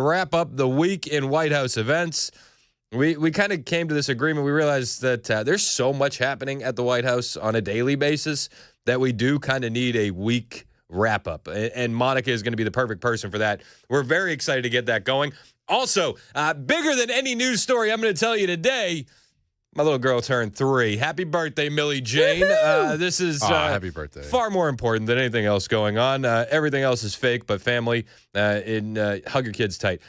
wrap up the week in White House events. We kind of came to this agreement. We realized that there's so much happening at the White House on a daily basis that we do kind of need a week wrap-up. And Monica is going to be the perfect person for that. We're very excited to get that going. Also, bigger than any news story I'm going to tell you today, my little girl turned 3. Happy birthday, Millie Jane. This is happy birthday. Far more important than anything else going on. Everything else is fake, but family, hug your kids tight.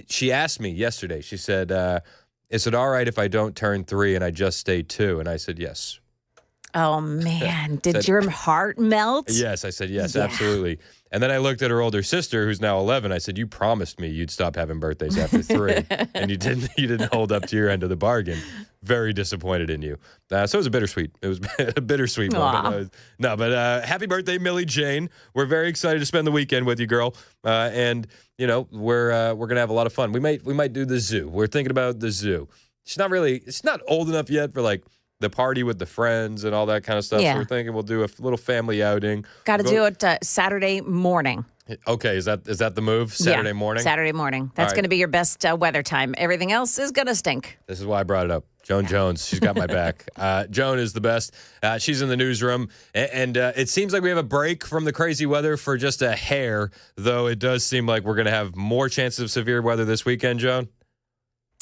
She asked me yesterday, she said, is it all right if I don't turn 3 and I just stay 2? And I said, yes. Oh, man. Did your heart melt? Yes, I said, yes, absolutely. And then I looked at her older sister, who's now 11. I said, you promised me you'd stop having birthdays after 3. And you didn't hold up to your end of the bargain. Very disappointed in you. So it was a bittersweet. It was a bittersweet moment. But happy birthday, Millie Jane. We're very excited to spend the weekend with you, girl. And, you know, we're going to have a lot of fun. We might do the zoo. We're thinking about the zoo. It's not old enough yet for, like, the party with the friends and all that kind of stuff. Yeah. So we're thinking we'll do a little family outing. Got to do it Saturday morning. Okay, is that the move? Saturday morning? Saturday morning. That's going to be your best weather time. Everything else is going to stink. This is why I brought it up. Joan Jones, she's got my back. Joan is the best. She's in the newsroom. And it seems like we have a break from the crazy weather for just a hair, though it does seem like we're going to have more chances of severe weather this weekend, Joan.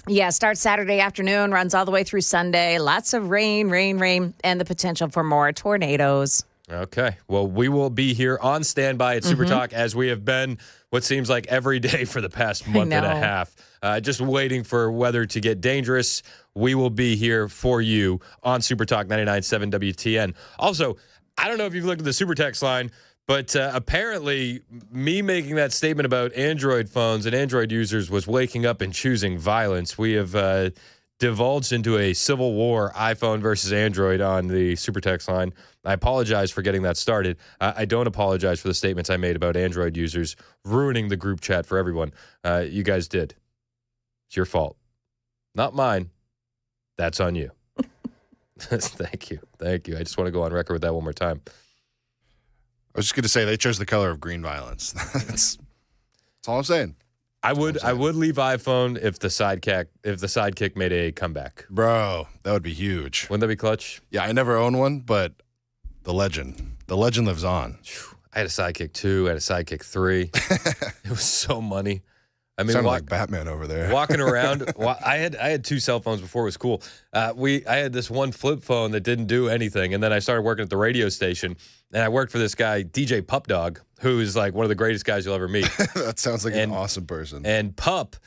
Yeah, starts Saturday afternoon, runs all the way through Sunday. Lots of rain, and the potential for more tornadoes. Okay. Well, we will be here on standby at Super Talk as we have been what seems like every day for the past month and a half. Just waiting for weather to get dangerous. We will be here for you on Super Talk 99.7 WTN. Also, I don't know if you've looked at the Super Text line, but apparently me making that statement about Android phones and Android users was waking up and choosing violence. We have divulged into a civil war, iPhone versus Android, on the Super Text line. I apologize for getting that started. I don't apologize for the statements I made about Android users ruining the group chat for everyone. You guys did. It's your fault. Not mine. That's on you. Thank you. I just want to go on record with that one more time. I was just going to say they chose the color of green violence. That's all I'm saying. I would leave iPhone if the sidekick made a comeback. Bro, that would be huge. Wouldn't that be clutch? Yeah, I never owned one, but the legend lives on. I had a sidekick 2, I had a sidekick 3. It was so money. I mean, sounded like Batman over there. Walking around, I had 2 cell phones before it was cool. I had this one flip phone that didn't do anything, and then I started working at the radio station, and I worked for this guy, DJ Pup Dog, who is like one of the greatest guys you'll ever meet. That sounds like an awesome person. And Pup,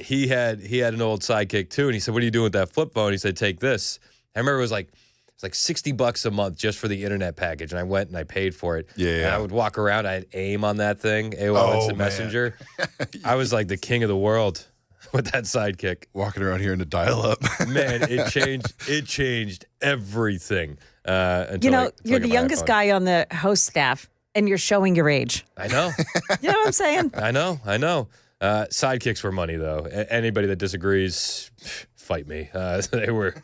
he had an old sidekick too, and he said, "What are you doing with that flip phone?" He said, "Take this." I remember it was like $60 a month just for the internet package, and I went and I paid for it. Yeah. And I would walk around. I had AIM on that thing, AOL Instant Messenger. I was like the king of the world with that sidekick. Walking around here in a dial-up. Man, it changed everything. You're the youngest guy on the host staff, and you're showing your age. I know. You know what I'm saying? I know. Sidekicks were money, though. Anybody that disagrees, fight me. They were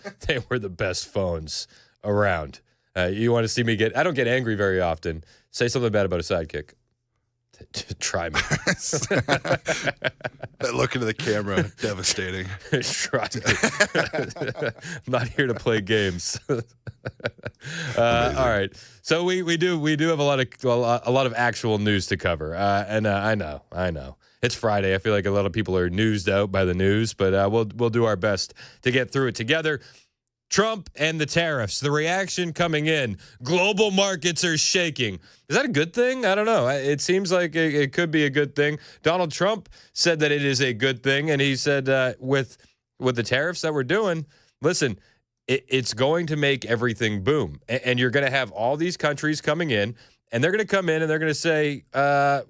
the best phones around. You want to see me I don't get angry very often. Say something bad about a sidekick. Try me. That look into the camera, devastating. Try me. I'm not here to play games. All right. So we do have a lot of actual news to cover. And I know. It's Friday. I feel like a lot of people are newsed out by the news, but we'll do our best to get through it together. Trump and the tariffs, the reaction coming in. Global markets are shaking. Is that a good thing? I don't know. It seems like it could be a good thing. Donald Trump said that it is a good thing, and he said with the tariffs that we're doing, listen, it's going to make everything boom. And you're going to have all these countries coming in, and they're going to come in and they're going to say,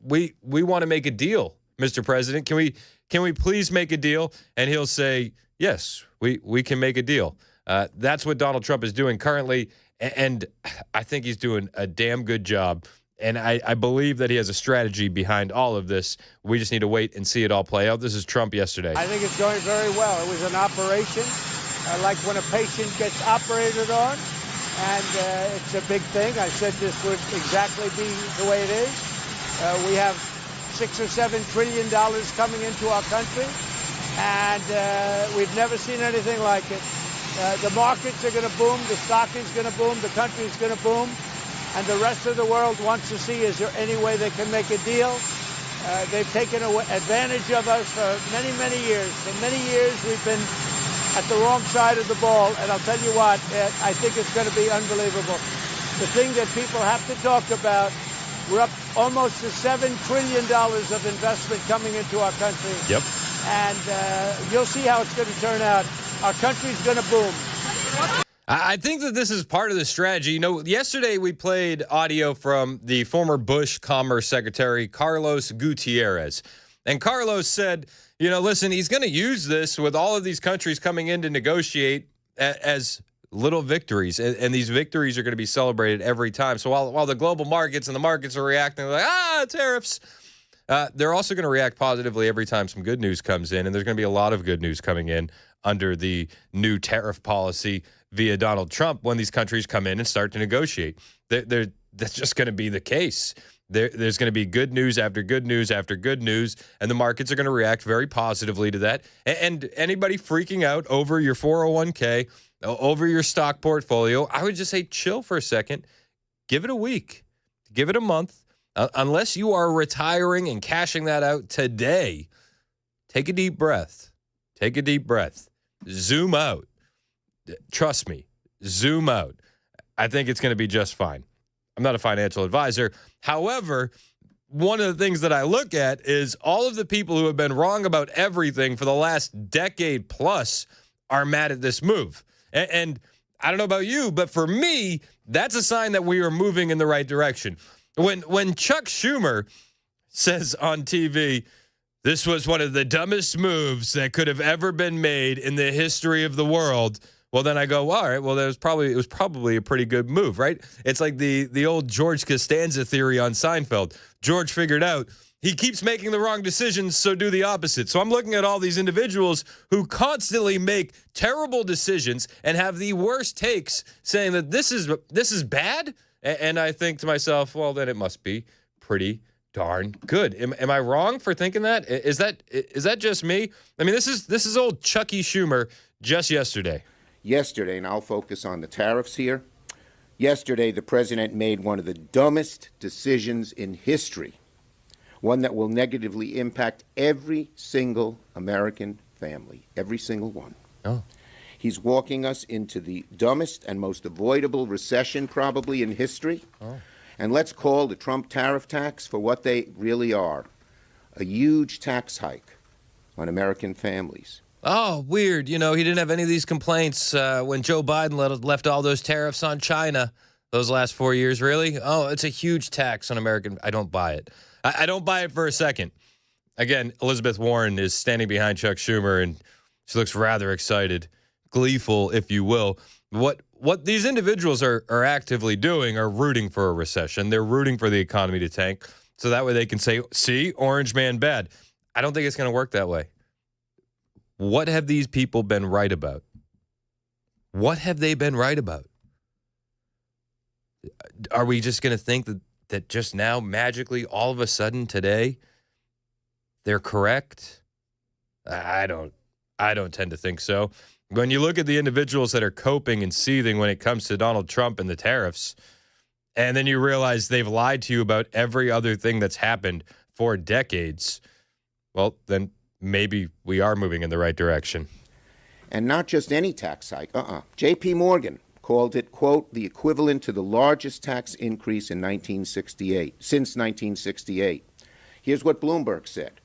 we want to make a deal, Mr. President. Can we please make a deal? And he'll say, yes, we can make a deal. That's what Donald Trump is doing currently, and I think he's doing a damn good job. And I believe that he has a strategy behind all of this. We just need to wait and see it all play out. This is Trump yesterday. I think it's going very well. It was an operation, like when a patient gets operated on, and it's a big thing. I said this would exactly be the way it is. We have $6 or $7 trillion coming into our country, and we've never seen anything like it. The markets are going to boom, the stock is going to boom, the country is going to boom, and the rest of the world wants to see, is there any way they can make a deal? They've taken advantage of us for many, many years. For many years, we've been at the wrong side of the ball, and I'll tell you what, I think it's going to be unbelievable. The thing that people have to talk about, we're up almost to $7 trillion of investment coming into our country. Yep. And you'll see how it's going to turn out. Our country's going to boom. I think that this is part of the strategy. You know, yesterday we played audio from the former Bush Commerce Secretary, Carlos Gutierrez. And Carlos said, you know, listen, he's going to use this with all of these countries coming in to negotiate as little victories. And these victories are going to be celebrated every time. So while the global markets and the markets are reacting like, tariffs, they're also going to react positively every time some good news comes in. And there's going to be a lot of good news coming in under the new tariff policy via Donald Trump when these countries come in and start to negotiate. That's just going to be the case. There's going to be good news after good news after good news, and the markets are going to react very positively to that. And anybody freaking out over your 401k, over your stock portfolio, I would just say chill for a second. Give it a week. Give it a month. Unless you are retiring and cashing that out today, take a deep breath. Take a deep breath. Zoom out. Trust me, zoom out. I think it's going to be just fine. I'm not a financial advisor. However, one of the things that I look at is all of the people who have been wrong about everything for the last decade plus are mad at this move. And I don't know about you, but for me, that's a sign that we are moving in the right direction. When Chuck Schumer says on TV, this was one of the dumbest moves that could have ever been made in the history of the world, well, then I go, all right, well, it was probably a pretty good move, right? It's like the old George Costanza theory on Seinfeld. George figured out he keeps making the wrong decisions, so do the opposite. So I'm looking at all these individuals who constantly make terrible decisions and have the worst takes saying that this is bad. And I think to myself, well, then it must be pretty darn good. Am I wrong for thinking that? Is that just me? I mean, this is old Chucky Schumer just yesterday. Yesterday, and I'll focus on the tariffs here. Yesterday, the president made one of the dumbest decisions in history, one that will negatively impact every single American family, every single one. Oh. He's walking us into the dumbest and most avoidable recession probably in history. Oh. And let's call the Trump tariff tax for what they really are, a huge tax hike on American families. Oh, weird. You know, he didn't have any of these complaints when Joe Biden left all those tariffs on China those last 4 years. Really? Oh, it's a huge tax on American. I don't buy it. I don't buy it for a second. Again, Elizabeth Warren is standing behind Chuck Schumer, and she looks rather excited, gleeful, if you will. What these individuals are actively doing are rooting for a recession. They're rooting for the economy to tank, so that way they can say, see, orange man bad. I don't think it's going to work that way. What have these people been right about? What have they been right about? Are we just going to think that just now, magically, all of a sudden today, they're correct? I don't tend to think so. When you look at the individuals that are coping and seething when it comes to Donald Trump and the tariffs, and then you realize they've lied to you about every other thing that's happened for decades, well, then maybe we are moving in the right direction. And not just any tax hike. J.P. Morgan called it, quote, the equivalent to the largest tax increase in since 1968. Here's what Bloomberg said,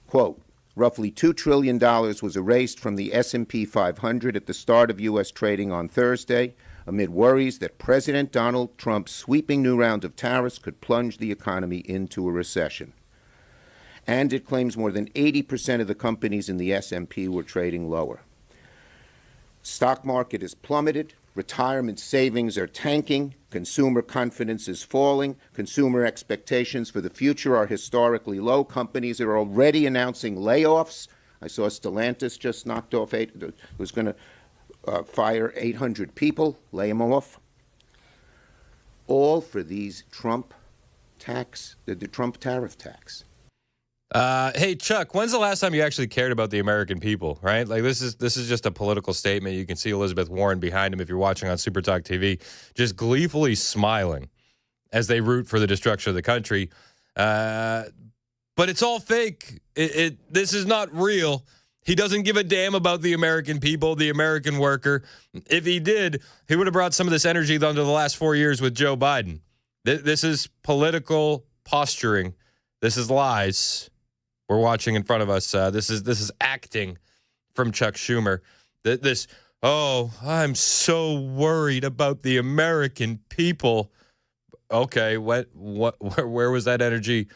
quote, roughly $2 trillion was erased from the S&P 500 at the start of U.S. trading on Thursday, amid worries that President Donald Trump's sweeping new round of tariffs could plunge the economy into a recession. And it claims more than 80% of the companies in the S&P were trading lower. Stock market is plummeted, retirement savings are tanking, consumer confidence is falling, consumer expectations for the future are historically low. Companies are already announcing layoffs. I saw Stellantis just knocked off was going to fire 800 people, lay them off. All for these the Trump tariff tax. Hey Chuck, when's the last time you actually cared about the American people? Right, like this is just a political statement. You can see Elizabeth Warren behind him if you're watching on Super Talk TV, just gleefully smiling as they root for the destruction of the country. But it's all fake. This is not real. He doesn't give a damn about the American people, the American worker. If he did, he would have brought some of this energy under the last 4 years with Joe Biden. This is political posturing. This is lies. We're watching in front of us. This is acting from Chuck Schumer. I'm so worried about the American people. Okay, where was that energy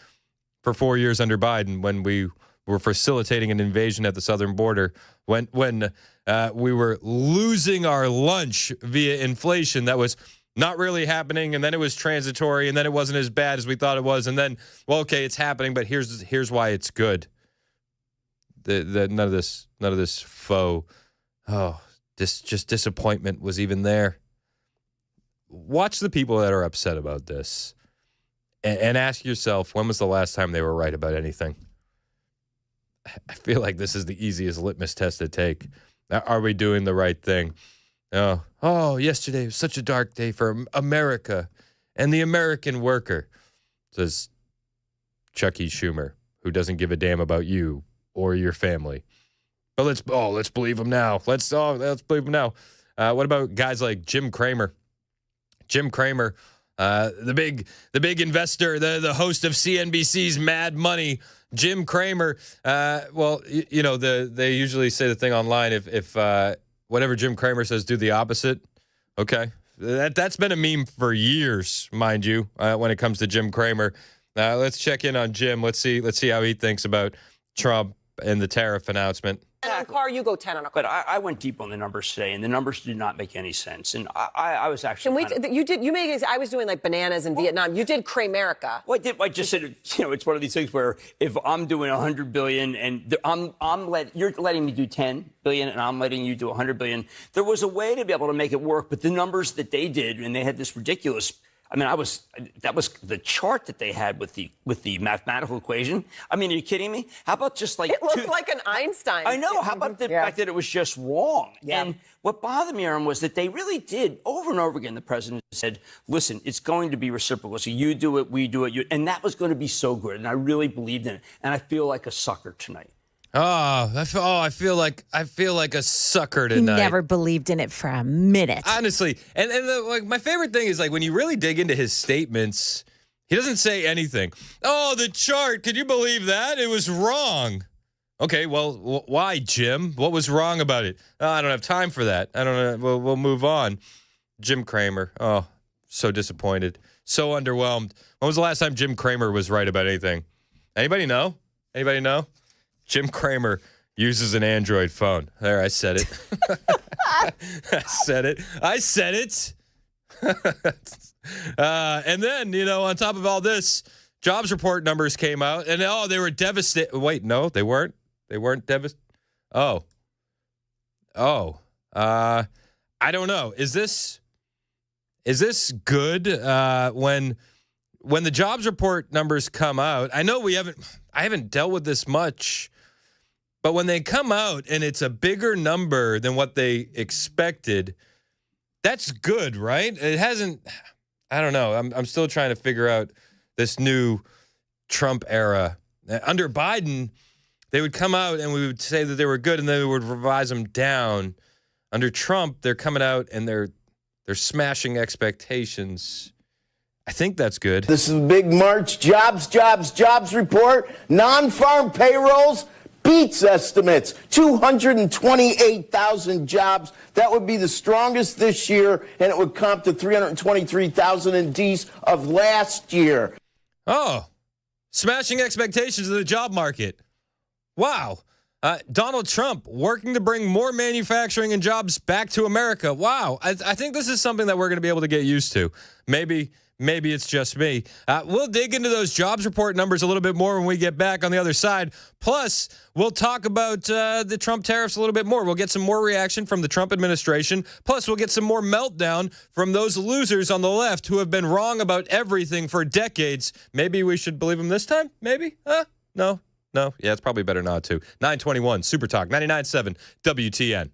for 4 years under Biden when we were facilitating an invasion at the southern border, when we were losing our lunch via inflation that was not really happening, and then it was transitory, and then it wasn't as bad as we thought it was, and then, well, okay, it's happening, but here's why it's good. None of this faux, just disappointment was even there. Watch the people that are upset about this, and ask yourself, when was the last time they were right about anything? I feel like this is the easiest litmus test to take. Are we doing the right thing? Yesterday was such a dark day for America and the American worker, says Chucky Schumer, who doesn't give a damn about you or your family. But let's believe him now. Let's believe him now. What about guys like Jim Cramer? Jim Cramer, the big investor, the host of CNBC's Mad Money. Jim Cramer. They usually say the thing online if whatever Jim Cramer says, do the opposite. Okay. That's been a meme for years, mind you, when it comes to Jim Cramer. Let's check in on Jim. Let's see how he thinks about Trump and the tariff announcement. On car, you go 10 on a car. But I went deep on the numbers today, and the numbers did not make any sense. And I was actually. I was doing like bananas in Vietnam. You did Cramerica. Well, I just said, it's one of these things where if I'm doing 100 billion and you're letting me do 10 billion and I'm letting you do 100 billion, there was a way to be able to make it work. But the numbers that they did, and they had this ridiculous. That was the chart that they had with the mathematical equation. Are you kidding me? How about just like it looked like an Einstein. I know. How about the fact that it was just wrong? Yeah. And what bothered me, Aaron, was that they really did over and over again. The president said, "Listen, it's going to be reciprocal. So you do it, we do it, and that was going to be so good." And I really believed in it. And I feel like a sucker tonight. I feel like a sucker tonight. He never believed in it for a minute. Honestly. And my favorite thing is when you really dig into his statements, he doesn't say anything. Oh, the chart, could you believe that? It was wrong. Okay, well, why, Jim? What was wrong about it? I don't have time for that. I don't know. We'll move on. Jim Cramer. Oh, so disappointed. So underwhelmed. When was the last time Jim Cramer was right about anything? Anybody know? Jim Cramer uses an Android phone. There, I said it. I said it. And then, on top of all this, jobs report numbers came out, and they were devastated. Wait, no, they weren't. They weren't devastated. I don't know. Is this good when the jobs report numbers come out? I know I haven't dealt with this much. But when they come out and it's a bigger number than what they expected, that's good, right? It hasn't, I don't know. I'm still trying to figure out this new Trump era. Under Biden, they would come out and we would say that they were good and then we would revise them down. Under Trump, they're coming out and they're smashing expectations. I think that's good. This is a big March jobs report. Non-farm payrolls beats estimates. 228,000 jobs. That would be the strongest this year, and it would comp to 323,000 in D's of last year. Oh, smashing expectations of the job market. Wow. Donald Trump working to bring more manufacturing and jobs back to America. Wow. I think this is something that we're going to be able to get used to. Maybe it's just me. We'll dig into those jobs report numbers a little bit more when we get back on the other side. Plus, we'll talk about the Trump tariffs a little bit more. We'll get some more reaction from the Trump administration. Plus, we'll get some more meltdown from those losers on the left who have been wrong about everything for decades. Maybe we should believe them this time? Maybe? No. No? Yeah, it's probably better not to. 921 Super Talk 99.7 WTN.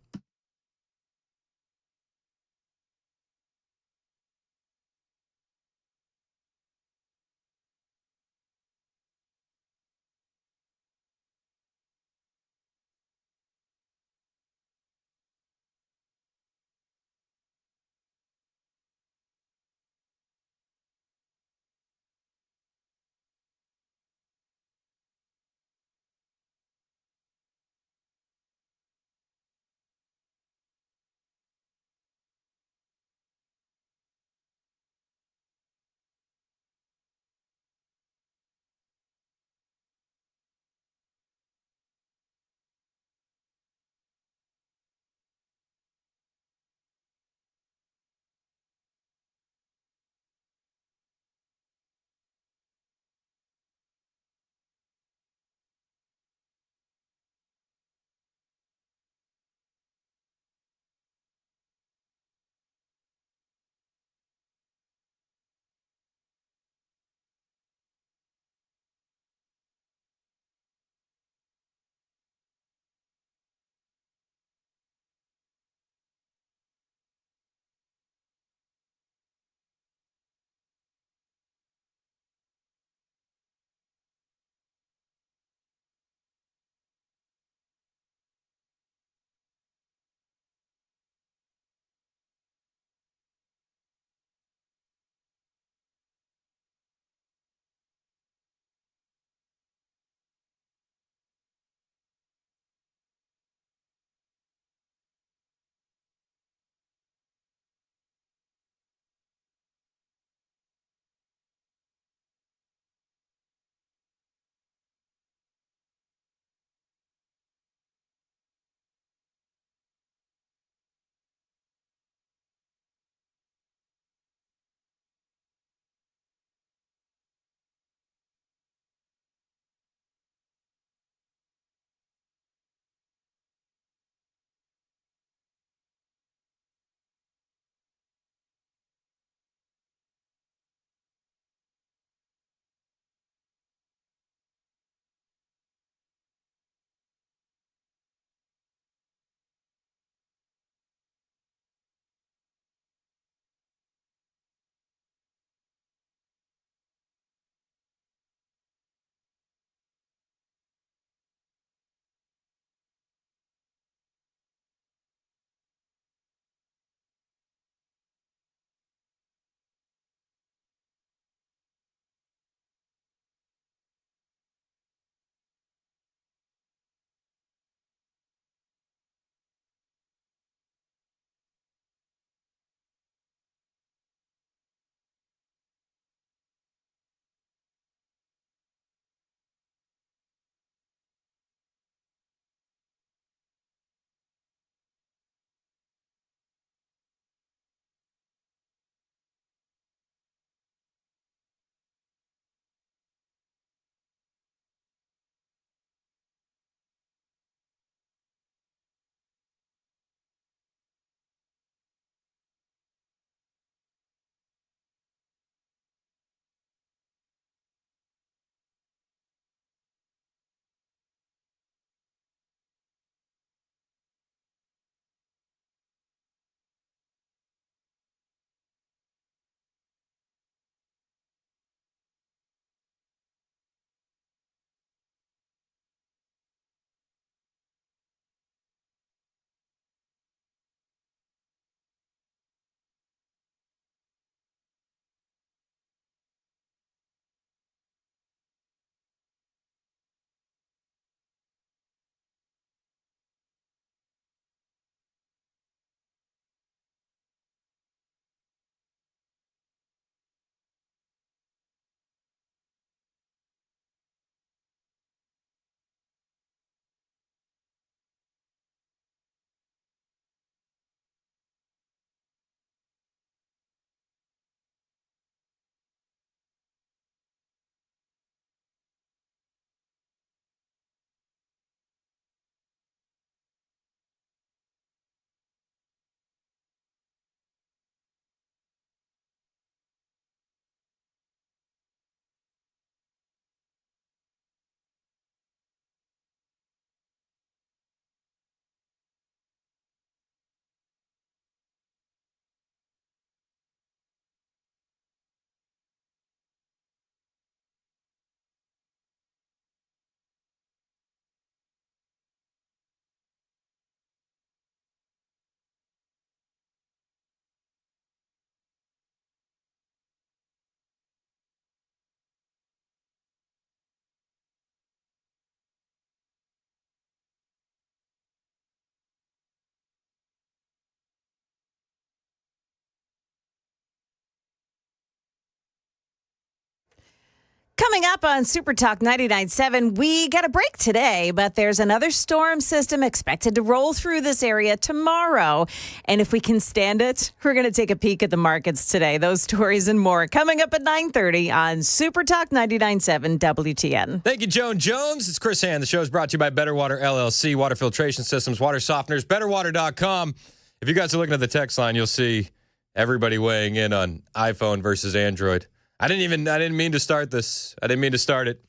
Coming up on Super Talk 99.7, we got a break today, but there's another storm system expected to roll through this area tomorrow. And if we can stand it, we're going to take a peek at the markets today. Those stories and more coming up at 9:30 on Super Talk 99.7 WTN. Thank you, Joan Jones. It's Chris Hand. The show is brought to you by Better Water LLC, water filtration systems, water softeners, betterwater.com. If you guys are looking at the text line, you'll see everybody weighing in on iPhone versus Android. I didn't mean to start this. I didn't mean to start it.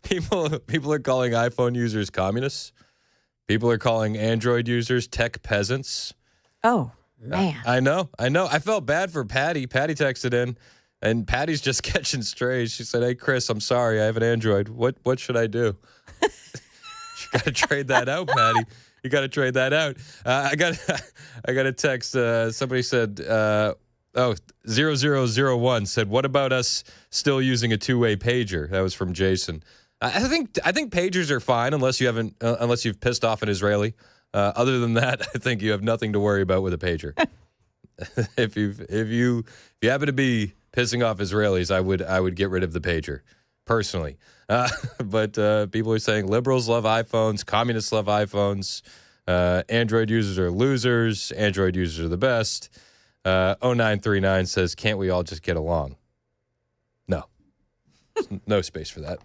People are calling iPhone users communists. People are calling Android users tech peasants. Oh, man. I know. I felt bad for Patty. Patty texted in, and Patty's just catching strays. She said, "Hey, Chris, I'm sorry. I have an Android. What should I do?" You got to trade that out, Patty. You got to trade that out. I got a text. Somebody said, 0001 said, "What about us still using a two-way pager?" That was from Jason. I think pagers are fine unless you've pissed off an Israeli. Other than that, I think you have nothing to worry about with a pager. If you happen to be pissing off Israelis, I would get rid of the pager personally. But people are saying liberals love iPhones, communists love iPhones, Android users are losers, Android users are the best. 0939 says, "Can't we all just get along?" No. No space for that.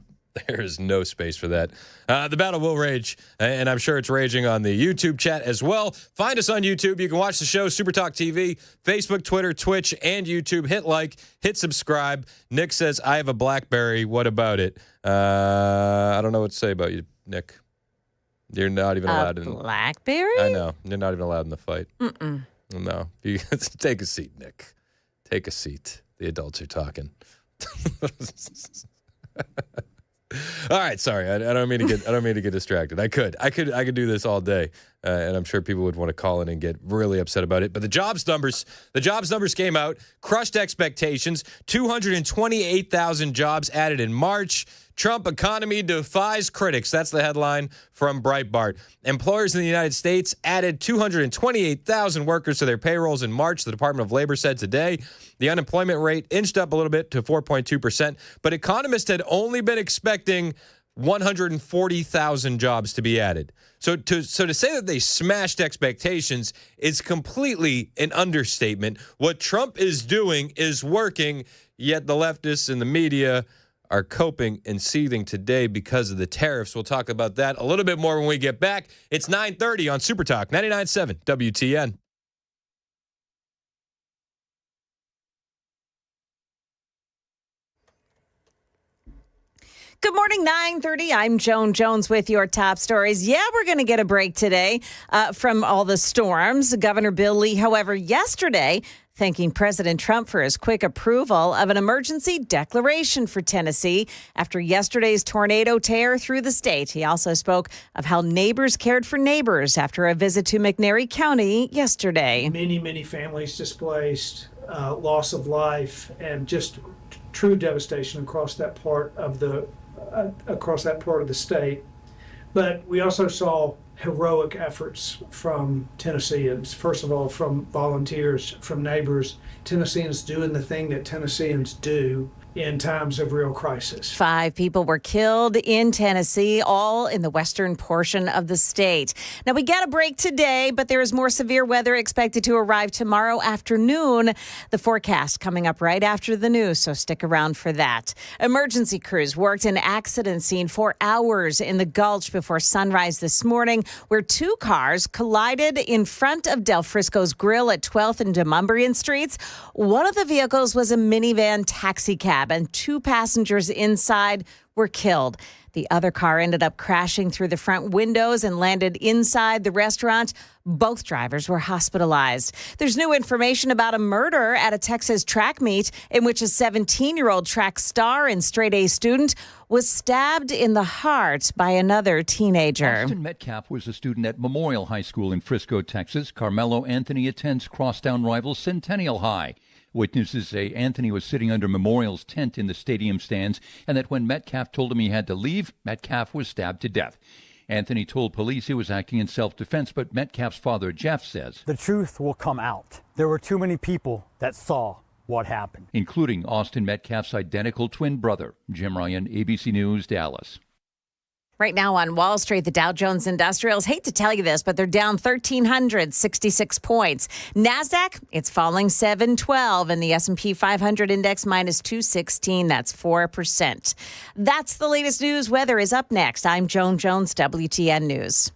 There is no space for that. The battle will rage, and I'm sure it's raging on the YouTube chat as well. Find us on YouTube. You can watch the show, Super Talk TV, Facebook, Twitter, Twitch, and YouTube. Hit like, hit subscribe. Nick says, "I have a BlackBerry. What about it?" I don't know what to say about you, Nick. You're not even allowed in. BlackBerry? I know. You're not even allowed in the fight. No. You take a seat, Nick. Take a seat. The adults are talking. All right, sorry. I don't mean to get distracted. I could do this all day, and I'm sure people would want to call in and get really upset about it. But the jobs numbers came out, crushed expectations. 228,000 jobs added in March. Trump economy defies critics. That's the headline from Breitbart. Employers in the United States added 228,000 workers to their payrolls in March, the Department of Labor said today. The unemployment rate inched up a little bit to 4.2%, but economists had only been expecting 140,000 jobs to be added. So to say that they smashed expectations is completely an understatement. What Trump is doing is working, yet the leftists and the media are coping and seething today because of the tariffs. We'll talk about that a little bit more when we get back. It's 9:30 on Super Talk 99.7 WTN. Good morning, 9:30. I'm Joan Jones with your top stories. Yeah, we're going to get a break today from all the storms. Governor Bill Lee, however, yesterday thanking President Trump for his quick approval of an emergency declaration for Tennessee after yesterday's tornado tear through the state. He also spoke of how neighbors cared for neighbors after a visit to McNairy County yesterday. Many families displaced, loss of life, and just true devastation across that part of the state. But we also saw heroic efforts from Tennesseans. First of all, from volunteers, from neighbors, Tennesseans doing the thing that Tennesseans do in times of real crisis. 5 people were killed in Tennessee, all in the western portion of the state. Now, we got a break today, but there is more severe weather expected to arrive tomorrow afternoon. The forecast coming up right after the news, so stick around for that. Emergency crews worked an accident scene for hours in the Gulch before sunrise this morning, where 2 cars collided in front of Del Frisco's Grill at 12th and Demonbreun Streets. One of the vehicles was a minivan taxi cab, and 2 passengers inside were killed. The other car ended up crashing through the front windows and landed inside the restaurant. Both drivers were hospitalized. There's new information about a murder at a Texas track meet in which a 17-year-old track star and straight-A student was stabbed in the heart by another teenager. Austin Metcalf was a student at Memorial High School in Frisco, Texas. Carmelo Anthony attends crosstown rival Centennial High. Witnesses say Anthony was sitting under Memorial's tent in the stadium stands and that when Metcalf told him he had to leave, Metcalf was stabbed to death. Anthony told police he was acting in self-defense, but Metcalf's father, Jeff, says the truth will come out. There were too many people that saw what happened. including Austin Metcalf's identical twin brother. Jim Ryan, ABC News, Dallas. Right now on Wall Street, the Dow Jones Industrials, hate to tell you this, but they're down 1,366 points. NASDAQ, it's falling 712, and the S&P 500 index minus 216. That's 4%. That's the latest news. Weather is up next. I'm Joan Jones, WTN News.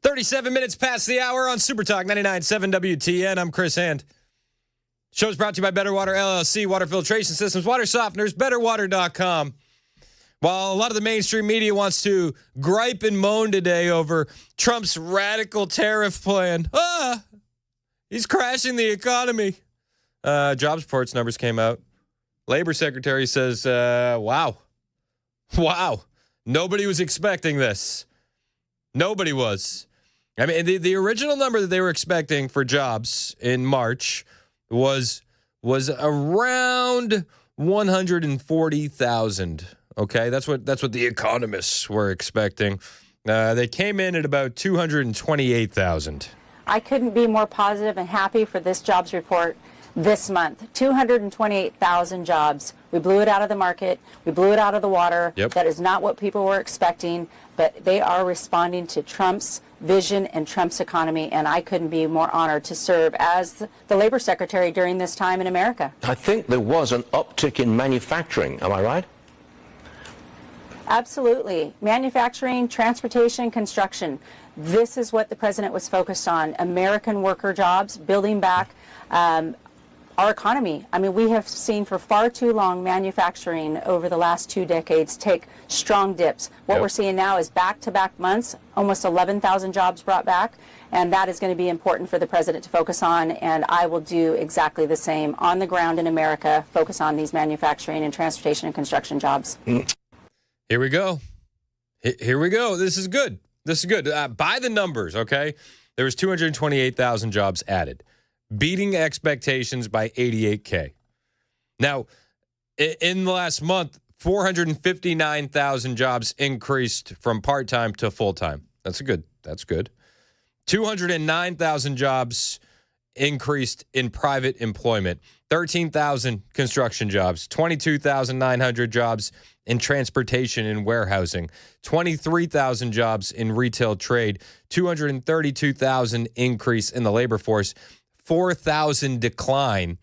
"37 minutes past the hour on Super Talk 99.7 WTN. I'm Chris Hand. Show's brought to you by Better Water LLC, Water Filtration Systems, Water Softeners, BetterWater.com. While a lot of the mainstream media wants to gripe and moan today over Trump's radical tariff plan. He's crashing the economy. Jobs reports numbers came out. Labor Secretary says, wow. Nobody was expecting this. Nobody was. I mean, the original number that they were expecting for jobs in March was around 140,000. Okay, that's what the economists were expecting. They came in at about 228,000. I couldn't be more positive and happy for this jobs report this month. 228,000 jobs. We blew it out of the market. We blew it out of the water. Yep. That is not what people were expecting, but they are responding to Trump's vision and Trump's economy, and I couldn't be more honored to serve as the labor secretary during this time in America. I think there was an uptick in manufacturing. Am I right? Absolutely. Manufacturing, transportation, construction. This is what the president was focused on. American worker jobs, building back our economy. I mean, we have seen for far too long manufacturing over the last 2 decades take strong dips. What we're seeing now is back-to-back months, almost 11,000 jobs brought back, and that is going to be important for the president to focus on, and I will do exactly the same on the ground in America, focus on these manufacturing and transportation and construction jobs. Here we go. Here we go. This is good. By the numbers, okay? There was 228,000 jobs added, beating expectations by 88K. Now, in the last month, 459,000 jobs increased from part-time to full-time. That's good. 209,000 jobs increased in private employment. 13,000 construction jobs. 22,900 jobs in transportation and warehousing. 23,000 jobs in retail trade. 232,000 increase in the labor force. 4,000 decline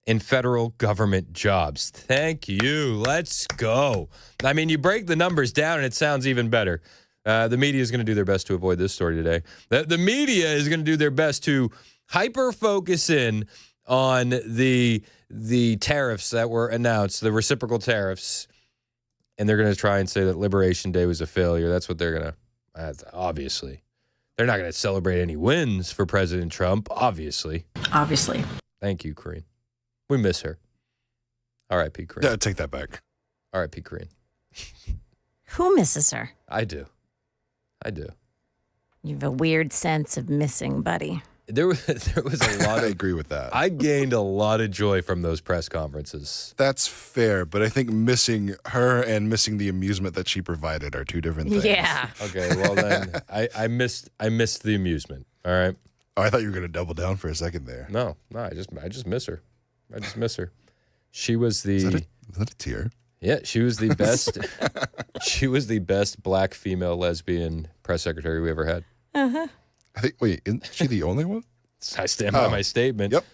in federal government jobs. Thank you. Let's go. I mean, you break the numbers down and it sounds even better. The media is going to do their best to avoid this story today. The media is going to do their best to hyper-focus in on the tariffs that were announced, the reciprocal tariffs, and they're going to try and say that Liberation Day was a failure. That's what they're going to, obviously. They're not going to celebrate any wins for President Trump, obviously. Thank you, Corrine. We miss her. R.I.P. Corrine. Yeah, take that back. R.I.P. Corrine. Who misses her? I do. You have a weird sense of missing, buddy. There was a lot I of... agree with that. I gained a lot of joy from those press conferences. That's fair, but I think missing her and missing the amusement that she provided are two different things. Yeah. Okay, well then, I missed the amusement. All right. Oh, I thought you were going to double down for a second there. No, I just miss her. She was the... Is that a tear? Yeah, she was the best. She was the best black female lesbian press secretary we ever had. Uh-huh. I think. Wait, isn't she the only one? I stand by my statement. Yep.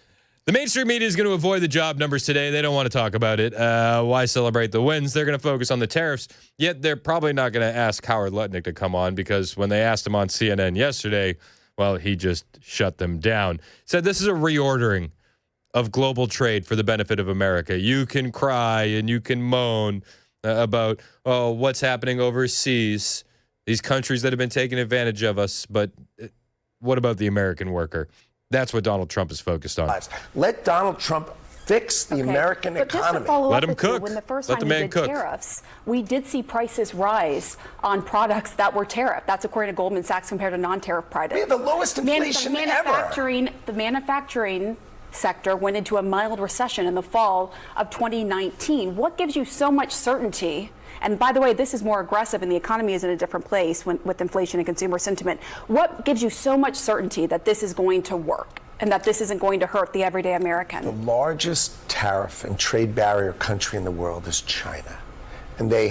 The mainstream media is going to avoid the job numbers today. They don't want to talk about it. Why celebrate the wins? They're going to focus on the tariffs. Yet they're probably not going to ask Howard Lutnick to come on because when they asked him on CNN yesterday, well, he just shut them down. Said this is a reordering of global trade for the benefit of America. You can cry and you can moan about, what's happening overseas, these countries that have been taking advantage of us, but what about the American worker? That's what Donald Trump is focused on. Let Donald Trump fix the American economy. Let him cook. When the first Let time the we man did cook. tariffs, we did see prices rise on products that were tariffed. That's according to Goldman Sachs compared to non-tariff products. We had the lowest inflation ever. The manufacturing sector went into a mild recession in the fall of 2019. What gives you so much certainty? And by the way, this is more aggressive and the economy is in a different place with inflation and consumer sentiment. What gives you so much certainty that this is going to work and that this isn't going to hurt the everyday American? The largest tariff and trade barrier country in the world is China. And they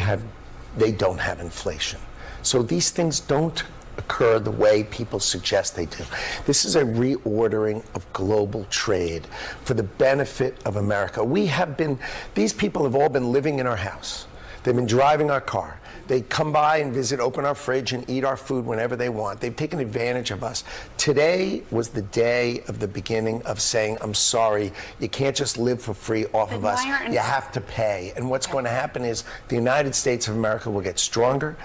don't have inflation. So these things don't occur the way people suggest they do. This is a reordering of global trade for the benefit of America. These people have all been living in our house. They've been driving our car. They come by and visit, open our fridge, and eat our food whenever they want. They've taken advantage of us. Today was the day of the beginning of saying, I'm sorry, you can't just live for free off of us. You have to pay. And what's going to happen is the United States of America will get stronger.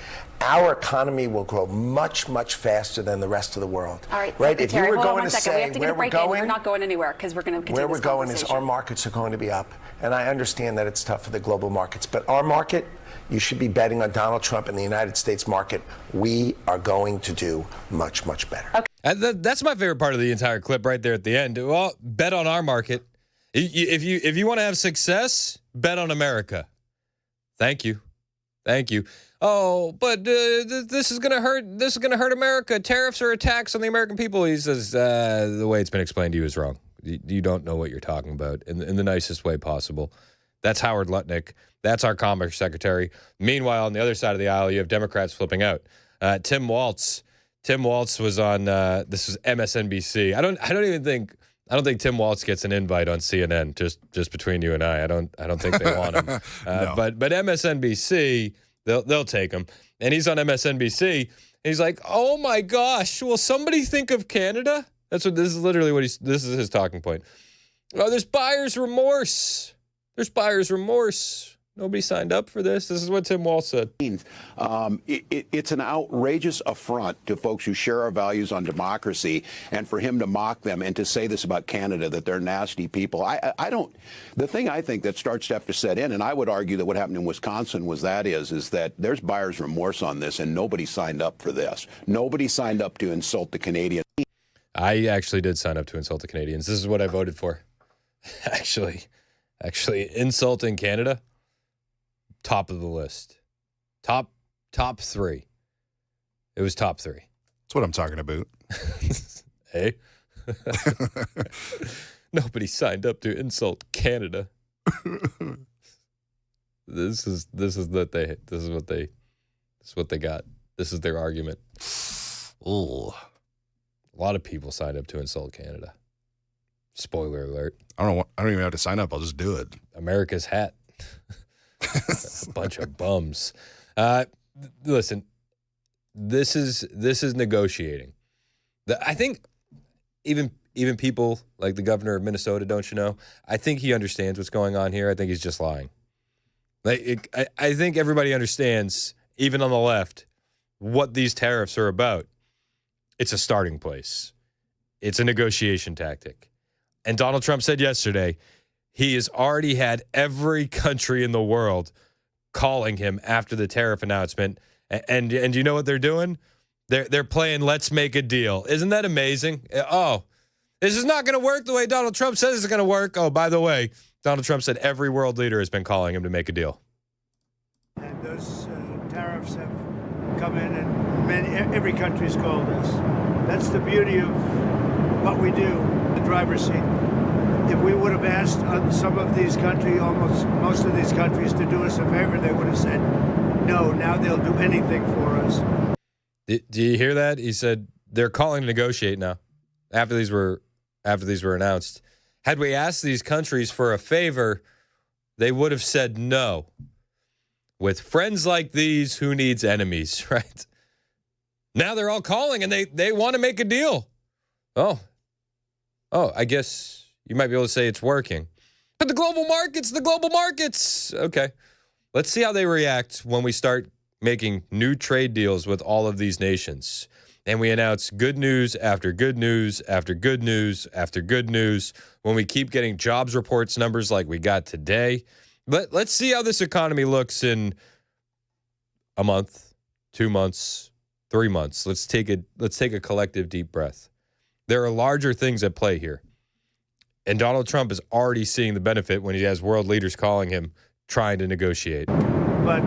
Our economy will grow much, much faster than the rest of the world. All right, right? If you were hold on going one to second. We say have to get where a break we're in. going, We're not going anywhere because we're going to continue where we're this going is conversation. our markets are going to be up. And I understand that it's tough for the global markets, but our market, you should be betting on Donald Trump and the United States market. We are going to do much, much better. Okay. That's my favorite part of the entire clip right there at the end. Well, bet on our market. If you want to have success, bet on America. Thank you. Thank you. Oh, but this is going to hurt. This is going to hurt America. Tariffs are a tax on the American people. He says the way it's been explained to you is wrong. You don't know what you're talking about in the nicest way possible. That's Howard Lutnick. That's our Commerce Secretary. Meanwhile, on the other side of the aisle, you have Democrats flipping out. Tim Walz. Tim Walz was on. This was MSNBC. I don't think Tim Walz gets an invite on CNN. Just between you and I don't think they want him. No. But MSNBC, they'll take him. And he's on MSNBC. And he's like, oh my gosh, will somebody think of Canada? This is literally what this is his talking point. Oh, there's buyer's remorse. There's buyer's remorse. Nobody signed up for this. This is what Tim Walz said. It's an outrageous affront to folks who share our values on democracy, and for him to mock them and to say this about Canada, that they're nasty people. I don't. The thing I think that starts to have to set in, and I would argue that what happened in Wisconsin is that there's buyer's remorse on this, and nobody signed up for this. Nobody signed up to insult the Canadians. I actually did sign up to insult the Canadians. This is what I voted for. Actually, insulting Canada. Top of the list. Top three. It was top three. That's what I'm talking about. Hey? Nobody signed up to insult Canada. This is what they got. This is their argument. Ooh. A lot of people signed up to insult Canada. Spoiler alert. I don't even have to sign up. I'll just do it. America's hat. A bunch of bums. Listen, this is negotiating. I think even people like the governor of Minnesota, don't you know? I think he understands what's going on here. I think he's just lying. I think everybody understands, even on the left, what these tariffs are about. It's a starting place. It's a negotiation tactic. And Donald Trump said yesterday, he has already had every country in the world calling him after the tariff announcement. And you know what they're doing? They're playing let's make a deal. Isn't that amazing? Oh, this is not going to work the way Donald Trump says it's going to work. Oh, by the way, Donald Trump said every world leader has been calling him to make a deal. And those tariffs have come in, and every country's called us. That's the beauty of what we do, the driver's seat. If we would have asked some of these countries, most of these countries, to do us a favor, they would have said no. Now they'll do anything for us. Do you hear that? He said they're calling to negotiate now. After these were announced, had we asked these countries for a favor, they would have said no. With friends like these, who needs enemies, right? Now they're all calling and they want to make a deal. Oh, I guess you might be able to say it's working. But the global markets. Okay. Let's see how they react when we start making new trade deals with all of these nations. And we announce good news after good news after good news after good news. When we keep getting jobs reports numbers like we got today. Let's see how this economy looks in a month, 2 months, 3 months. Let's take a collective deep breath. There are larger things at play here. And Donald Trump is already seeing the benefit when he has world leaders calling him, trying to negotiate. But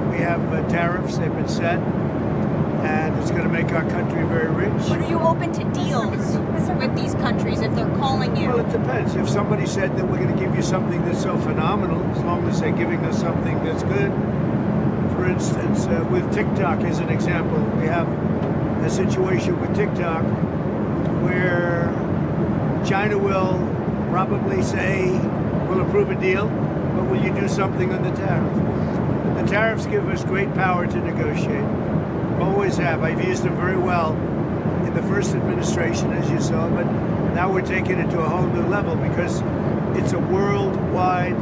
we have tariffs, they've been set, and it's going to make our country very rich. But are you open to deals with these countries if they're calling you? Well, it depends. If somebody said that we're going to give you something that's so phenomenal, as long as they're giving us something that's good. For instance, with TikTok as an example, we have a situation with TikTok where China will probably say, we'll approve a deal, but will you do something on the tariff? The tariffs give us great power to negotiate. Always have. I've used them very well in the first administration, as you saw, but now we're taking it to a whole new level because it's a worldwide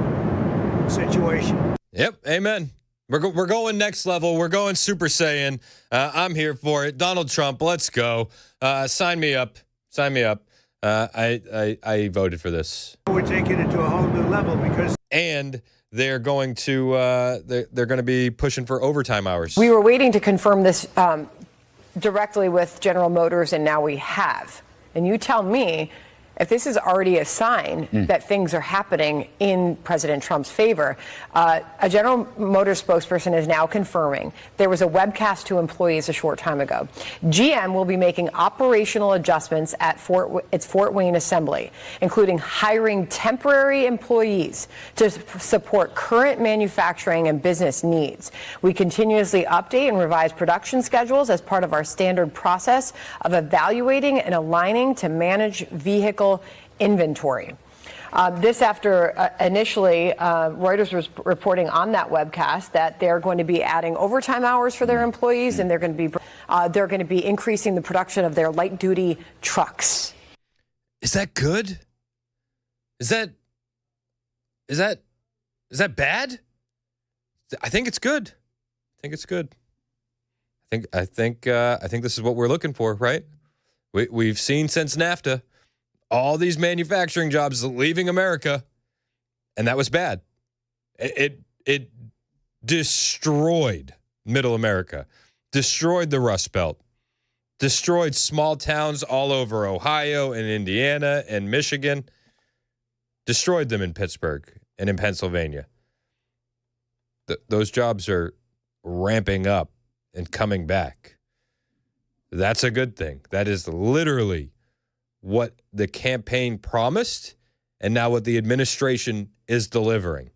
situation. Yep, amen. We're going next level. We're going Super Saiyan. I'm here for it. Donald Trump, let's go. Sign me up. Sign me up. I voted for this. We're taking it to a whole new level because they're going to they're going to be pushing for overtime hours. We were waiting to confirm this directly with General Motors, and now we have. And you tell me if this is already a sign that things are happening in President Trump's favor. A General Motors spokesperson is now confirming there was a webcast to employees a short time ago. GM will be making operational adjustments at its Fort Wayne assembly, including hiring temporary employees to support current manufacturing and business needs. We continuously update and revise production schedules as part of our standard process of evaluating and aligning to manage vehicle inventory. This after initially Reuters was reporting on that webcast that they're going to be adding overtime hours for their employees, and they're going to be increasing the production of their light duty trucks. Is that good? Is that bad? I think it's good. I think it's good. I think this is what we're looking for, right? We've seen since NAFTA all these manufacturing jobs leaving America, and that was bad. It destroyed Middle America, destroyed the Rust Belt, destroyed small towns all over Ohio and Indiana and Michigan, destroyed them in Pittsburgh and in Pennsylvania. Those jobs are ramping up and coming back. That's a good thing. That is literally what the campaign promised and now what the administration is delivering.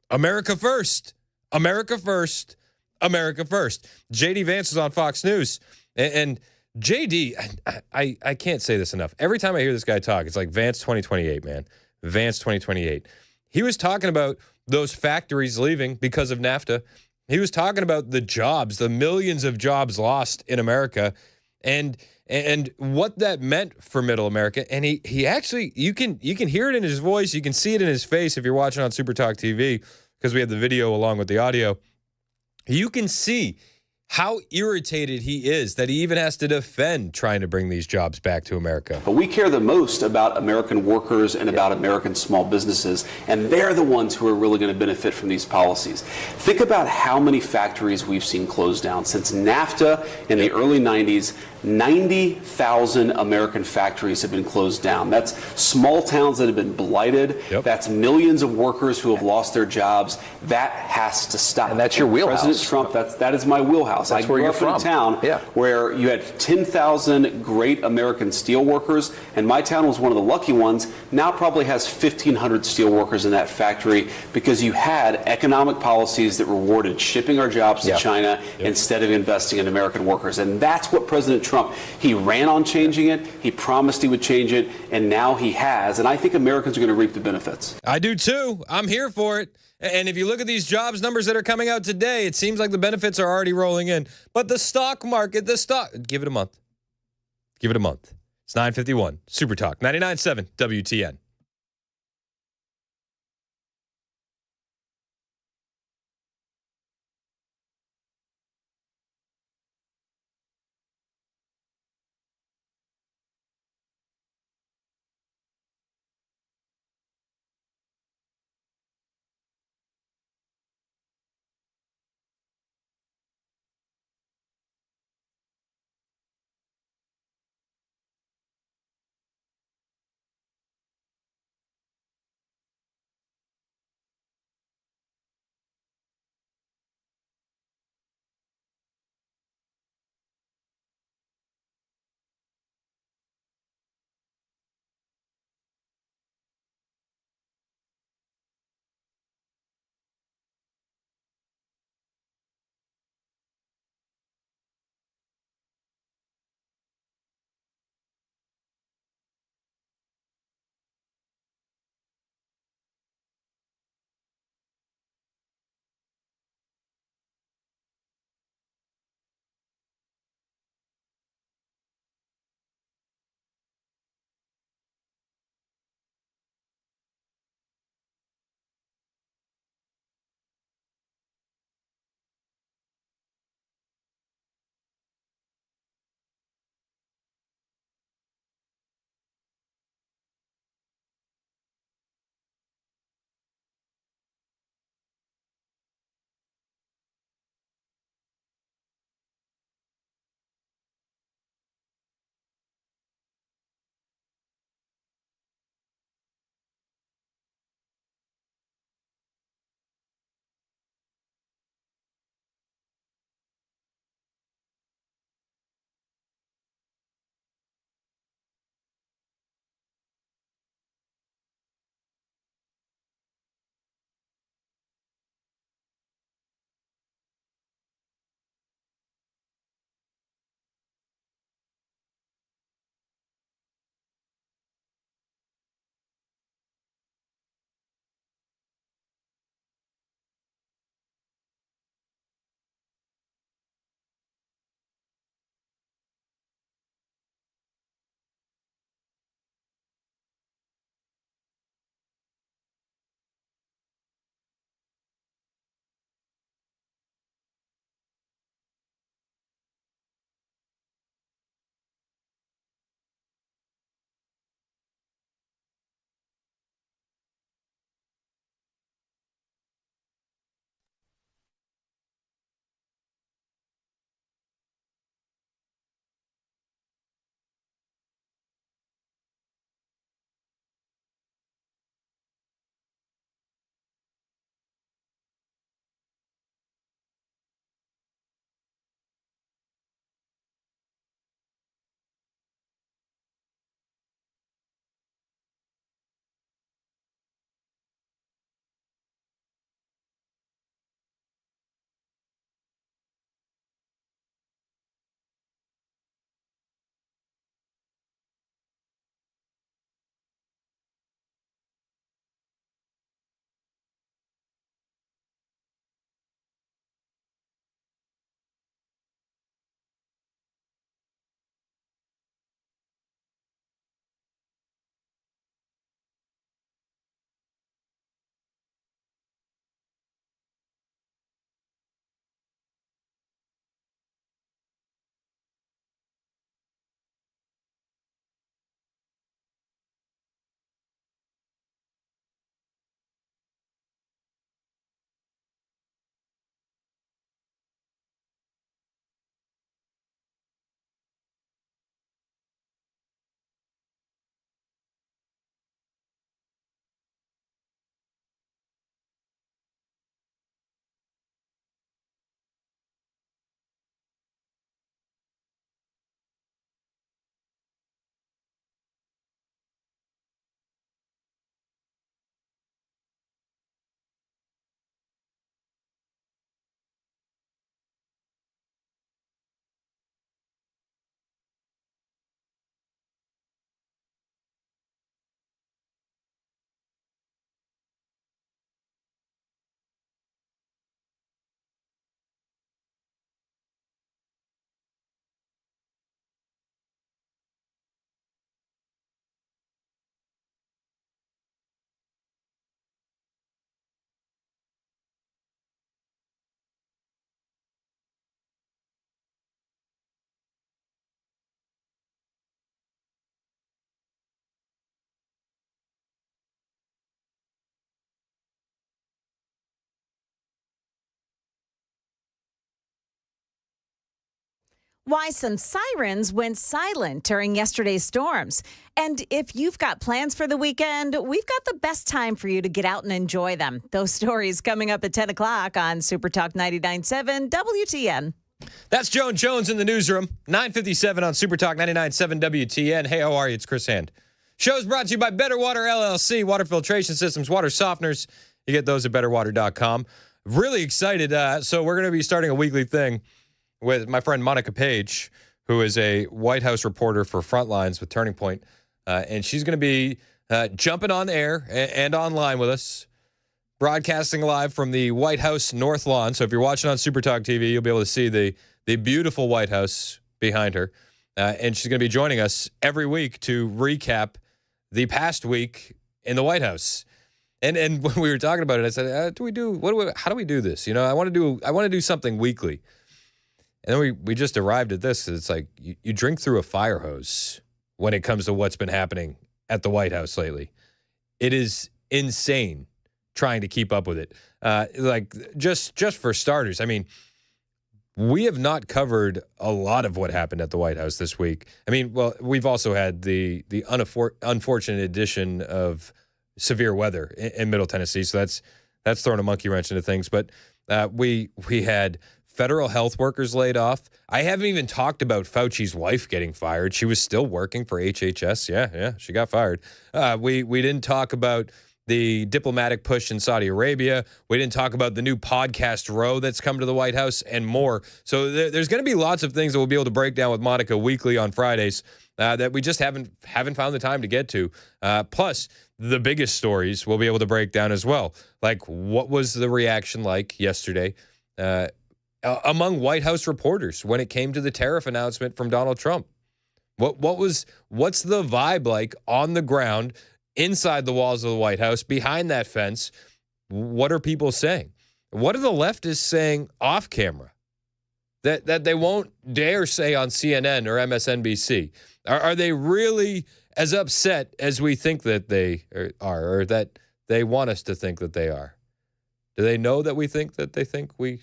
America first. America first. America first. JD Vance is on Fox News. And JD, I can't say this enough. Every time I hear this guy talk, it's like Vance 2028, man. Vance 2028. He was talking about those factories leaving because of NAFTA. He was talking about the jobs, the millions of jobs lost in America, and what that meant for Middle America. And he actually, you can hear it in his voice, you can see it in his face if you're watching on Super Talk TV, because we have the video along with the audio. You can see how irritated he is that he even has to defend trying to bring these jobs back to America. But we care the most about American workers and about American small businesses, and they're the ones who are really going to benefit from these policies. Think about how many factories we've seen close down. Since NAFTA in the early 90s, 90,000 American factories have been closed down. That's small towns that have been blighted. That's millions of workers who have lost their jobs. That has to stop. And that's your wheelhouse. President Trump, that is my wheelhouse. That's I where grew you're up in a from. town where you had 10,000 great American steel workers, and my town was one of the lucky ones. Now probably has 1,500 steel workers in that factory because you had economic policies that rewarded shipping our jobs to China instead of investing in American workers. And that's what President Trump, he ran on changing it, he promised he would change it, and now he has. And I think Americans are going to reap the benefits. I do too. I'm here for it. And if you look at these jobs numbers that are coming out today, it seems like the benefits are already rolling in. But the stock market, give it a month. Give it a month. It's 9:51. Super Talk, 99.7 WTN. Why some sirens went silent during yesterday's storms. And if you've got plans for the weekend, we've got the best time for you to get out and enjoy them. Those stories coming up at 10 o'clock on Super Talk 99.7 WTN. That's Joan Jones in the newsroom. 9:57 on Super Talk 99.7 WTN. Hey, how are you? It's Chris Hand. Show's brought to you by Better Water LLC, water filtration systems, water softeners. You get those at betterwater.com. Really excited. So we're going to be starting a weekly thing with my friend Monica Paige, who is a White House reporter for Frontlines with Turning Point. And she's going to be jumping on the air and online with us, broadcasting live from the White House North Lawn. So if you're watching on Super Talk TV, you'll be able to see the beautiful White House behind her. And she's going to be joining us every week to recap the past week in the White House. And when we were talking about it, I said, how do we do this? You know, I want to do something weekly. And then we just arrived at this. It's like you drink through a fire hose when it comes to what's been happening at the White House lately. It is insane trying to keep up with it. Like just for starters, I mean, we have not covered a lot of what happened at the White House this week. I mean, well, we've also had the unfortunate addition of severe weather in Middle Tennessee, so that's thrown a monkey wrench into things. But we had federal health workers laid off. I haven't even talked about Fauci's wife getting fired. She was still working for HHS. Yeah, she got fired. We didn't talk about the diplomatic push in Saudi Arabia. We didn't talk about the new podcast row that's come to the White House and more. So there's going to be lots of things that we'll be able to break down with Monica weekly on Fridays that we just haven't found the time to get to. Plus, the biggest stories we'll be able to break down as well. Like, what was the reaction like yesterday among White House reporters when it came to the tariff announcement from Donald Trump? What's the vibe like on the ground, inside the walls of the White House, behind that fence? What are people saying? What are the leftists saying off camera that they won't dare say on CNN or MSNBC? Are they really as upset as we think that they are, or that they want us to think that they are? Do they know that we think that they think we...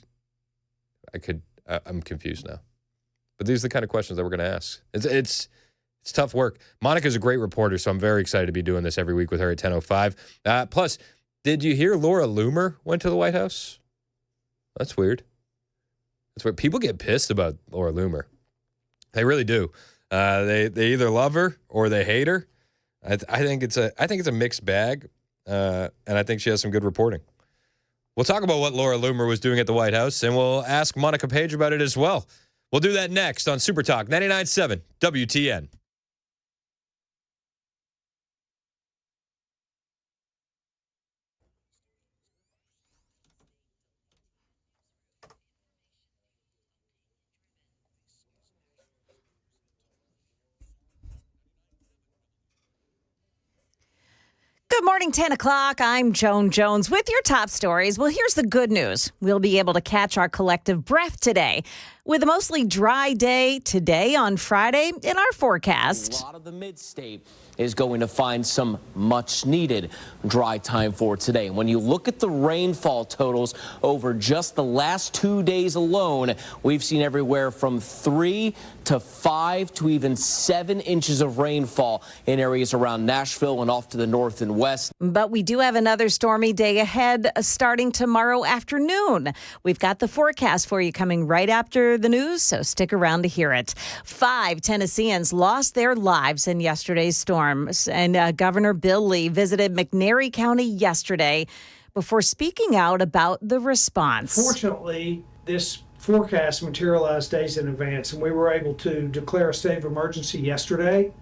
I'm confused now. But these are the kind of questions that we're going to ask. It's tough work. Monica's a great reporter, so I'm very excited to be doing this every week with her at 10:05. Plus, did you hear Laura Loomer went to the White House? That's weird. That's where people get pissed about Laura Loomer. They really do. They either love her or they hate her. I think it's a mixed bag, and I think she has some good reporting. We'll talk about what Laura Loomer was doing at the White House, and we'll ask Monica Paige about it as well. We'll do that next on Super Talk 99.7 WTN. Good morning, 10 o'clock. I'm Joan Jones with your top stories. Well, here's the good news. We'll be able to catch our collective breath today with a mostly dry day today on Friday in our forecast. A lot of the mid-state is going to find some much-needed dry time for today. When you look at the rainfall totals over just the last 2 days alone, we've seen everywhere from 3 to 5 to even 7 inches of rainfall in areas around Nashville and off to the north and west. But we do have another stormy day ahead starting tomorrow afternoon. We've got the forecast for you coming right after the news, so stick around to hear it. 5 Tennesseans lost their lives in yesterday's storm. And Governor Bill Lee visited McNairy County yesterday before speaking out about the response. Fortunately, this forecast materialized days in advance, and we were able to declare a state of emergency yesterday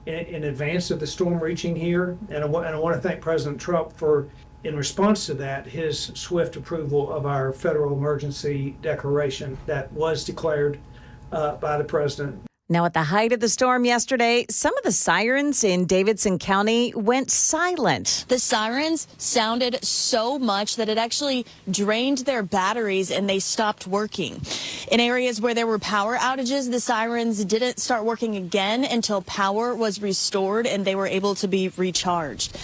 in advance of the storm reaching here. And I want to thank President Trump for, in response to that, his swift approval of our federal emergency declaration that was declared by the president. Now, at the height of the storm yesterday, some of the sirens in Davidson County went silent. The sirens sounded so much that it actually drained their batteries and they stopped working. In areas where there were power outages, the sirens didn't start working again until power was restored and they were able to be recharged.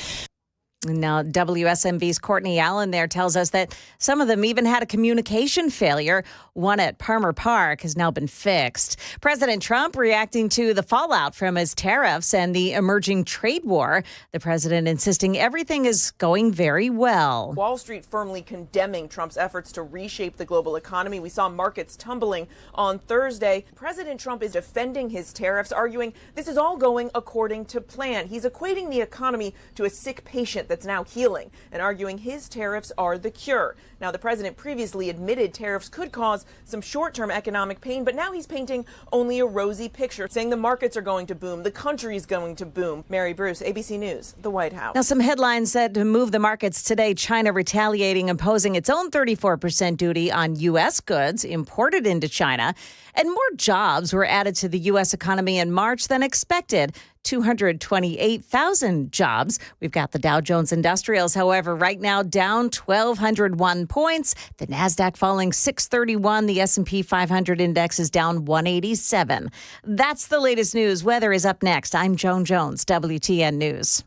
Now, WSMV's Courtney Allen there tells us that some of them even had a communication failure. One at Palmer Park has now been fixed. President Trump reacting to the fallout from his tariffs and the emerging trade war. The president insisting everything is going very well. Wall Street firmly condemning Trump's efforts to reshape the global economy. We saw markets tumbling on Thursday. President Trump is defending his tariffs, arguing this is all going according to plan. He's equating the economy to a sick patient that's now healing and arguing his tariffs are the cure. Now, the president previously admitted tariffs could cause some short-term economic pain, but now he's painting only a rosy picture, saying the markets are going to boom, the country is going to boom. Mary Bruce, ABC News, the White House. Now, some headlines that move the markets today. China retaliating, imposing its own 34% duty on U.S. goods imported into China. And more jobs were added to the U.S. economy in March than expected. 228,000 jobs. We've got the Dow Jones Industrials, however, right now down 1,201 points. The NASDAQ falling 631. The S&P 500 index is down 187. That's the latest news. Weather is up next. I'm Joan Jones, WTN News.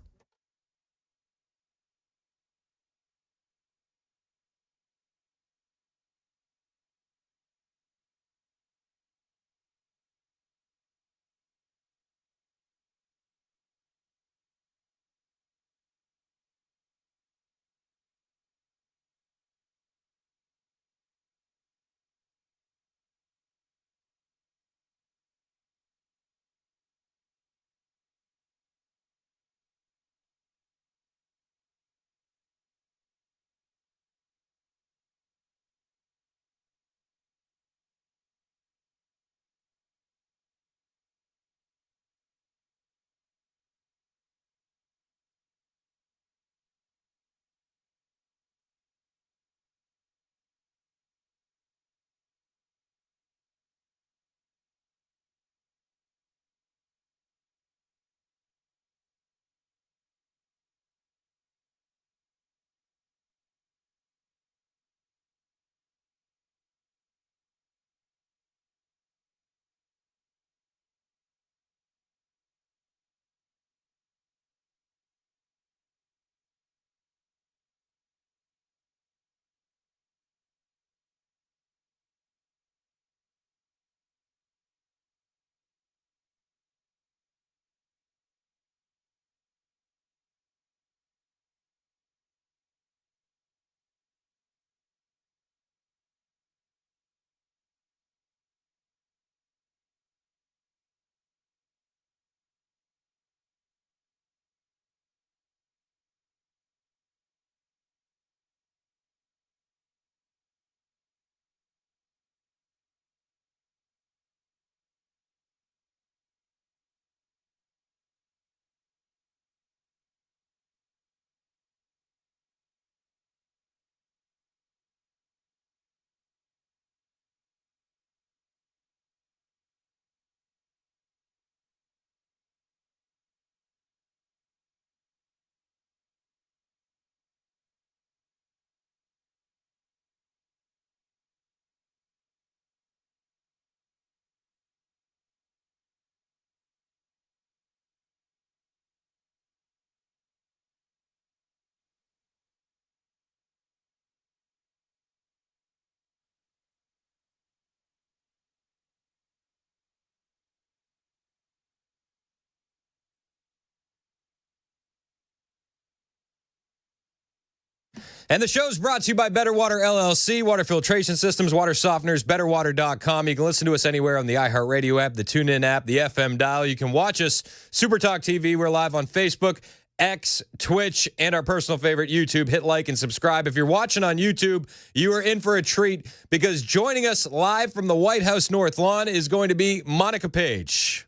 And the show's brought to you by Better Water LLC, water filtration systems, water softeners, betterwater.com. You can listen to us anywhere on the iHeartRadio app, the TuneIn app, the FM dial. You can watch us, Super Talk TV. We're live on Facebook, X, Twitch, and our personal favorite, YouTube. Hit like and subscribe. If you're watching on YouTube, you are in for a treat because joining us live from the White House North Lawn is going to be Monica Paige.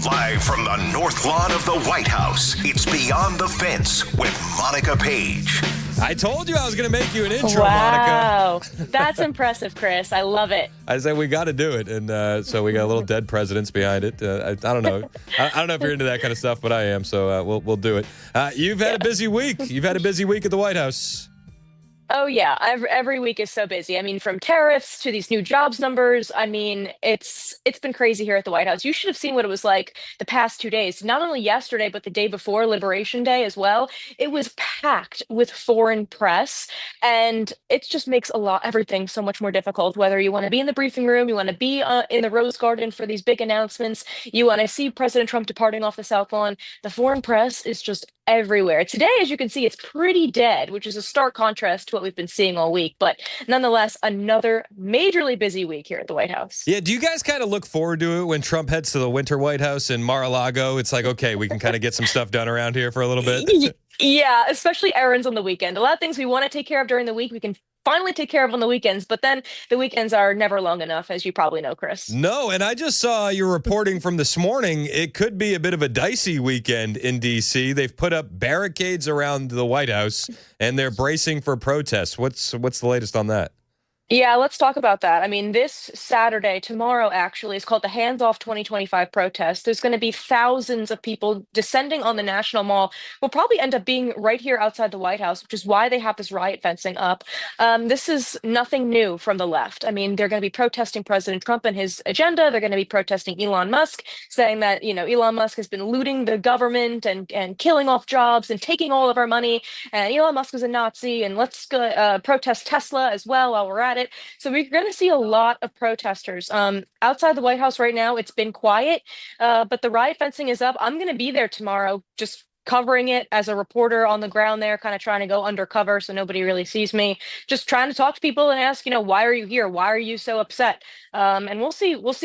Live from the North Lawn of the White House, it's Beyond the Fence with Monica Paige. I told you I was going to make you an intro, wow. Monica. That's impressive, Chris. I love it. I said we got to do it, and so we got a little dead presidents behind it. I don't know. I don't know if you're into that kind of stuff, but I am, so we'll do it. You've had a busy week. You've had a busy week at the White House. Oh yeah, every week is so busy. I mean, from tariffs to these new jobs numbers. I mean, it's been crazy here at the White House. You should have seen what it was like the past 2 days. Not only yesterday, but the day before, Liberation Day as well. It was packed with foreign press, and it just makes everything so much more difficult. Whether you want to be in the briefing room, you want to be in the Rose Garden for these big announcements, you want to see President Trump departing off the South Lawn. The foreign press is just everywhere. Today, as you can see, it's pretty dead, which is a stark contrast to what we've been seeing all week. But nonetheless, another majorly busy week here at the White House. Yeah, do you guys kind of look forward to it when Trump heads to the winter White House in Mar-a-Lago? It's like, okay, we can kind of get some stuff done around here for a little bit. Yeah, especially errands on the weekend. A lot of things we want to take care of during the week, we can finally take care of on the weekends, but then the weekends are never long enough, as you probably know, Chris. No, and I just saw your reporting from this morning. It could be a bit of a dicey weekend in D.C. They've put up barricades around the White House, and they're bracing for protests. What's the latest on that? Yeah, let's talk about that. I mean, this Saturday, tomorrow actually, is called the Hands Off 2025 protest. There's going to be thousands of people descending on the National Mall. Will probably end up being right here outside the White House, which is why they have this riot fencing up. This is nothing new from the left. I mean, they're going to be protesting President Trump and his agenda. They're going to be protesting Elon Musk, saying that, Elon Musk has been looting the government and killing off jobs and taking all of our money. And Elon Musk is a Nazi. And let's go protest Tesla as well while we're at it. So we're going to see a lot of protesters outside the White House right now. It's been quiet, but the riot fencing is up. I'm going to be there tomorrow, just covering it as a reporter on the ground there, kind of trying to go undercover so nobody really sees me, just trying to talk to people and ask, why are you here? Why are you so upset? And we'll see, what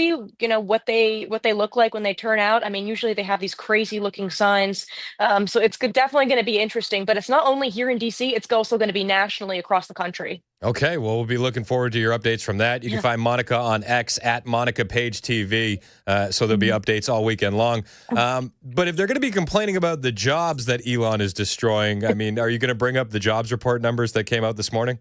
they look like when they turn out. I mean, usually they have these crazy looking signs. So it's definitely going to be interesting, but it's not only here in DC, it's also going to be nationally across the country. Okay, well, we'll be looking forward to your updates from that. You can find Monica on X at Monica Paige TV, so there'll be updates all weekend long. But if they're going to be complaining about the jobs that Elon is destroying, I mean, are you going to bring up the jobs report numbers that came out this morning?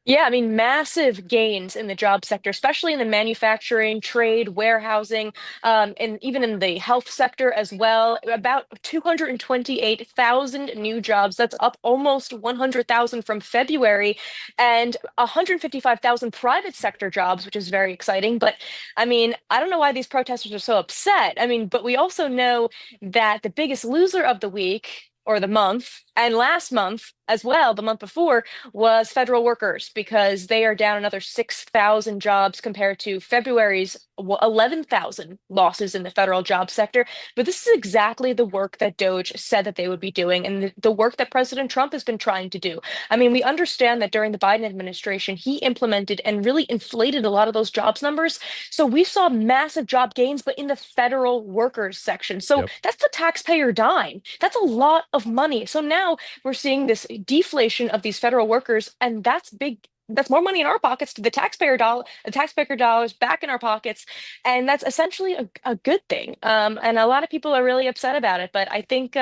Yeah, I mean, massive gains in the job sector, especially in the manufacturing, trade, warehousing, and even in the health sector as well. About 228,000 new jobs. That's up almost 100,000 from February, and 155,000 private sector jobs, which is very exciting. But I mean, I don't know why these protesters are so upset. I mean, but we also know that the biggest loser of the week or the month, and last month as well, the month before, was federal workers, because they are down another 6,000 jobs compared to February's 11,000 losses in the federal job sector. But this is exactly the work that DOGE said that they would be doing, and the work that President Trump has been trying to do. I mean, we understand that during the Biden administration, he implemented and really inflated a lot of those jobs numbers. So we saw massive job gains, but in the federal workers section. So that's the taxpayer dime. That's a lot of money. So now we're seeing this deflation of these federal workers, and that's big. That's more money in our pockets, to the taxpayer dollars back in our pockets, and that's essentially a good thing. And a lot of people are really upset about it, but I think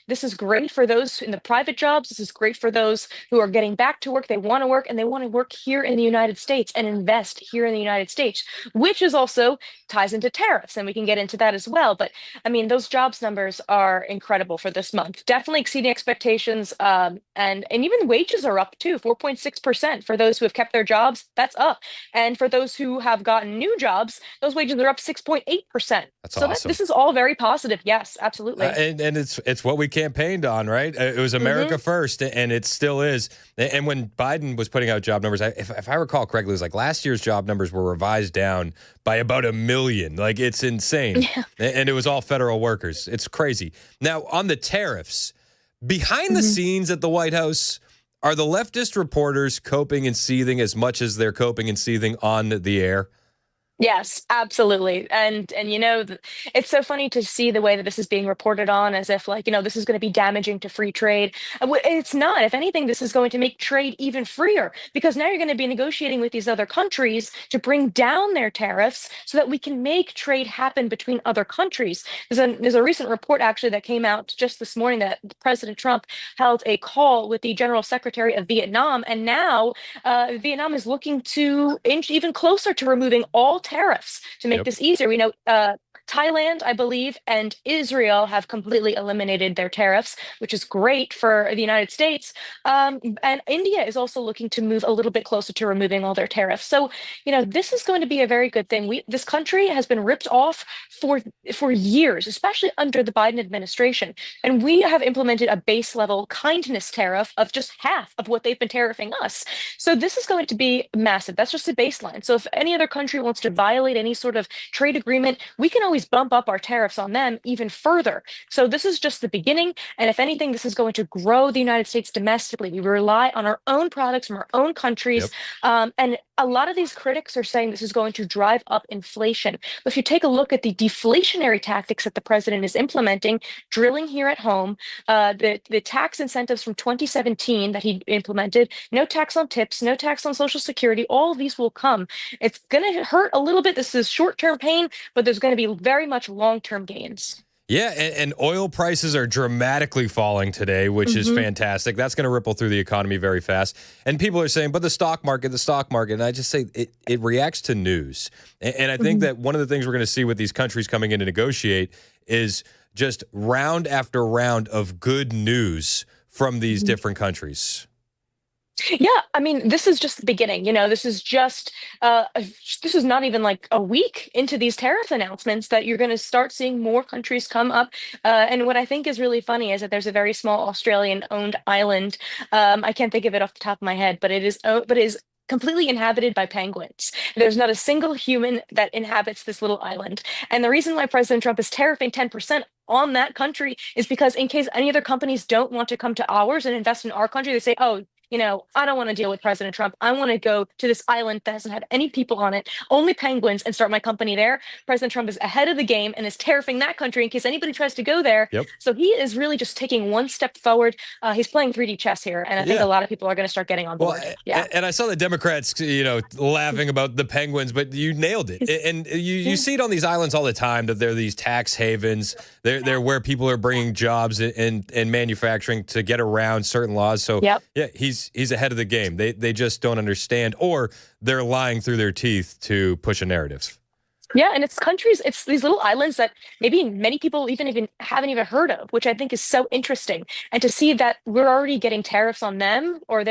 this is great for those in the private jobs. This is great for those who are getting back to work. They want to work, and they want to work here in the United States and invest here in the United States, which is also ties into tariffs, and we can get into that as well. But I mean, those jobs numbers are incredible for this month, definitely exceeding expectations, and even wages are up too, 4.6% for those who have kept their jobs. That's up, and for those who have gotten new jobs, those wages are up 6.8%. That's so awesome. This is all very positive. Yes, absolutely. And it's what we campaigned on, right? It was America first, and it still is. And when Biden was putting out job numbers, if I recall correctly, it was like last year's job numbers were revised down by about 1 million. Like, it's insane. Yeah. And it was all federal workers. It's crazy. Now, on the tariffs, behind the scenes at the White House, are the leftist reporters coping and seething as much as they're coping and seething on the air? Yes, absolutely. And it's so funny to see the way that this is being reported on, as if this is going to be damaging to free trade. It's not. If anything, this is going to make trade even freer, because now you're going to be negotiating with these other countries to bring down their tariffs so that we can make trade happen between other countries. There's a recent report actually that came out just this morning that President Trump held a call with the General Secretary of Vietnam, and now Vietnam is looking to inch even closer to removing all tariffs to make this easier. We know Thailand, I believe, and Israel have completely eliminated their tariffs, which is great for the United States. And India is also looking to move a little bit closer to removing all their tariffs. So, this is going to be a very good thing. This country has been ripped off for years, especially under the Biden administration. And we have implemented a base level kindness tariff of just half of what they've been tariffing us. So this is going to be massive. That's just a baseline. So if any other country wants to violate any sort of trade agreement, we can always bump up our tariffs on them even further. So this is just the beginning. And if anything, this is going to grow the United States domestically. We rely on our own products from our own countries. And a lot of these critics are saying this is going to drive up inflation. But if you take a look at the deflationary tactics that the president is implementing, drilling here at home, the tax incentives from 2017 that he implemented, no tax on tips, no tax on Social Security, all of these will come. It's going to hurt a little bit. This is short-term pain, but there's going to be very much long-term gains. Yeah, and oil prices are dramatically falling today, which is fantastic. That's going to ripple through the economy very fast. And people are saying, but the stock market. And I just say it reacts to news. And I think that one of the things we're going to see with these countries coming in to negotiate is just round after round of good news from these different countries. Yeah, I mean, this is just the beginning. This is just this is not even like a week into these tariff announcements that you're going to start seeing more countries come up. And what I think is really funny is that there's a very small Australian-owned island. I can't think of it off the top of my head, but it is completely inhabited by penguins. There's not a single human that inhabits this little island. And the reason why President Trump is tariffing 10% on that country is because in case any other companies don't want to come to ours and invest in our country, they say, oh, I don't want to deal with President Trump. I want to go to this island that doesn't have any people on it, only penguins, and start my company there. President Trump is ahead of the game and is tariffing that country in case anybody tries to go there. So he is really just taking one step forward. He's playing 3D chess here, and I think a lot of people are going to start getting on board. And I saw the Democrats, laughing about the penguins, but you nailed it. And you see it on these islands all the time, that they're these tax havens. They're where people are bringing jobs and manufacturing to get around certain laws. So he's ahead of the game. They just don't understand, or they're lying through their teeth to push a narrative. Yeah, and it's these little islands that maybe many people even haven't even heard of, which I think is so interesting. And to see that we're already getting tariffs on them, or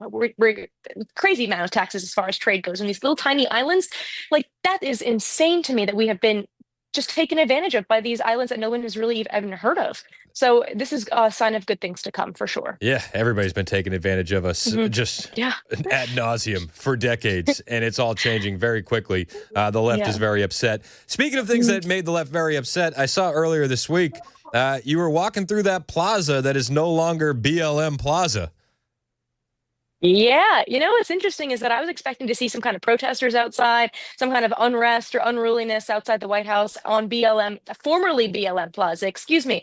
we're crazy amount of taxes as far as trade goes, and these little tiny islands, like that is insane to me that we have been just taken advantage of by these islands that no one has really even heard of. So this is a sign of good things to come for sure. Yeah, everybody's been taking advantage of us just ad nauseum for decades, and it's all changing very quickly. The left is very upset. Speaking of things that made the left very upset, I saw earlier this week you were walking through that plaza that is no longer BLM Plaza. Yeah, what's interesting is that I was expecting to see some kind of protesters outside, some kind of unrest or unruliness outside the White House on formerly BLM Plaza, excuse me.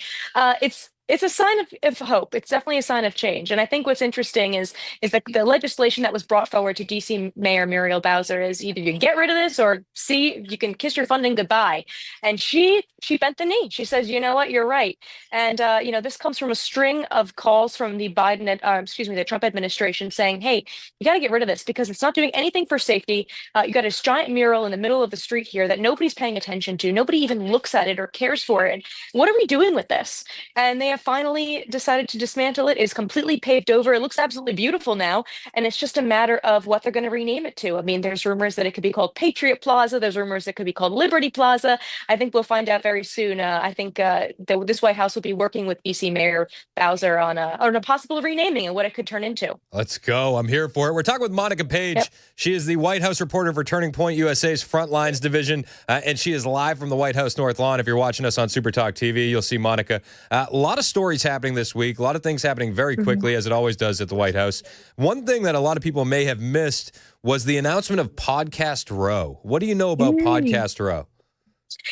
It's a sign of hope. It's definitely a sign of change. And I think what's interesting is that the legislation that was brought forward to DC Mayor Muriel Bowser is either you can get rid of this or you can kiss your funding goodbye. And she bent the knee. She says, you know what, you're right. And, this comes from a string of calls from the the Trump administration saying, hey, you got to get rid of this because it's not doing anything for safety. You got this giant mural in the middle of the street here that nobody's paying attention to. Nobody even looks at it or cares for it. What are we doing with this? And they have finally decided to dismantle it. It's completely paved over. It looks absolutely beautiful now. And it's just a matter of what they're going to rename it to. I mean, there's rumors that it could be called Patriot Plaza. There's rumors that it could be called Liberty Plaza. I think we'll find out very soon. I think this White House will be working with DC Mayor Bowser on a possible renaming and what it could turn into. Let's go. I'm here for it. We're talking with Monica Paige. She is the White House reporter for Turning Point USA's Frontlines division, and she is live from the White House North Lawn. If you're watching us on Super Talk TV, you'll see Monica. A lot of stories happening this week, a lot of things happening very quickly, as it always does at the White House. One thing that a lot of people may have missed was the announcement of Podcast Row. What do you know about Podcast Row?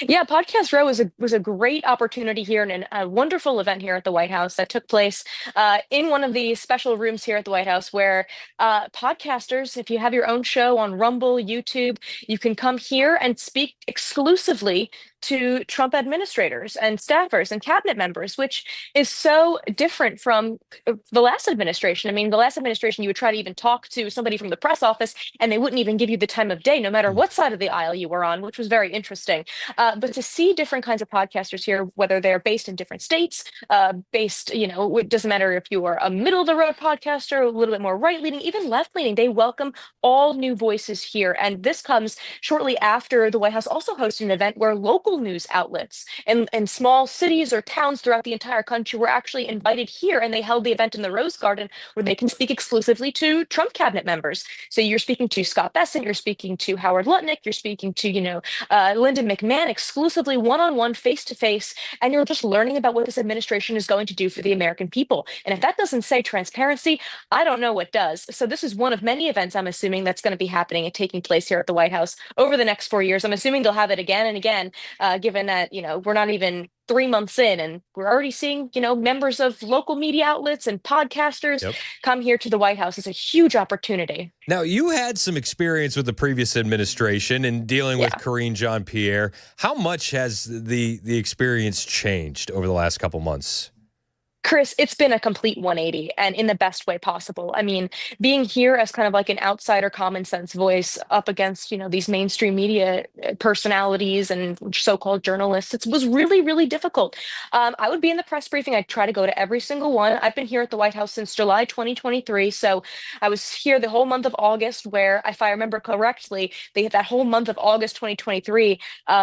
Yeah, Podcast Row was a great opportunity here and a wonderful event here at the White House that took place in one of the special rooms here at the White House where podcasters, if you have your own show on Rumble, YouTube, you can come here and speak exclusively to Trump administrators and staffers and cabinet members, which is so different from the last administration. I mean, the last administration, you would try to even talk to somebody from the press office, and they wouldn't even give you the time of day, no matter what side of the aisle you were on, which was very interesting. But to see different kinds of podcasters here, whether they're based in different states, it doesn't matter if you are a middle of the road podcaster, a little bit more right leaning, even left leaning, they welcome all new voices here. And this comes shortly after the White House also hosted an event where local news outlets in small cities or towns throughout the entire country were actually invited here, and they held the event in the Rose Garden where they can speak exclusively to Trump cabinet members. So you're speaking to Scott Bessent, you're speaking to Howard Lutnick, you're speaking to, Linda McMahon exclusively one-on-one, face-to-face, and you're just learning about what this administration is going to do for the American people. And if that doesn't say transparency, I don't know what does. So this is one of many events, I'm assuming, that's going to be happening and taking place here at the White House over the next 4 years. I'm assuming they'll have it again and again, given that, we're not even 3 months in and we're already seeing, members of local media outlets and podcasters come here to the White House. It's a huge opportunity. Now, you had some experience with the previous administration and dealing with Karine Jean-Pierre. How much has the experience changed over the last couple months? Chris, it's been a complete 180 and in the best way possible. I mean, being here as kind of like an outsider common sense voice up against, these mainstream media personalities and so-called journalists, it was really, really difficult. I would be in the press briefing. I'd try to go to every single one. I've been here at the White House since July 2023. So I was here the whole month of August, where, if I remember correctly, that whole month of August 2023,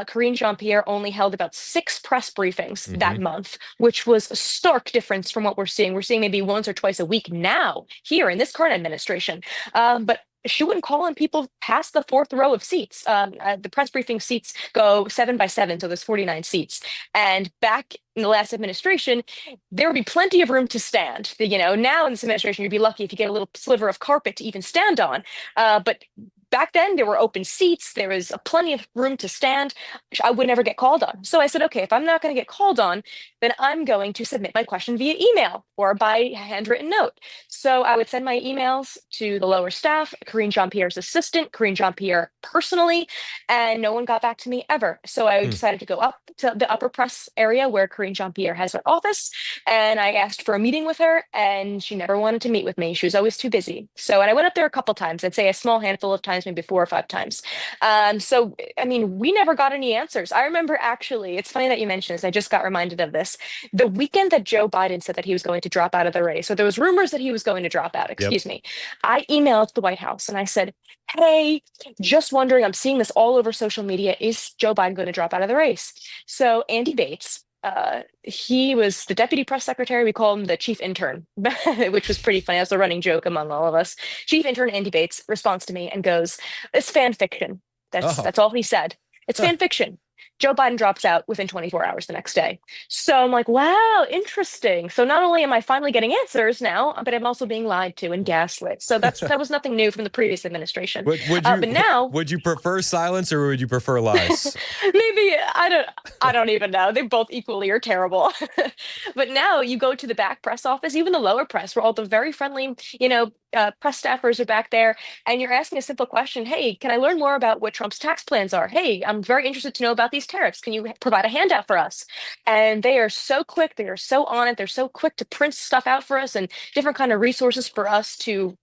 Karine Jean-Pierre only held about 6 press briefings that month, which was a stark difference from what we're seeing. We're seeing maybe once or twice a week now here in this current administration. But she wouldn't call on people past the 4th row of seats. The press briefing seats go 7 by 7, so there's 49 seats. And back in the last administration, there would be plenty of room to stand. Now in this administration, you'd be lucky if you get a little sliver of carpet to even stand on. But back then, there were open seats. There was plenty of room to stand. I would never get called on. So I said, okay, if I'm not going to get called on, then I'm going to submit my question via email or by handwritten note. So I would send my emails to the lower staff, Karine Jean-Pierre's assistant, Karine Jean-Pierre personally, and no one got back to me ever. So I decided to go up to the upper press area where Karine Jean-Pierre has her office, and I asked for a meeting with her, and she never wanted to meet with me. She was always too busy. And I went up there a couple times. I'd say a small handful of times, maybe 4 or 5 times. We never got any answers. I remember, actually, it's funny that you mentioned this. I just got reminded of this. The weekend that Joe Biden said that he was going to drop out of the race, so there was rumors that he was going to drop out, excuse me. I emailed the White House and I said, hey, just wondering, I'm seeing this all over social media. Is Joe Biden going to drop out of the race? So Andy Bates, he was the deputy press secretary. We call him the chief intern, which was pretty funny. That's a running joke among all of us. Chief intern Andy Bates responds to me and goes, it's fan fiction. That's all he said. It's fan fiction. Joe Biden drops out within 24 hours the next day. So I'm like, wow, interesting. So not only am I finally getting answers now, but I'm also being lied to and gaslit. So that was nothing new from the previous administration. But now, would you prefer silence or would you prefer lies? Maybe I don't even know. They both equally are terrible. But now you go to the back press office, even the lower press, where all the very friendly, press staffers are back there, and you're asking a simple question. Hey, can I learn more about what Trump's tax plans are? Hey, I'm very interested to know about these tariffs. Can you provide a handout for us? And they are so quick. They are so on it. They're so quick to print stuff out for us and different kind of resources for us to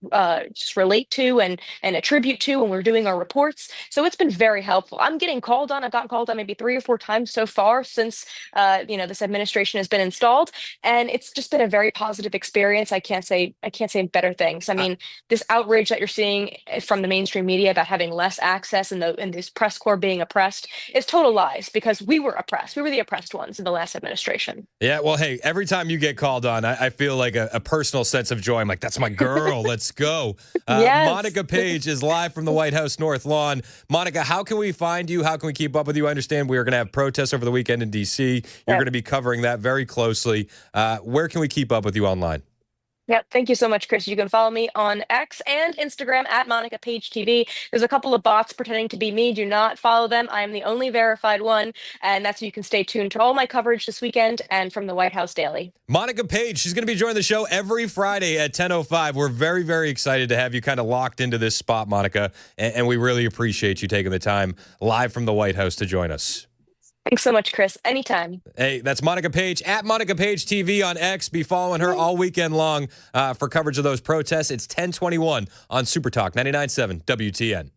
just relate to and attribute to when we're doing our reports. So it's been very helpful. I'm getting called on. I've gotten called on maybe 3 or 4 times so far since this administration has been installed, and it's just been a very positive experience. I can't say better things. I mean, this outrage that you're seeing from the mainstream media about having less access and this press corps being oppressed is total lies, because we were oppressed. We were the oppressed ones in the last administration. Yeah, well, hey, every time you get called on, I feel like a personal sense of joy. I'm like, that's my girl. Let's go. Yes. Monica Paige is live from the White House North Lawn. Monica, how can we find you? How can we keep up with you? I understand we are going to have protests over the weekend in D.C. You're going to be covering that very closely. Where can we keep up with you online? Yep. Thank you so much, Chris. You can follow me on X and Instagram at Monica Paige TV. There's a couple of bots pretending to be me. Do not follow them. I am the only verified one. And that's so you can stay tuned to all my coverage this weekend and from the White House Daily. Monica Paige, she's going to be joining the show every Friday at 10:05. We're very, very excited to have you kind of locked into this spot, Monica. And we really appreciate you taking the time live from the White House to join us. Thanks so much, Chris. Anytime. Hey, that's Monica Paige at Monica Paige TV on X. Be following her all weekend long for coverage of those protests. It's 10:21 on Super Talk 99.7 WTN.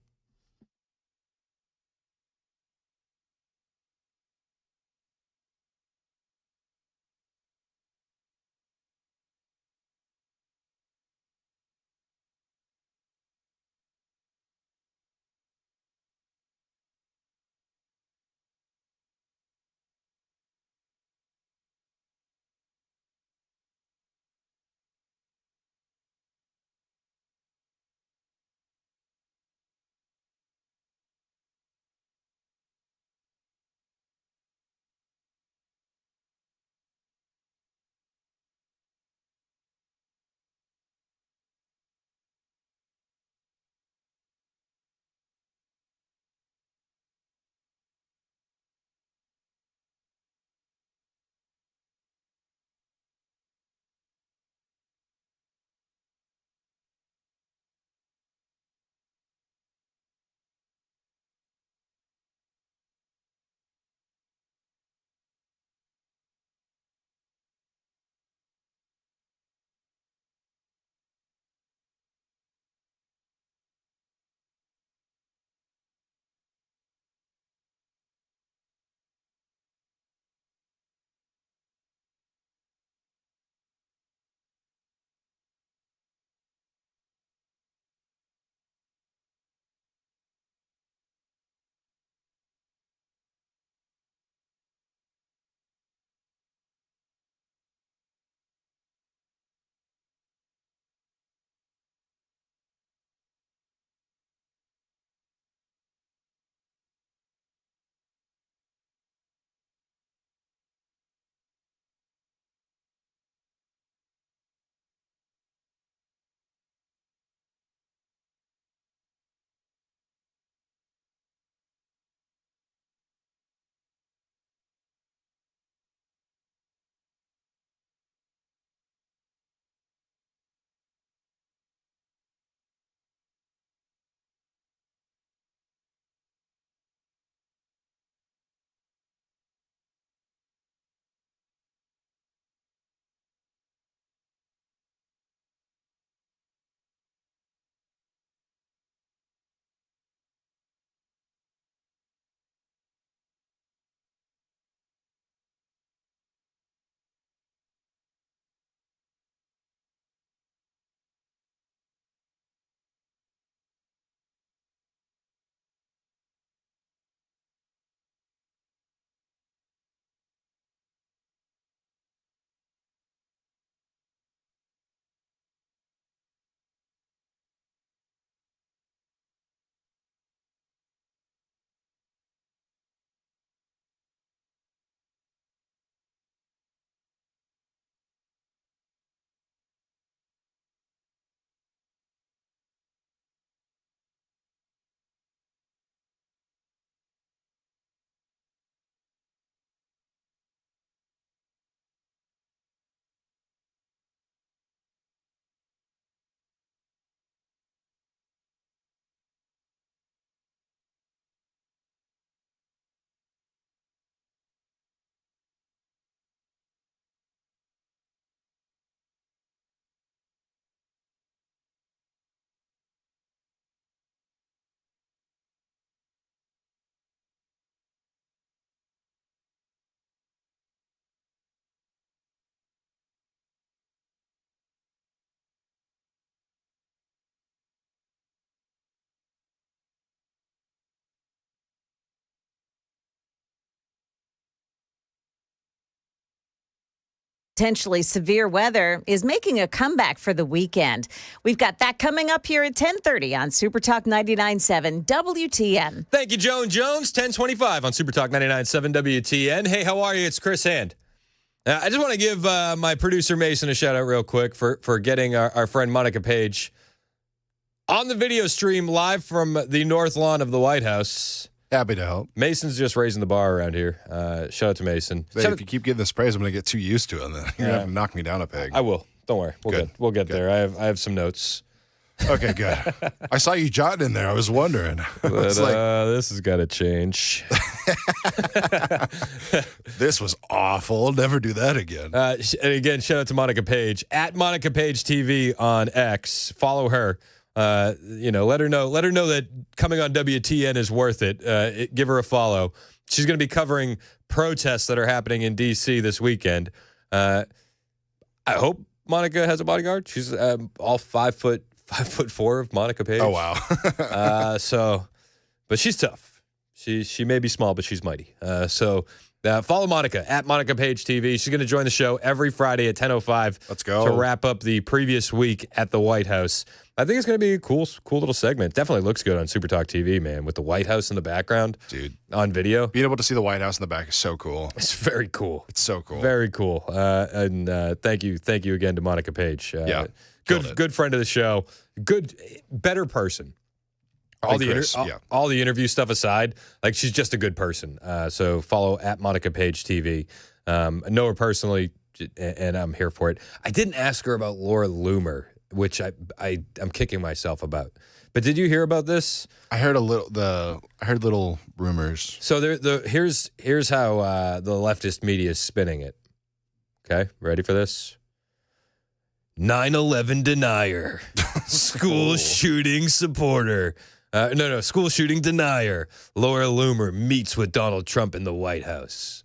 Potentially severe weather is making a comeback for the weekend. We've got that coming up here at 10:30 on Super Talk 99.7 WTN. Thank you, Joan Jones. 10:25 on Super Talk 99.7 WTN. Hey, how are you? It's Chris Hand. I just want to give my producer Mason a shout out real quick for getting our friend Monica Paige on the video stream live from the North Lawn of the White House. Happy to help. Mason's just raising the bar around here. Shout out to Mason. If you keep getting this praise, I'm going to get too used to it. And then you're going to have to knock me down a peg. I will. Don't worry. We'll get there. I have some notes. Okay, good. I saw you jotting in there. I was wondering. But, this has got to change. This was awful. Never do that again. And again, shout out to Monica Paige at Monica Paige TV on X. Follow her. Let her know that coming on WTN is worth it. Give her a follow. She's going to be covering protests that are happening in D.C. this weekend. I hope Monica has a bodyguard. She's all 5'4" of Monica Paige. Oh wow. But she's tough. She may be small, but she's mighty. Follow Monica at Monica Paige TV. She's going to join the show every Friday at 10:05. Let's go. To wrap up the previous week at the White House. I think it's going to be a cool little segment. Definitely looks good on Super Talk TV, man, with the White House in the background. Dude. On video. Being able to see the White House in the back is so cool. It's very cool. It's so cool. Very cool. Thank you again to Monica Paige. Good friend of the show. Better person. All the interview stuff aside, like she's just a good person. So follow at Monica Paige TV. I know her personally, and I'm here for it. I didn't ask her about Laura Loomer, which I'm kicking myself about. But did you hear about this? I heard little rumors. So here's how the leftist media is spinning it. Okay, ready for this? 9/11 denier, school shooting supporter. School shooting denier. Laura Loomer meets with Donald Trump in the White House.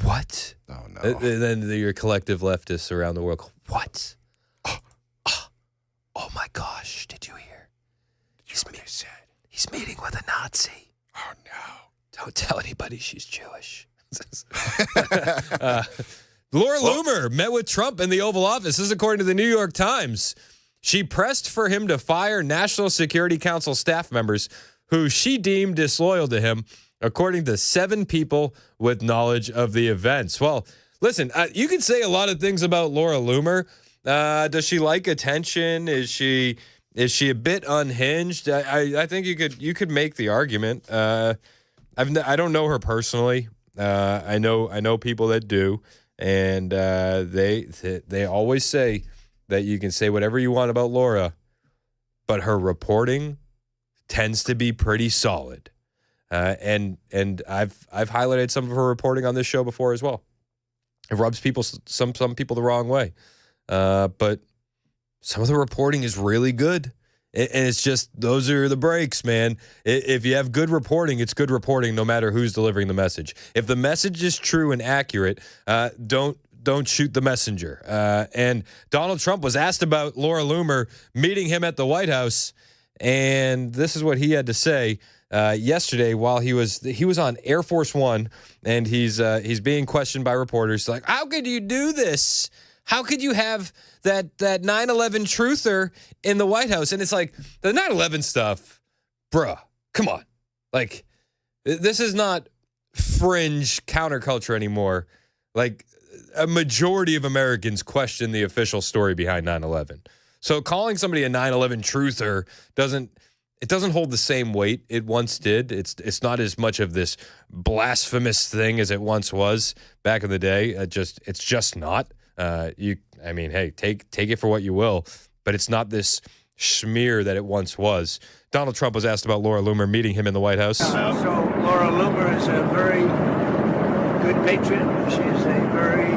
What? Oh, no. Then your collective leftists around the world go, what? Oh my gosh, did you hear? He's meeting with a Nazi. Oh, no. Don't tell anybody she's Jewish. Laura Loomer met with Trump in the Oval Office. This is according to the New York Times. She pressed for him to fire National Security Council staff members who she deemed disloyal to him, according to 7 people with knowledge of the events. Well, listen, you can say a lot of things about Laura Loomer. Does she like attention? Is she a bit unhinged? I think you could make the argument. I don't know her personally. I know people that do, and they always say that you can say whatever you want about Laura, but her reporting tends to be pretty solid. And I've highlighted some of her reporting on this show before as well. It rubs some people the wrong way, but some of the reporting is really good. And it's just, those are the breaks, man. If you have good reporting, it's good reporting no matter who's delivering the message. If the message is true and accurate, don't shoot the messenger. And Donald Trump was asked about Laura Loomer meeting him at the White House, and this is what he had to say yesterday while he was on Air Force One, and he's being questioned by reporters like, how could you do this? How could you have that 9/11 truther in the White House? And it's like, the 9/11 stuff, bruh, come on. Like, this is not fringe counterculture anymore. Like, a majority of Americans question the official story behind 9/11. So calling somebody a 9/11 truther doesn't hold the same weight it once did. It's not as much of this blasphemous thing as it once was back in the day. It's just not. Hey, take it for what you will, but it's not this smear that it once was. Donald Trump was asked about Laura Loomer meeting him in the White House. So Laura Loomer is a very good patriot. She is a very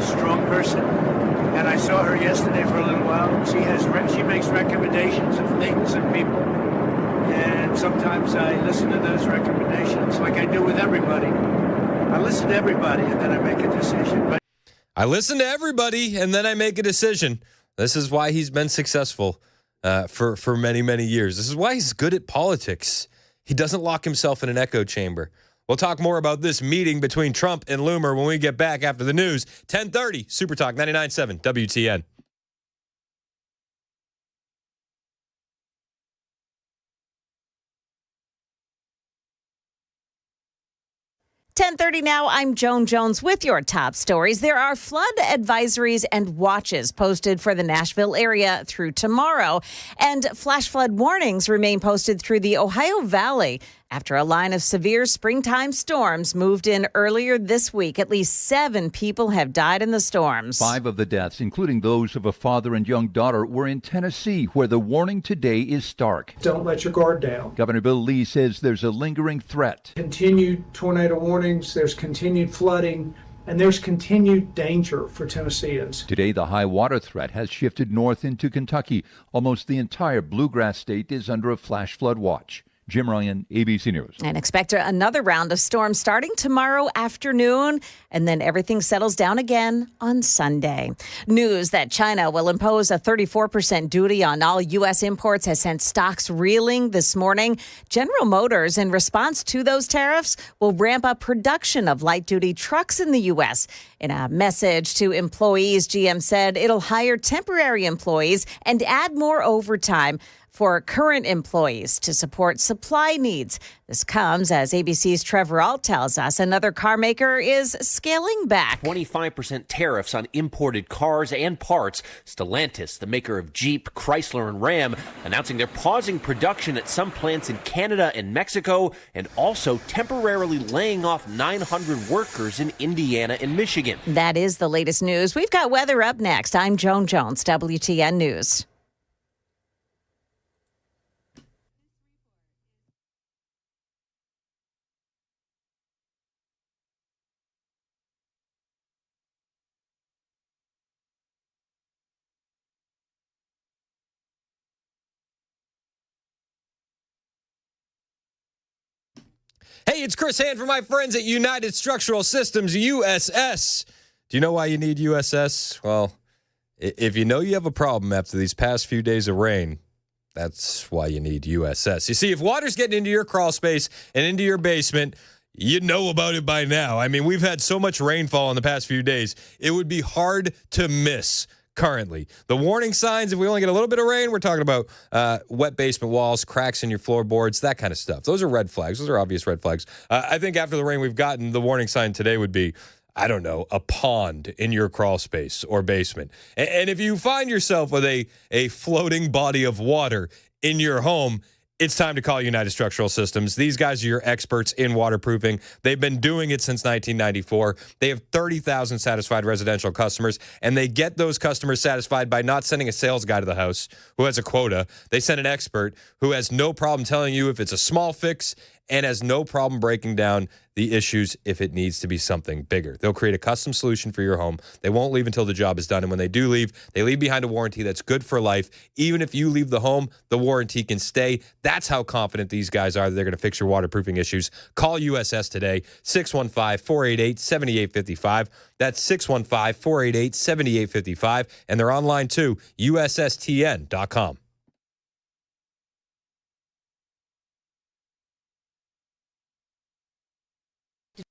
strong person, and I saw her yesterday for a little while. She makes recommendations of things and people, and sometimes I listen to those recommendations like I do with everybody. I listen to everybody, and then I make a decision. But I listen to everybody, and then I make a decision. This is why he's been successful for many, many years. This is why he's good at politics. He doesn't lock himself in an echo chamber. We'll talk more about this meeting between Trump and Loomer when we get back after the news. 10:30, Super Talk 99.7 WTN. 10:30 now, I'm Joan Jones with your top stories. There are flood advisories and watches posted for the Nashville area through tomorrow, and flash flood warnings remain posted through the Ohio Valley after a line of severe springtime storms moved in earlier this week. At least 7 people have died in the storms. 5 of the deaths, including those of a father and young daughter, were in Tennessee, where the warning today is stark. Don't let your guard down. Governor Bill Lee says there's a lingering threat. Continued tornado warnings, there's continued flooding, and there's continued danger for Tennesseans. Today, the high water threat has shifted north into Kentucky. Almost the entire bluegrass state is under a flash flood watch. Jim Ryan, ABC News. And expect another round of storms starting tomorrow afternoon, and then everything settles down again on Sunday. News that China will impose a 34% duty on all U.S. imports has sent stocks reeling this morning. General Motors, in response to those tariffs, will ramp up production of light-duty trucks in the U.S. In a message to employees, GM said it'll hire temporary employees and add more overtime for current employees to support supply needs. This comes as ABC's Trevor Ault tells us another car maker is scaling back. 25% tariffs on imported cars and parts. Stellantis, the maker of Jeep, Chrysler, and Ram, announcing they're pausing production at some plants in Canada and Mexico, and also temporarily laying off 900 workers in Indiana and Michigan. That is the latest news. We've got weather up next. I'm Joan Jones, WTN News. Hey, it's Chris Hand from my friends at United Structural Systems, USS. Do you know why you need USS? Well, if you know you have a problem after these past few days of rain, that's why you need USS. You see, if water's getting into your crawl space and into your basement, you know about it by now. I mean, we've had so much rainfall in the past few days, it would be hard to miss. Currently, the warning signs, if we only get a little bit of rain, we're talking about wet basement walls, cracks in your floorboards, that kind of stuff. Those are red flags. Those are obvious red flags. I think after the rain we've gotten, the warning sign today would be, I don't know, a pond in your crawl space or basement. And if you find yourself with a floating body of water in your home, it's time to call United Structural Systems. These guys are your experts in waterproofing. They've been doing it since 1994. They have 30,000 satisfied residential customers, and they get those customers satisfied by not sending a sales guy to the house who has a quota. They send an expert who has no problem telling you if it's a small fix and has no problem breaking down the issues if it needs to be something bigger. They'll create a custom solution for your home. They won't leave until the job is done. And when they do leave, they leave behind a warranty that's good for life. Even if you leave the home, the warranty can stay. That's how confident these guys are that they're going to fix your waterproofing issues. Call USS today, 615-488-7855. That's 615-488-7855. And they're online too, USSTN.com.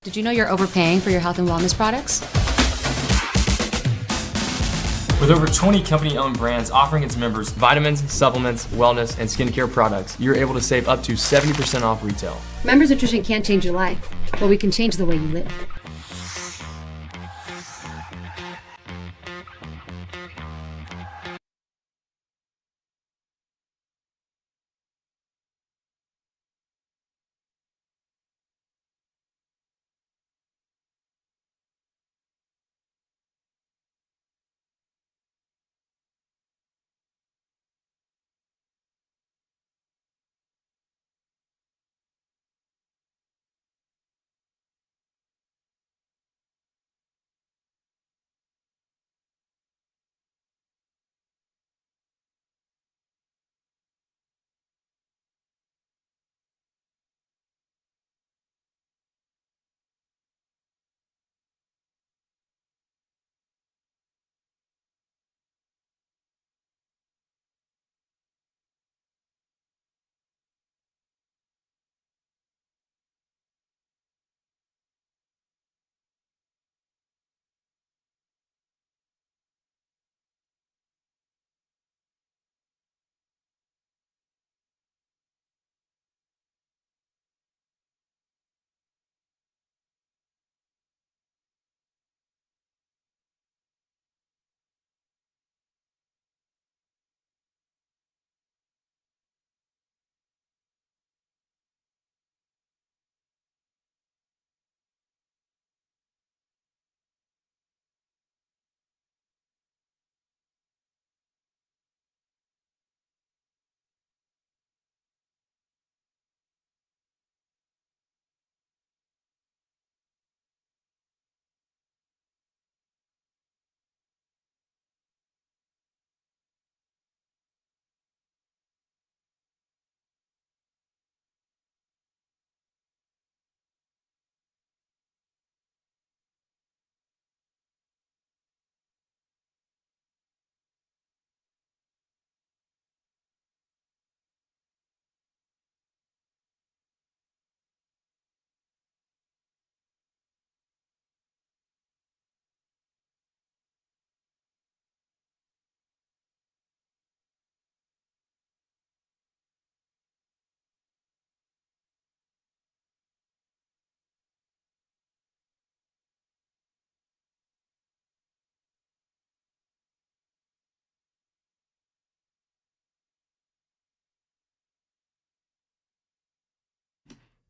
Did you know you're overpaying for your health and wellness products? With over 20 company-owned brands offering its members vitamins, supplements, wellness, and skincare products, you're able to save up to 70% off retail. Members Nutrition can't change your life, but we can change the way you live.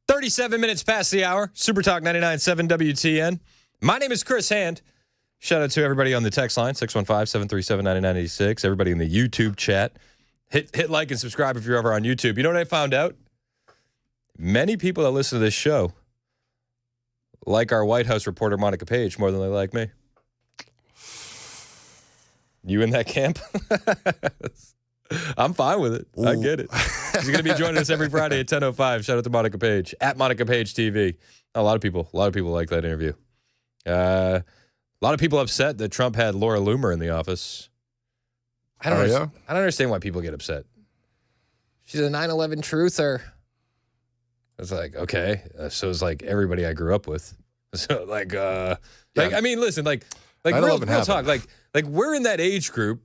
37 minutes past the hour. Super Talk 99.7 WTN. My name is Chris Hand. Shout out to everybody on the text line, 615-737-9986. Everybody in the YouTube chat. Hit like and subscribe if you're ever on YouTube. You know what I found out? Many people that listen to this show like our White House reporter, Monica Paige, more than they like me. You in that camp? I'm fine with it. I get it. She's going to be joining us every Friday at 10:05. Shout out to Monica Paige at Monica Paige TV. A lot of people like that interview. A lot of people upset that Trump had Laura Loomer in the office. I don't understand why people get upset. She's a 9/11 truther. It's like, okay, so it's like everybody I grew up with. So like I mean, listen, like real talk, like we're in that age group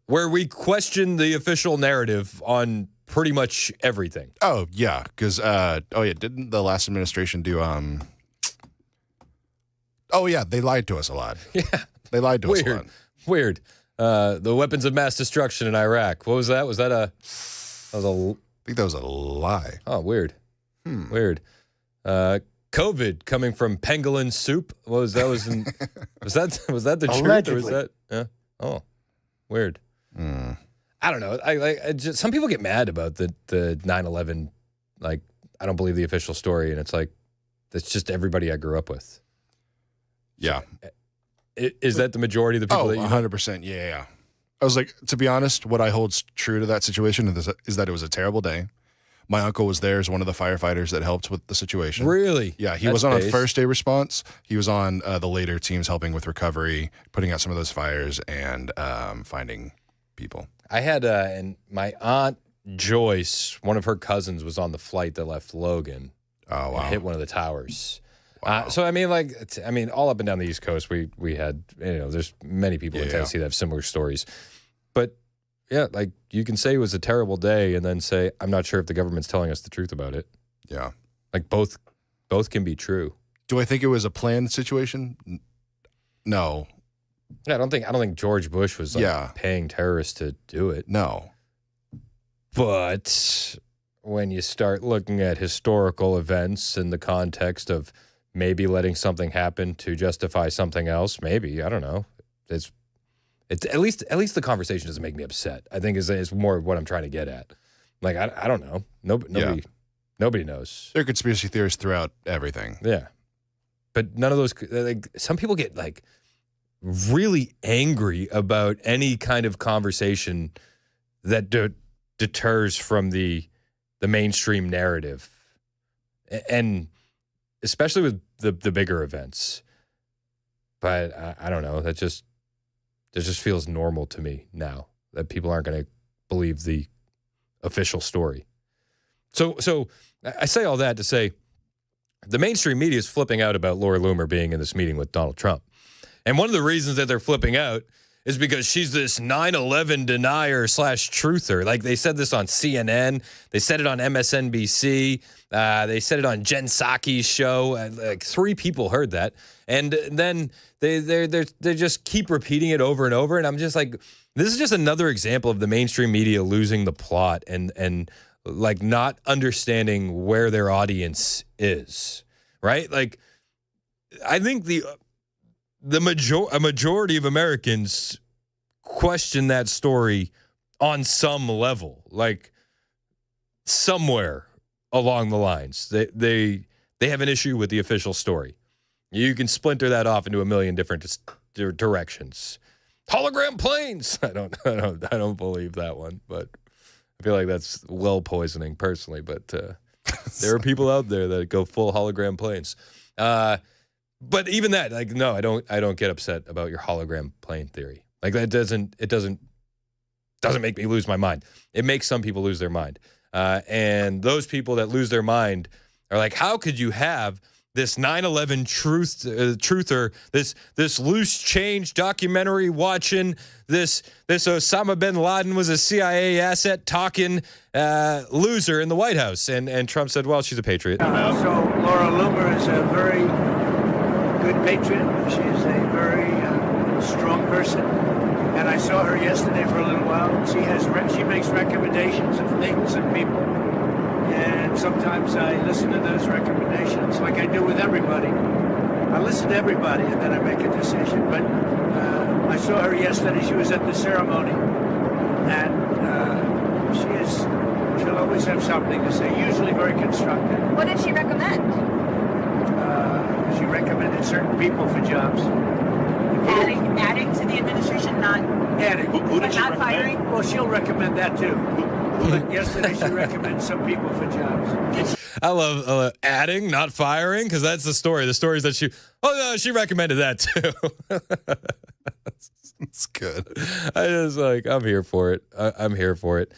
where we question the official narrative on pretty much everything. Oh yeah, because didn't the last administration do Oh yeah, they lied to us a lot. Yeah, they lied to us a lot. Weird. The weapons of mass destruction in Iraq. What was that? I think that was a lie. Oh, weird. Weird. COVID coming from pangolin soup. Was that the truth or was that? Yeah. Oh, weird. I don't know. I just, some people get mad about the 9/11. Like, I don't believe the official story, and it's like that's just everybody I grew up with. Yeah. Is that the majority of the people that you know? 100%. Yeah. I was like, to be honest, what I hold true to that situation is that it was a terrible day. My uncle was there as one of the firefighters that helped with the situation. Really? Yeah, he wasn't on first day response. He was on the later teams helping with recovery, putting out some of those fires, and finding people. I had, and my aunt Joyce, one of her cousins was on the flight that left Logan. Oh, wow. And hit one of the towers. Wow. So, I mean, all up and down the East Coast, we had, there's many people in Tennessee that have similar stories. But, yeah, like, you can say it was a terrible day and then say, I'm not sure if the government's telling us the truth about it. Yeah. Like, both can be true. Do I think it was a planned situation? No. Yeah, I don't think George Bush was paying terrorists to do it. No. But when you start looking at historical events in the context of maybe letting something happen to justify something else, maybe, I don't know. It's at least the conversation doesn't make me upset. I think is more what I'm trying to get at. Like, I don't know. Nobody knows. There are conspiracy theories throughout everything. Yeah. But none of those, like, some people get like really angry about any kind of conversation that deters from the mainstream narrative. And especially with the bigger events. But I don't know. That just feels normal to me now that people aren't going to believe the official story. So I say all that to say the mainstream media is flipping out about Laura Loomer being in this meeting with Donald Trump. And one of the reasons that they're flipping out is because she's this 9/11 denier / truther. Like, they said this on CNN. They said it on MSNBC. They said it on Jen Psaki's show. Like, 3 people heard that. And then they just keep repeating it over and over. And I'm just like, this is just another example of the mainstream media losing the plot and like not understanding where their audience is, right? Like, I think a majority of Americans question that story on some level, like somewhere along the lines. They have an issue with the official story. You can splinter that off into a million different directions. Hologram planes. I don't believe that one, but I feel like that's well poisoning personally. But there are people out there that go full hologram planes. But even that, like, no, I don't get upset about your hologram plane theory. Like, that doesn't make me lose my mind. It makes some people lose their mind. And those people that lose their mind are like, how could you have this 9/11 truther, this loose change documentary watching, this Osama bin Laden was a CIA asset talking loser in the White House? And Trump said, well, she's a patriot. So Laura Loomer is a very good patriot. She's a very strong person. And I saw her yesterday for a little while. She makes recommendations of things and people. And sometimes I listen to those recommendations like I do with everybody. I listen to everybody and then I make a decision. But I saw her yesterday. She was at the ceremony, and she'll always have something to say, usually very constructive. What did she recommend? She recommended certain people for jobs. Adding to the administration, not adding. Who did she not recommend? firing? Well, she'll recommend that too. But yesterday she recommended some people for jobs. I love adding, not firing, because that's the story. The story is that she recommended that too. It's good. I'm here for it. I'm here for it.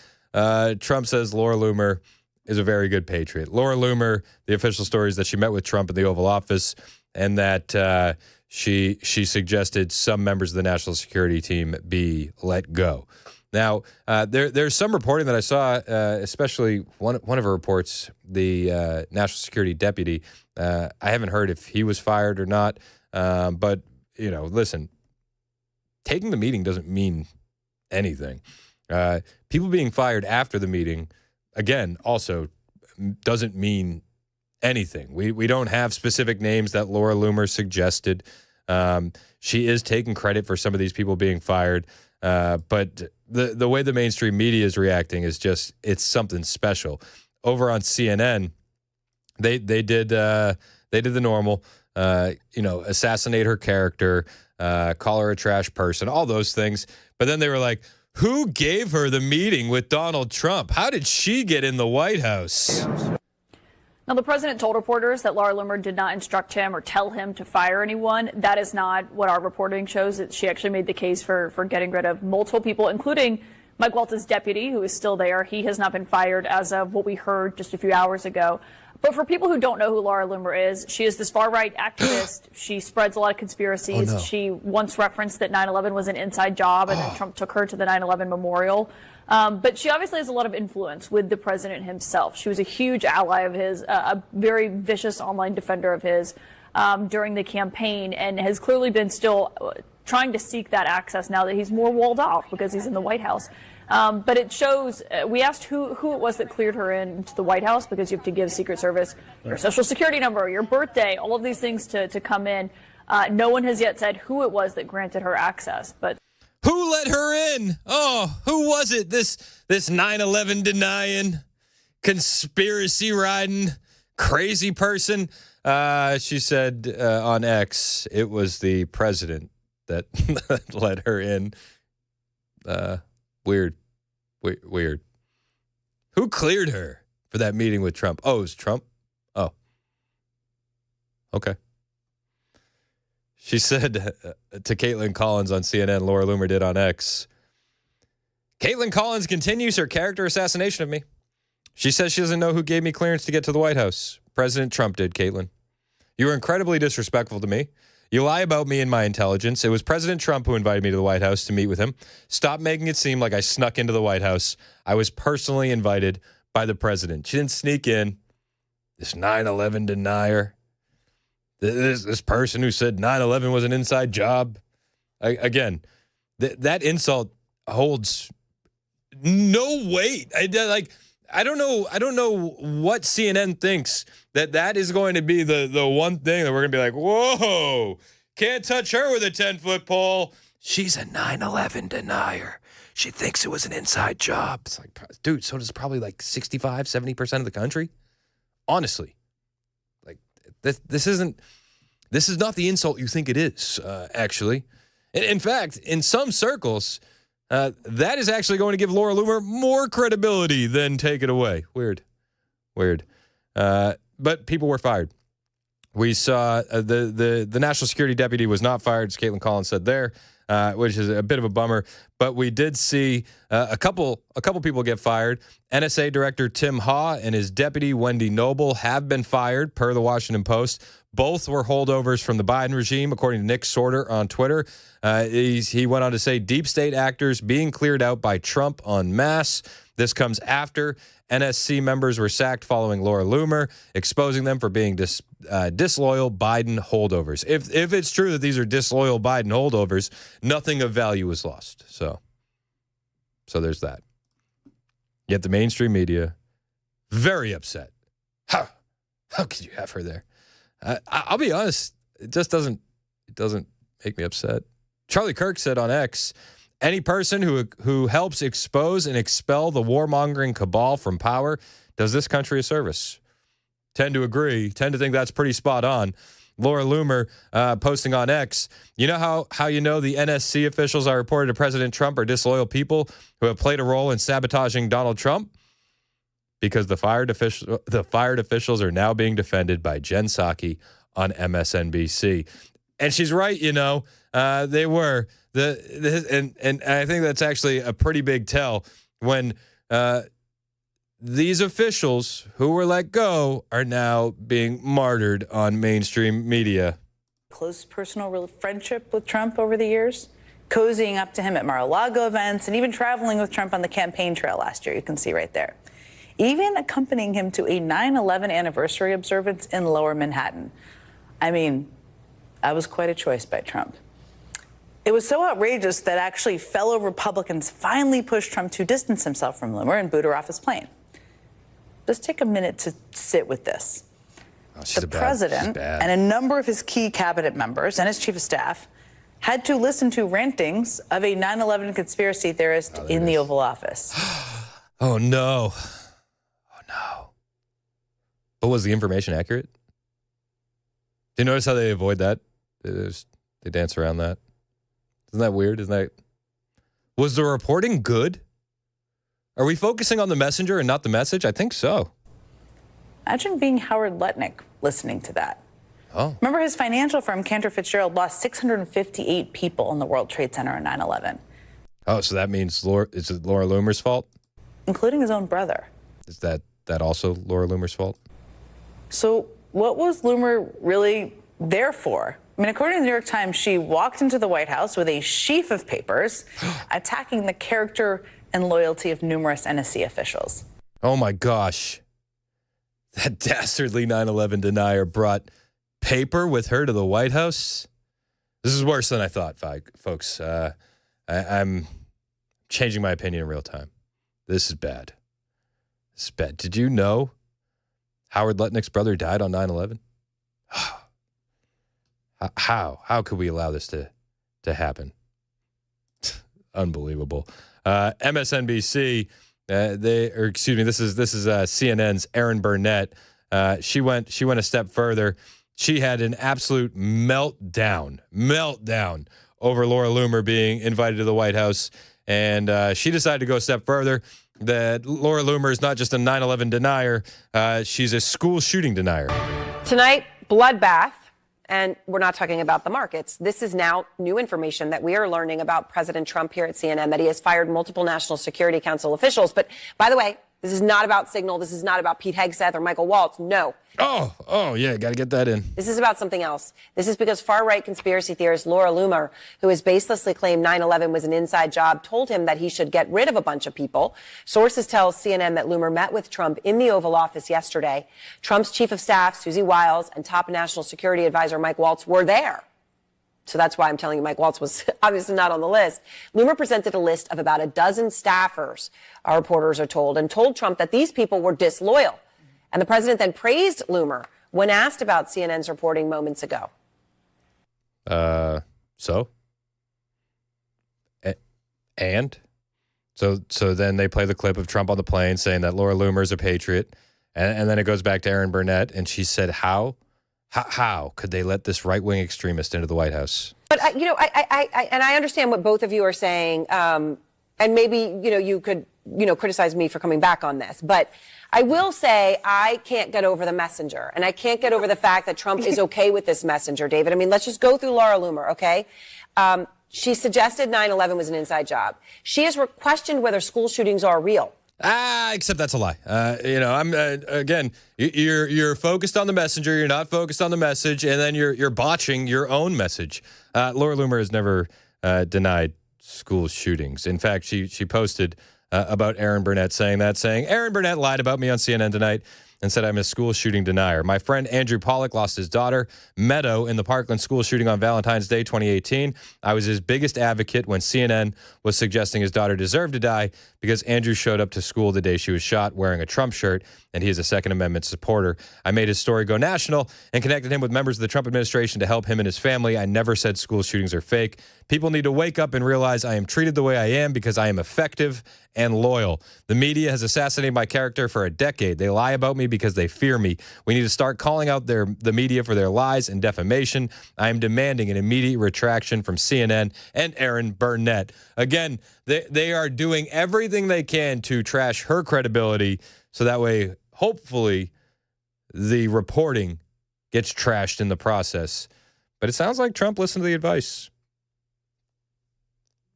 Trump says Laura Loomer is a very good patriot. Laura Loomer, the official story is that she met with Trump in the Oval Office and that she suggested some members of the national security team be let go. Now, there's some reporting that I saw, especially one of her reports, the national security deputy. I haven't heard if he was fired or not, but listen, taking the meeting doesn't mean anything. People being fired after the meeting, again, also doesn't mean anything. We don't have specific names that Laura Loomer suggested. She is taking credit for some of these people being fired, but the way the mainstream media is reacting is just, it's something special. Over on CNN, they did the normal, assassinate her character, call her a trash person, all those things. But then they were like, who gave her the meeting with Donald Trump? How did she get in the White House? Now, the president told reporters that Laura Loomer did not instruct him or tell him to fire anyone. That is not what our reporting shows. She actually made the case for getting rid of multiple people, including Mike Waltz's deputy, who is still there. He has not been fired as of what we heard just a few hours ago. But for people who don't know who Laura Loomer is, she is this far-right activist. She spreads a lot of conspiracies. Oh, no. She once referenced that 9/11 was an inside job, and then Trump took her to the 9/11 memorial. But she obviously has a lot of influence with the president himself. She was a huge ally of his, a very vicious online defender of his during the campaign, and has clearly been still trying to seek that access now that he's more walled off because he's in the White House. But it shows, we asked who it was that cleared her into the White House, because you have to give Secret Service your social security number, your birthday, all of these things to come in. No one has yet said who it was that granted her access. But who let her in? Oh, who was it? This 9/11 denying, conspiracy riding, crazy person? She said on X, it was the president that let her in. Weird. Who cleared her for that meeting with Trump? Oh, it was Trump? Oh. Okay. She said to Caitlin Collins on CNN, Laura Loomer did on X, Caitlin Collins continues her character assassination of me. She says she doesn't know who gave me clearance to get to the White House. President Trump did, Caitlin. You were incredibly disrespectful to me. You lie about me and my intelligence. It was President Trump who invited me to the White House to meet with him. Stop making it seem like I snuck into the White House. I was personally invited by the president. She didn't sneak in. This 9/11 denier. This person who said 9/11 was an inside job. Again, that insult holds no weight. I don't know what CNN thinks that is going to be the one thing that we're going to be like, whoa, can't touch her with a 10-foot pole. She's a 9/11 denier. She thinks it was an inside job. It's like, dude, so does probably like 65, 70% of the country. Honestly, like this is not the insult you think it is, actually. In fact, in some circles, that is actually going to give Laura Loomer more credibility than take it away. Weird. But people were fired. We saw the national security deputy was not fired, as Caitlin Collins said there, which is a bit of a bummer. But we did see a couple people get fired. NSA Director Tim Haugh and his deputy Wendy Noble have been fired, per the Washington Post. Both were holdovers from the Biden regime, according to Nick Sorter on Twitter. He went on to say, deep state actors being cleared out by Trump en masse. This comes after NSC members were sacked following Laura Loomer, exposing them for being disloyal Biden holdovers. If it's true that these are disloyal Biden holdovers, nothing of value was lost. So there's that. Yet the mainstream media, very upset How could you have her there? I'll be honest. It doesn't make me upset. Charlie Kirk said on X, any person who helps expose and expel the warmongering cabal from power does this country a service. Tend to agree. Tend to think that's pretty spot on. Laura Loomer posting on X, you know how you know the NSC officials I reported to President Trump are disloyal people who have played a role in sabotaging Donald Trump? Because the fired officials are now being defended by Jen Psaki on MSNBC. And she's right, they were. And I think that's actually a pretty big tell when these officials who were let go are now being martyred on mainstream media. Close personal friendship with Trump over the years, cozying up to him at Mar-a-Lago events, and even traveling with Trump on the campaign trail last year. You can see right there. Even accompanying him to a 9/11 anniversary observance in Lower Manhattan. I mean, that was quite a choice by Trump. It was so outrageous that actually fellow Republicans finally pushed Trump to distance himself from Loomer and boot her off his plane. Just take a minute to sit with this. The president and a number of his key cabinet members and his chief of staff had to listen to rantings of a 9/11 conspiracy theorist in the Oval Office. Oh, no. But was the information accurate? Do you notice how they avoid that? They dance around that. Isn't that weird? Was the reporting good? Are we focusing on the messenger and not the message? I think so. Imagine being Howard Lutnick listening to that. Oh. Remember his financial firm, Cantor Fitzgerald, lost 658 people in the World Trade Center on 9/11. Oh, so that means is it Laura Loomer's fault? Including his own brother. Is that also Laura Loomer's fault? So what was Loomer really there for? I mean, according to the New York Times, she walked into the White House with a sheaf of papers attacking the character and loyalty of numerous NSC officials. Oh, my gosh. That dastardly 9/11 denier brought paper with her to the White House? This is worse than I thought, folks. I'm changing my opinion in real time. This is bad. This is bad. Did you know Howard Lutnick's brother died on 9/11? How could we allow this to happen? Unbelievable. MSNBC, this is CNN's Erin Burnett. She went a step further. She had an absolute meltdown over Laura Loomer being invited to the White House, and she decided to go a step further. That Laura Loomer is not just a 9/11 denier, she's a school shooting denier. Tonight, bloodbath, and we're not talking about the markets. This is now new information that we are learning about President Trump here at CNN, that he has fired multiple National Security Council officials. But by the way, this is not about Signal. This is not about Pete Hegseth or Michael Waltz. No. Oh, yeah, got to get that in. This is about something else. This is because far-right conspiracy theorist Laura Loomer, who has baselessly claimed 9/11 was an inside job, told him that he should get rid of a bunch of people. Sources tell CNN that Loomer met with Trump in the Oval Office yesterday. Trump's chief of staff, Susie Wiles, and top national security advisor Mike Waltz were there. So that's why I'm telling you Mike Waltz was obviously not on the list. Loomer presented a list of about a dozen staffers, our reporters are told, and told Trump that these people were disloyal. And the president then praised Loomer when asked about CNN's reporting moments ago. So then they play the clip of Trump on the plane saying that Laura Loomer is a patriot. And then it goes back to Erin Burnett. And she said, how could they let this right-wing extremist into the White House? But, I understand what both of you are saying. And maybe, you could, criticize me for coming back on this. But I will say I can't get over the messenger. And I can't get over the fact that Trump is okay with this messenger, David. I mean, let's just go through Laura Loomer, okay? She suggested 9/11 was an inside job. She has questioned whether school shootings are real. Except that's a lie. I'm again. You're focused on the messenger. You're not focused on the message, and then you're botching your own message. Laura Loomer has never denied school shootings. In fact, she posted about Erin Burnett saying Erin Burnett lied about me on CNN tonight and said I'm a school shooting denier. My friend Andrew Pollack lost his daughter, Meadow, in the Parkland school shooting on Valentine's Day 2018. I was his biggest advocate when CNN was suggesting his daughter deserved to die because Andrew showed up to school the day she was shot wearing a Trump shirt, and he is a Second Amendment supporter. I made his story go national and connected him with members of the Trump administration to help him and his family. I never said school shootings are fake. People need to wake up and realize I am treated the way I am because I am effective and loyal. The media has assassinated my character for a decade. They lie about me because they fear me. We need to start calling out the media for their lies and defamation. I am demanding an immediate retraction from CNN and Aaron Burnett. Again, they are doing everything they can to trash her credibility so that way, hopefully, the reporting gets trashed in the process. But it sounds like Trump listened to the advice.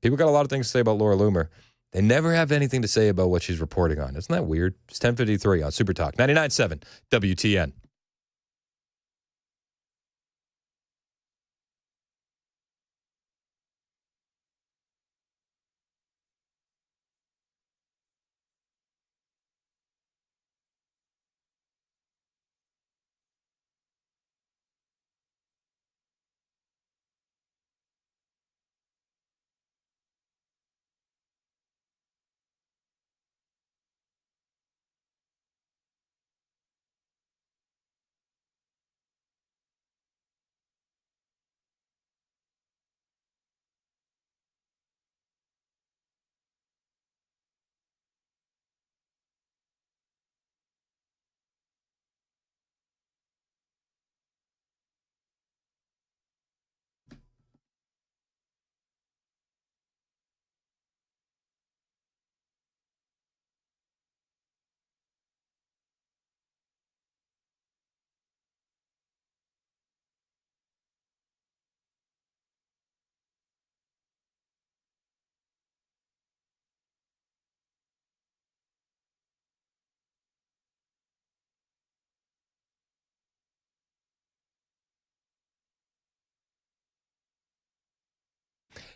People got a lot of things to say about Laura Loomer. They never have anything to say about what she's reporting on. Isn't that weird? It's 10:53 on Super Talk 99.7 WTN.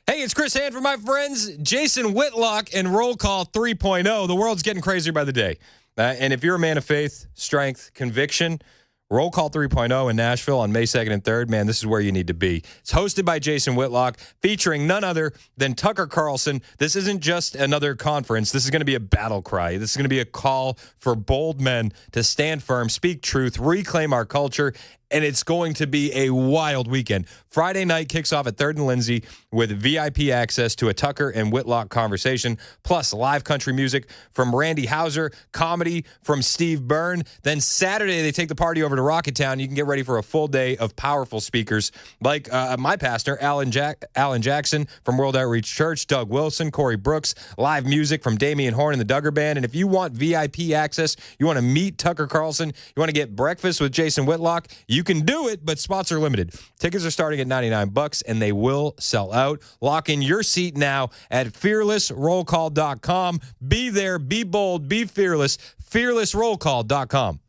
Hey, it's Chris Hand for my friends Jason Whitlock and Roll Call 3.0. The world's getting crazier by the day. And if you're a man of faith, strength, conviction, Roll Call 3.0 in Nashville on May 2nd and 3rd, man, this is where you need to be. It's hosted by Jason Whitlock, featuring none other than Tucker Carlson. This isn't just another conference. This is going to be a battle cry. This is going to be a call for bold men to stand firm, speak truth, reclaim our culture, and it's going to be a wild weekend. Friday night kicks off at 3rd and Lindsay with VIP access to a Tucker and Whitlock conversation, plus live country music from Randy Houser, comedy from Steve Byrne. Then Saturday, they take the party over to Rocketown. You can get ready for a full day of powerful speakers like my pastor, Alan Jackson from World Outreach Church, Doug Wilson, Corey Brooks, live music from Damian Horn and the Duggar Band. And if you want VIP access, you want to meet Tucker Carlson, you want to get breakfast with Jason Whitlock, you can do it, but spots are limited. Tickets are starting at $99 and they will sell out. Lock in your seat now at fearlessrollcall.com. Be there, be bold, be fearless. Fearlessrollcall.com.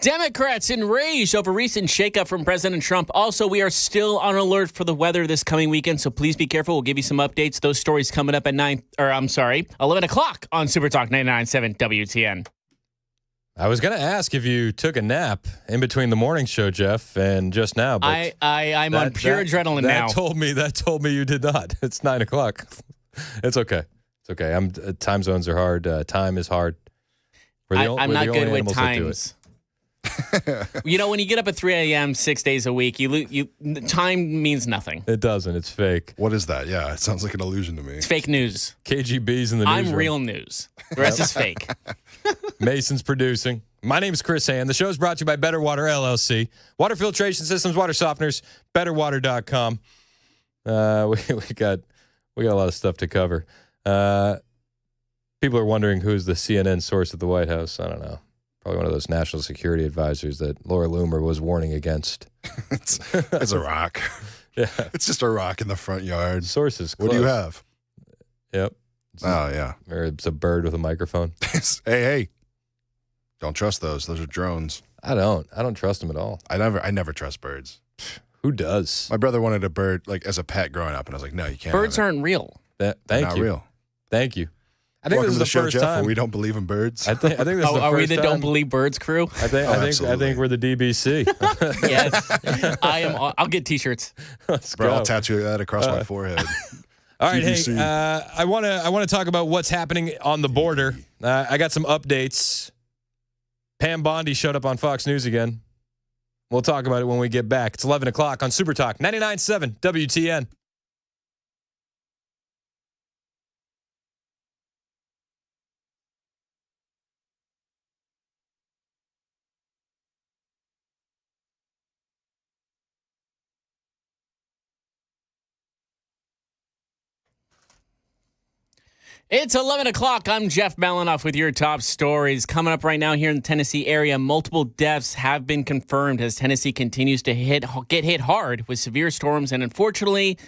Democrats enraged over recent shakeup from President Trump. Also, we are still on alert for the weather this coming weekend, so please be careful. We'll give you some updates. Those stories coming up at 11 o'clock on Super Talk 99.7 WTN. I was going to ask if you took a nap in between the morning show, Jeff, and just now. But I'm on pure adrenaline now. That told me you did not. It's 9 o'clock. It's okay. It's okay. Time zones are hard. Time is hard. I'm not good with times. You know, when you get up at 3 a.m. 6 days a week, time means nothing. It doesn't. It's fake. What is that? Yeah, it sounds like an illusion to me. It's fake news. KGB's in the newsroom. I'm real news. The rest is fake. Mason's producing. My name is Chris Hand. The show is brought to you by Better Water LLC. Water filtration systems, water softeners, betterwater.com. We got a lot of stuff to cover. People are wondering who's the CNN source at the White House. I don't know. Probably one of those national security advisors that Laura Loomer was warning against. It's a rock. Yeah. It's just a rock in the front yard. Sources close. What do you have? Yep. Oh, yeah. Or it's a bird with a microphone. Hey. Don't trust those. Those are drones. I don't trust them at all. I never trust birds. Who does? My brother wanted a bird like as a pet growing up, and I was like, no, you can't. Birds aren't real. Thank Not you. real. Thank you. I think Welcome this is to the the show, first Jeff, time where we don't believe in birds. I think this is the first time. Are we the don't believe birds crew? I think we're the DBC. Yes, I am. I'll get T-shirts. Bro, I'll tattoo that across my forehead. All right, DBC. hey, I want to talk about what's happening on the border. I got some updates. Pam Bondi showed up on Fox News again. We'll talk about it when we get back. It's 11 o'clock on Super Talk 99.7 WTN. It's 11 o'clock. I'm Jeff Malinoff with your top stories. Coming up right now here in the Tennessee area, multiple deaths have been confirmed as Tennessee continues to get hit hard with severe storms. And unfortunately,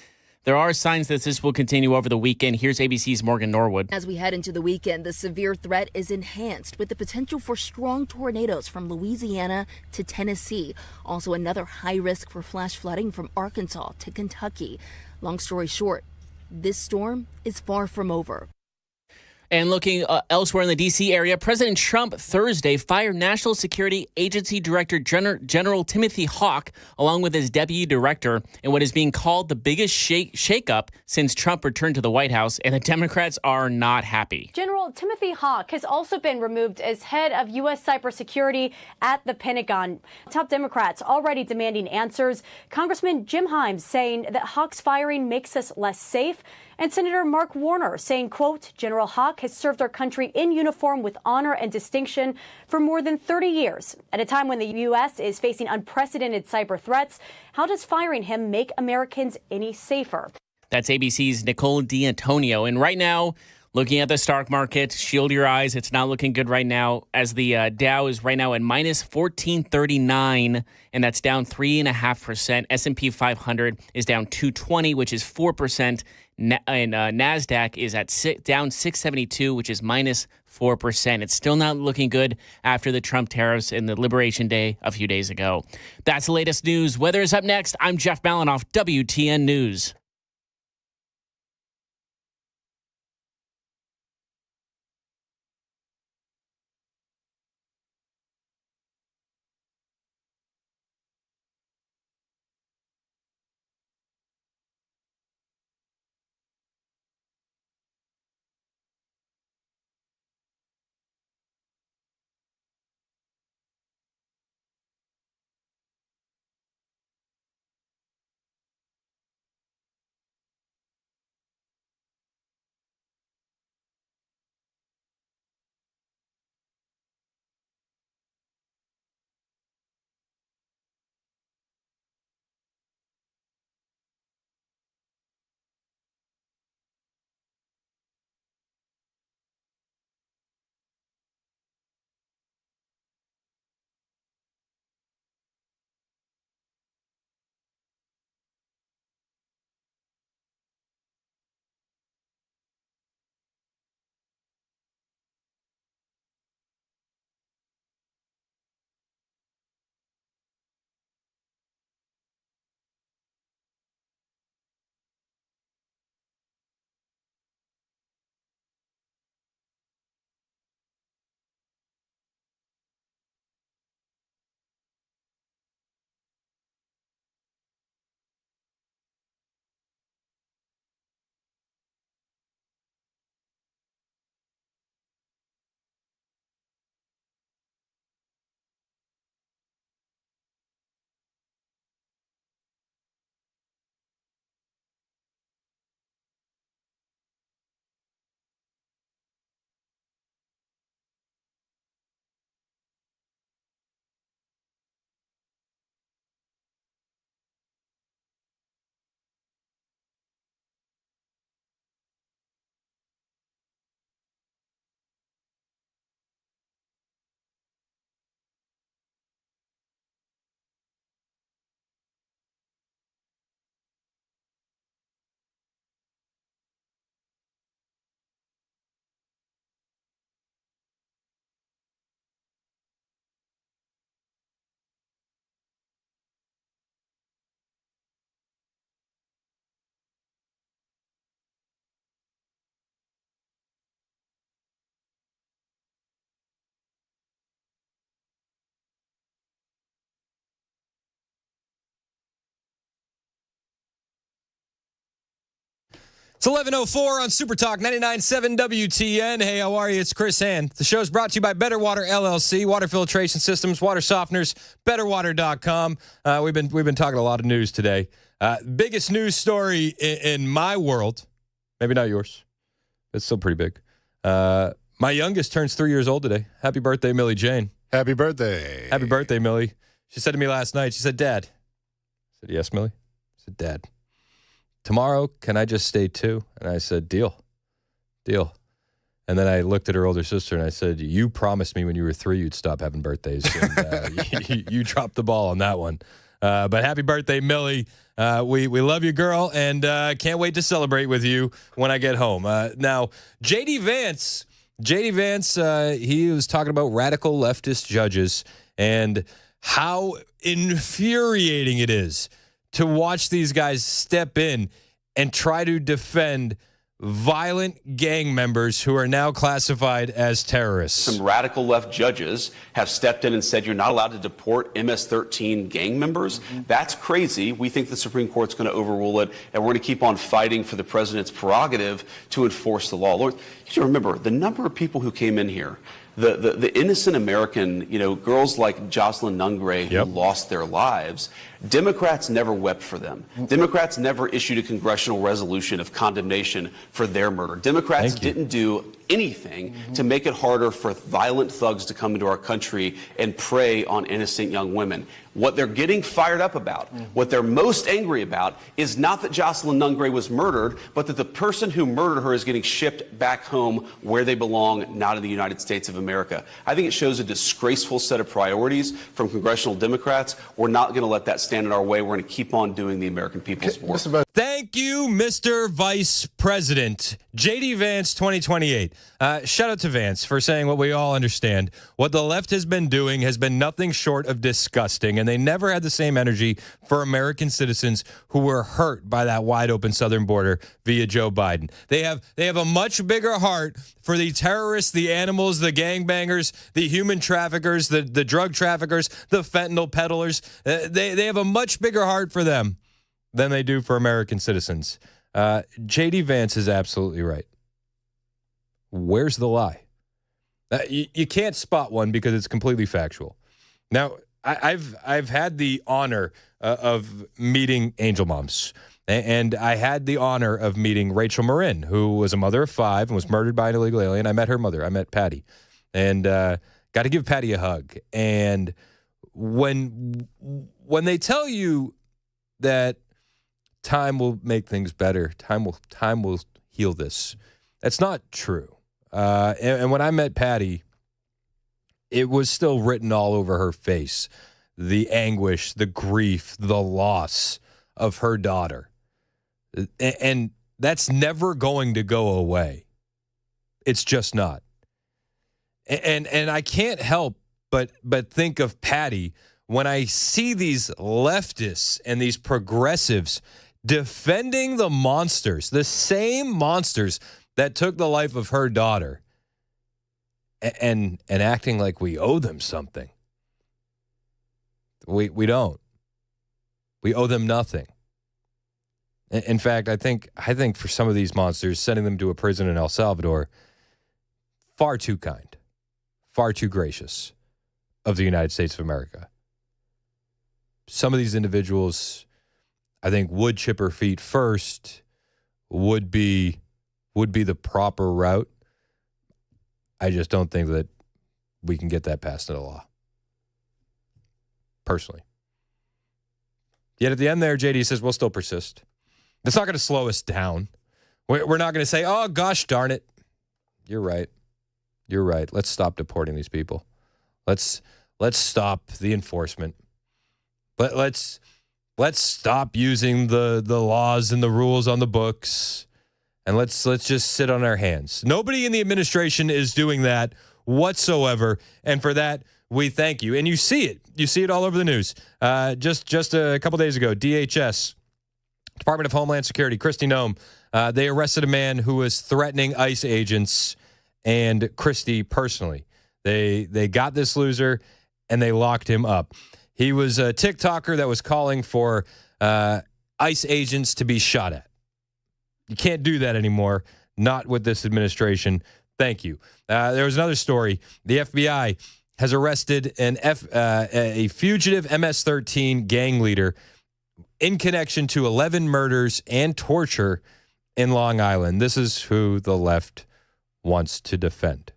there are signs that this will continue over the weekend. Here's ABC's Morgan Norwood. As we head into the weekend, the severe threat is enhanced with the potential for strong tornadoes from Louisiana to Tennessee. Also, another high risk for flash flooding from Arkansas to Kentucky. Long story short, this storm is far from over. And looking elsewhere in the D.C. area, President Trump Thursday fired National Security Agency Director General Timothy Hawk, along with his deputy director, in what is being called the biggest shakeup since Trump returned to the White House, and the Democrats are not happy. General Timothy Hawk has also been removed as head of U.S. cybersecurity at the Pentagon. Top Democrats already demanding answers. Congressman Jim Himes saying that Hawk's firing makes us less safe. And Senator Mark Warner saying, quote, General Hawk has served our country in uniform with honor and distinction for more than 30 years. At a time when the U.S. is facing unprecedented cyber threats, how does firing him make Americans any safer? That's ABC's Nicole D'Antonio. And right now, looking at the stock market, shield your eyes. It's not looking good right now as the Dow is right now at minus 1439, and that's down 3.5%. S&P 500 is down 220, which is 4%. And NASDAQ is at down 672, which is minus 4%. It's still not looking good after the Trump tariffs and the Liberation Day a few days ago. That's the latest news. Weather is up next. I'm Jeff Malinoff, WTN News. It's 11:04 on Super Talk 99.7 WTN. Hey, how are you? It's Chris Hand. The show's brought to you by Better Water LLC, water filtration systems, water softeners, betterwater.com. We've been talking a lot of news today. Biggest news story in my world, maybe not yours, but it's still pretty big. My youngest turns 3 years old today. Happy birthday, Millie Jane. Happy birthday. Happy birthday, Millie. She said to me last night, she said, Dad. I said, yes, Millie. I said, Dad. Tomorrow, can I just stay too? And I said, deal. And then I looked at her older sister and I said, you promised me when you were 3 you'd stop having birthdays. And, you dropped the ball on that one. But happy birthday, Millie. We love you, girl, and can't wait to celebrate with you when I get home. Now, JD Vance, he was talking about radical leftist judges and how infuriating it is to watch these guys step in and try to defend violent gang members who are now classified as terrorists. Some radical left judges have stepped in and said you're not allowed to deport MS-13 gang members. That's crazy. We think the Supreme Court's going to overrule it, and we're going to keep on fighting for the president's prerogative to enforce the law. Lord, you have to remember the number of people who came in here. The innocent American, girls like Jocelyn Nungray who lost their lives, Democrats never wept for them. Democrats never issued a congressional resolution of condemnation for their murder. Democrats didn't do anything to make it harder for violent thugs to come into our country and prey on innocent young women. What they're getting fired up about, what they're most angry about, is not that Jocelyn Nungray was murdered, but that the person who murdered her is getting shipped back home where they belong, not in the United States of America. I think it shows a disgraceful set of priorities from congressional Democrats. We're not going to let that stand in our way. We're going to keep on doing the American people's work. Thank you, Mr. Vice President. JD Vance 2028. Shout out to Vance for saying what we all understand. What the left has been doing has been nothing short of disgusting, and they never had the same energy for American citizens who were hurt by that wide open southern border via Joe Biden. They have a much bigger heart for the terrorists, the animals, the gangbangers, the human traffickers, the drug traffickers, the fentanyl peddlers. They have a much bigger heart for them than they do for American citizens. J.D. Vance is absolutely right. Where's the lie? You can't spot one because it's completely factual. Now, I've had the honor of meeting angel moms, and I had the honor of meeting Rachel Marin, who was a mother of 5 and was murdered by an illegal alien. I met her mother. I met Patty, and got to give Patty a hug. And when they tell you that time will make things better, time will heal this, that's not true. And when I met Patty, it was still written all over her face, the anguish, the grief, the loss of her daughter. And that's never going to go away. It's just not. And I can't help but think of Patty when I see these leftists and these progressives defending the monsters, the same monsters that took the life of her daughter, and acting like we owe them something. We don't. We owe them nothing. In fact, I think for some of these monsters, sending them to a prison in El Salvador, far too kind, far too gracious of the United States of America. Some of these individuals, I think, would chip her feet first, would be the proper route. I just don't think that we can get that passed into law, personally. Yet at the end there, JD says, we'll still persist. That's not going to slow us down. We're not going to say, oh, gosh darn it. You're right. Let's stop deporting these people. Let's stop the enforcement. Let's stop using the laws and the rules on the books. And let's just sit on our hands. Nobody in the administration is doing that whatsoever. And for that, we thank you. And you see it. You see it all over the news. Just a couple days ago, DHS, Department of Homeland Security, Kristi Noem, they arrested a man who was threatening ICE agents and Kristi personally. They got this loser and they locked him up. He was a TikToker that was calling for ICE agents to be shot at. You can't do that anymore. Not with this administration. Thank you. There was another story. The FBI has arrested a fugitive MS-13 gang leader in connection to 11 murders and torture in Long Island. This is who the left wants to defend.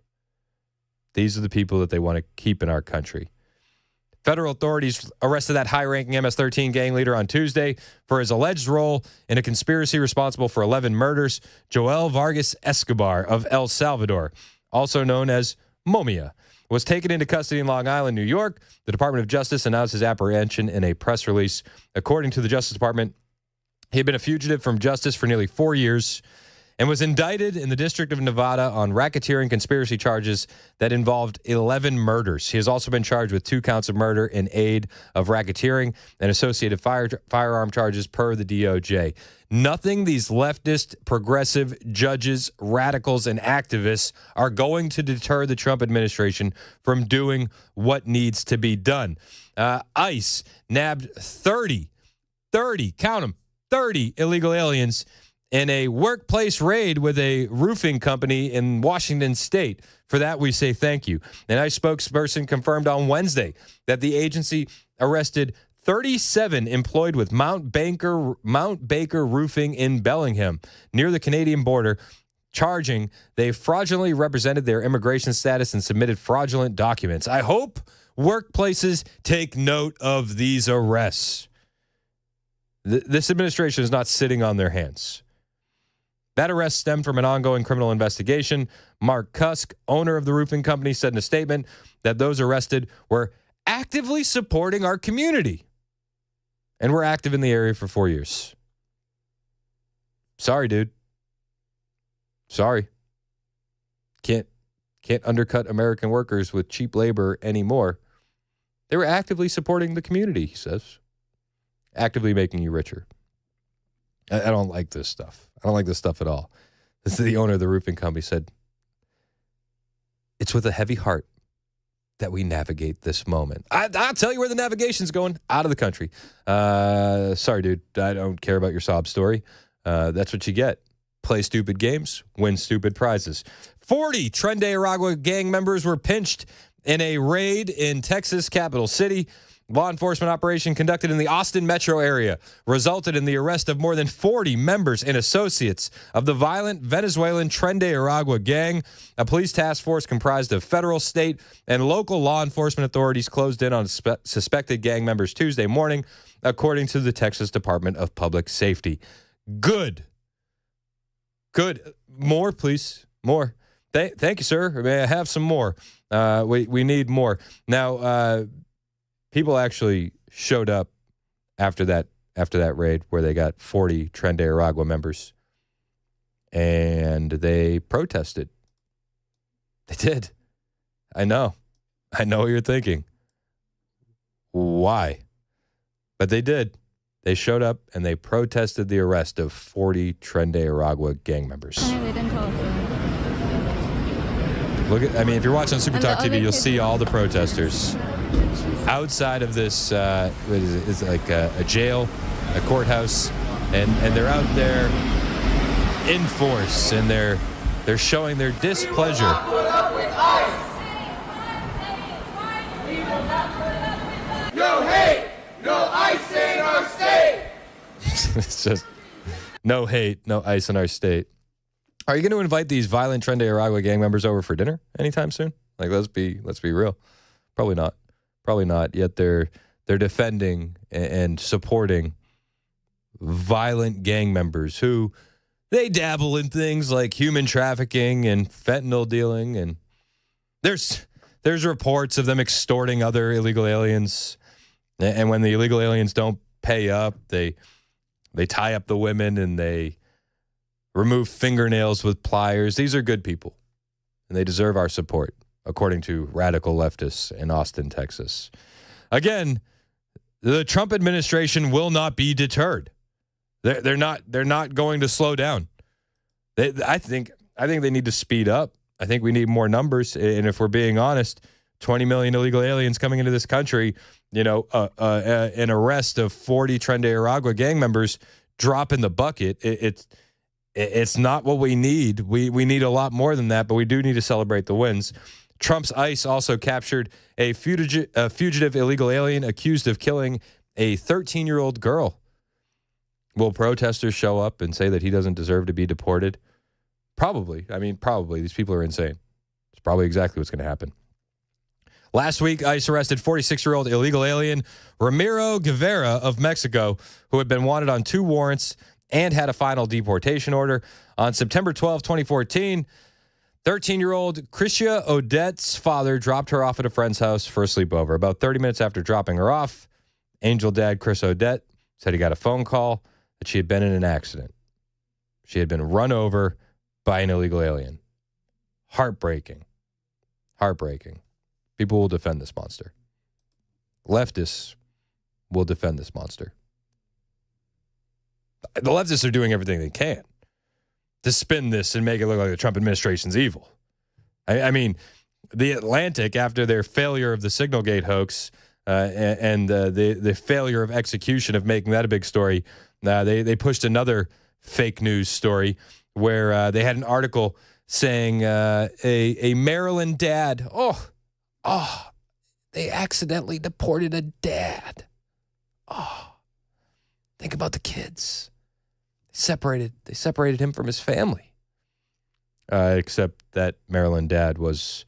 These are the people that they want to keep in our country. Federal authorities arrested that high-ranking MS-13 gang leader on Tuesday for his alleged role in a conspiracy responsible for 11 murders. Joel Vargas Escobar of El Salvador, also known as Momia, was taken into custody in Long Island, New York. The Department of Justice announced his apprehension in a press release. According to the Justice Department, he had been a fugitive from justice for nearly 4 years and was indicted in the District of Nevada on racketeering conspiracy charges that involved 11 murders. He has also been charged with 2 counts of murder in aid of racketeering and associated firearm charges per the DOJ. Nothing these leftist, progressive judges, radicals, and activists are going to deter the Trump administration from doing what needs to be done. ICE nabbed 30, count them, 30 illegal aliens in a workplace raid with a roofing company in Washington State. For that, we say thank you. An ICE spokesperson confirmed on Wednesday that the agency arrested 37 employed with Mount Baker Roofing in Bellingham, near the Canadian border, charging they fraudulently represented their immigration status and submitted fraudulent documents. I hope workplaces take note of these arrests. This administration is not sitting on their hands. That arrest stemmed from an ongoing criminal investigation. Mark Cusk, owner of the roofing company, said in a statement that those arrested were actively supporting our community and were active in the area for 4 years. Sorry, dude. Sorry. Can't undercut American workers with cheap labor anymore. They were actively supporting the community, he says. Actively making you richer. I don't like this stuff. I don't like this stuff at all. This is the owner of the roofing company said, it's with a heavy heart that we navigate this moment. I'll tell you where the navigation's going. Out of the country. Sorry, dude. I don't care about your sob story. That's what you get. Play stupid games, win stupid prizes. 40 Tren de Aragua gang members were pinched in a raid in Texas capital city. Law enforcement operation conducted in the Austin metro area resulted in the arrest of more than 40 members and associates of the violent Venezuelan Tren de Aragua gang. A police task force comprised of federal, state, and local law enforcement authorities closed in on suspected gang members Tuesday morning, according to the Texas Department of Public Safety. Good. More, please. More. Thank you, sir. May I have some more? We need more. Now, people actually showed up after that raid where they got 40 Tren de Aragua members, and they protested. They did. I know what you're thinking. Why? But they did. They showed up and they protested the arrest of 40 Tren de Aragua gang members. If you're watching Super Talk TV, you'll see all the protesters outside of this, it's like a jail, a courthouse, and they're out there in force, and they're showing their displeasure. No hate, no ICE in our state. It's just no hate, no ICE in our state. Are you going to invite these violent Tren de Aragua gang members over for dinner anytime soon? Like, let's be real. Probably not. Yet they're defending and supporting violent gang members who they dabble in things like human trafficking and fentanyl dealing, and there's reports of them extorting other illegal aliens. And when the illegal aliens don't pay up, they tie up the women and they remove fingernails with pliers. These are good people, and they deserve our support, according to radical leftists in Austin, Texas. Again, the Trump administration will not be deterred. They're not going to slow down. I think they need to speed up. I think we need more numbers. And if we're being honest, 20 million illegal aliens coming into this country, an arrest of 40 Tren de Aragua gang members drop in the bucket. It's not what we need. We need a lot more than that, but we do need to celebrate the wins. Trump's ICE also captured a fugitive illegal alien accused of killing a 13-year-old girl. Will protesters show up and say that he doesn't deserve to be deported? Probably. I mean, probably. These people are insane. It's probably exactly what's going to happen. Last week, ICE arrested 46-year-old illegal alien Ramiro Guevara of Mexico, who had been wanted on 2 warrants and had a final deportation order. On September 12, 2014, 13-year-old Christia Odette's father dropped her off at a friend's house for a sleepover. About 30 minutes after dropping her off, Angel dad Chris Odette said he got a phone call that she had been in an accident. She had been run over by an illegal alien. Heartbreaking. Heartbreaking. People will defend this monster. Leftists will defend this monster. The leftists are doing everything they can to spin this and make it look like the Trump administration's evil. I mean, The Atlantic, after their failure of the Signalgate hoax and the failure of execution of making that a big story, they pushed another fake news story where they had an article saying a Maryland dad, they accidentally deported a dad. Think about the kids. They separated him from his family. Except that Maryland dad was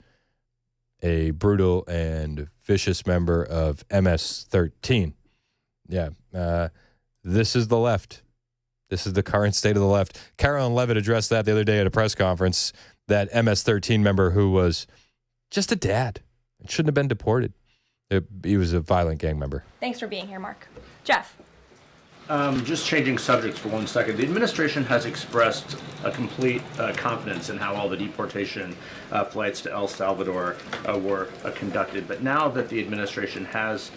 a brutal and vicious member of MS-13. Yeah, this is the left. This is the current state of the left. Carolyn Levitt addressed that the other day at a press conference, that MS-13 member who was just a dad. It shouldn't have been deported. He was a violent gang member. Thanks for being here, Mark. Jeff. Just changing subjects for 1 second. The administration has expressed a complete confidence in how all the deportation flights to El Salvador were conducted. But now that the administration has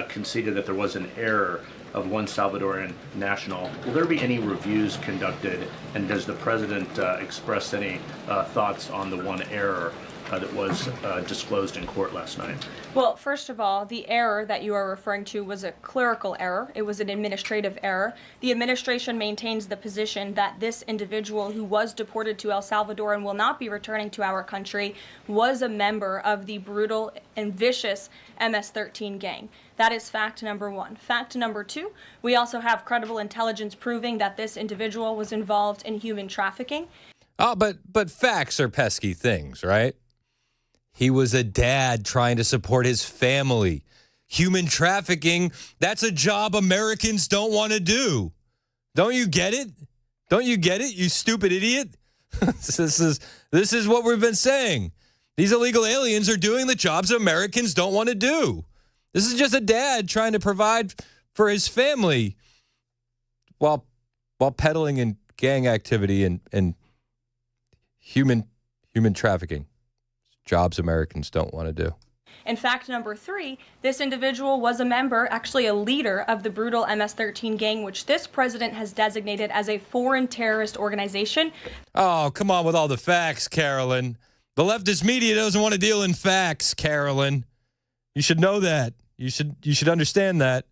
conceded that there was an error of one Salvadoran national, will there be any reviews conducted? And does the president express any thoughts on the one error that was disclosed in court last night? Well, first of all, the error that you are referring to was a clerical error. It was an administrative error. The administration maintains the position that this individual who was deported to El Salvador and will not be returning to our country was a member of the brutal and vicious MS-13 gang. That is fact number 1. Fact number 2, we also have credible intelligence proving that this individual was involved in human trafficking. Oh, but facts are pesky things, right? He was a dad trying to support his family. Human trafficking, that's a job Americans don't want to do. Don't you get it? Don't you get it, you stupid idiot? This is what we've been saying. These illegal aliens are doing the jobs Americans don't want to do. This is just a dad trying to provide for his family while peddling in gang activity and human trafficking. Jobs Americans don't want to do. In fact number 3, this individual was a member, actually a leader of the brutal MS-13 gang, which this president has designated as a foreign terrorist organization. Oh, come on with all the facts, Carolyn. The leftist media doesn't want to deal in facts, Carolyn. You should know that. You should understand that.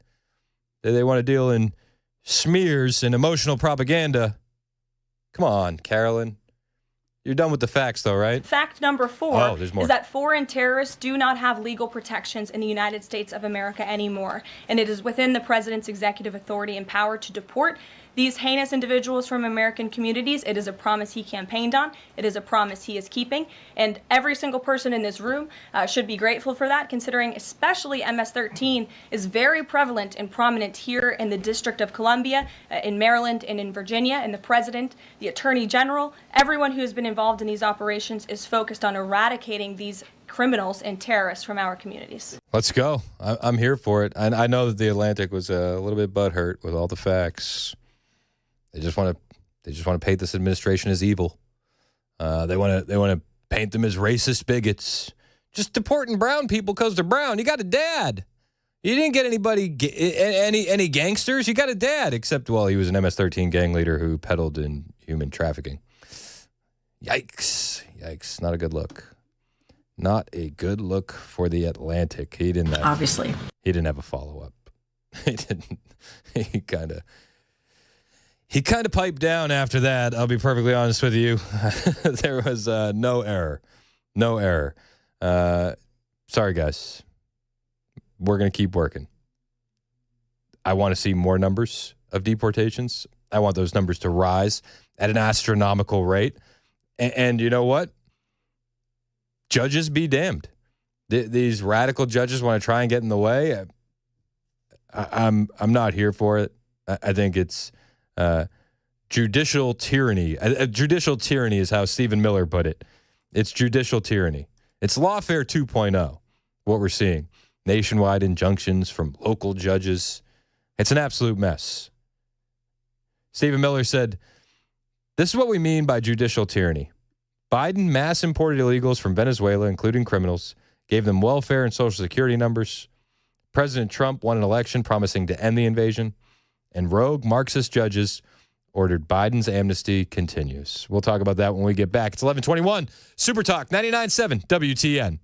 They want to deal in smears and emotional propaganda. Come on, Carolyn. You're done with the facts, though, right? Fact number 4 there's more. is that foreign terrorists do not have legal protections in the United States of America anymore, and it is within the president's executive authority and power to deport these heinous individuals from American communities. It is a promise he campaigned on. It is a promise he is keeping, and every single person in this room should be grateful for that, considering especially MS-13 is very prevalent and prominent here in the District of Columbia, in Maryland, and in Virginia, and the president, the attorney general, everyone who has been involved in these operations is focused on eradicating these criminals and terrorists from our communities. Let's go. I'm here for it. I know that the Atlantic was a little bit butthurt with all the facts. They just want to paint this administration as evil. They want to paint them as racist bigots. Just deporting brown people because they're brown. You got a dad. You didn't get any gangsters. You got a dad, except, well, he was an MS-13 gang leader who peddled in human trafficking. Yikes. Yikes. Not a good look. Not a good look for the Atlantic. He didn't have, obviously. He didn't have a follow-up. He didn't. He kind of piped down after that. I'll be perfectly honest with you. There was no error. No error. Sorry, guys. We're going to keep working. I want to see more numbers of deportations. I want those numbers to rise at an astronomical rate. And you know what? Judges be damned. These radical judges want to try and get in the way. I'm not here for it. I think it's judicial tyranny. Judicial tyranny is how Stephen Miller put it. It's judicial tyranny. It's lawfare 2.0, what we're seeing. Nationwide injunctions from local judges. It's an absolute mess. Stephen Miller said, "This is what we mean by judicial tyranny. Biden mass imported illegals from Venezuela, including criminals, gave them welfare and Social Security numbers. President Trump won an election promising to end the invasion, and rogue Marxist judges ordered Biden's amnesty continues." We'll talk about that when we get back. It's 11:21. Super Talk 99.7 WTN.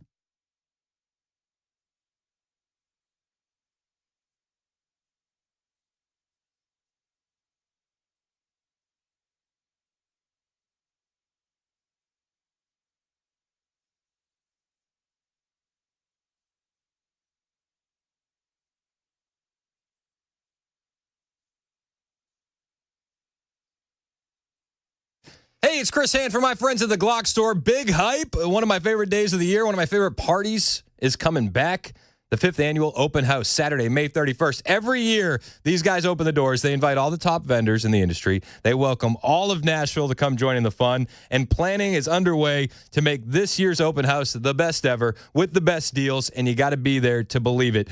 Hey, it's Chris Hand from my friends at the Glock Store. Big hype. One of my favorite days of the year, one of my favorite parties is coming back. The 5th annual open house, Saturday, May 31st. Every year, these guys open the doors. They invite all the top vendors in the industry. They welcome all of Nashville to come join in the fun. And planning is underway to make this year's open house the best ever with the best deals. And you got to be there to believe it.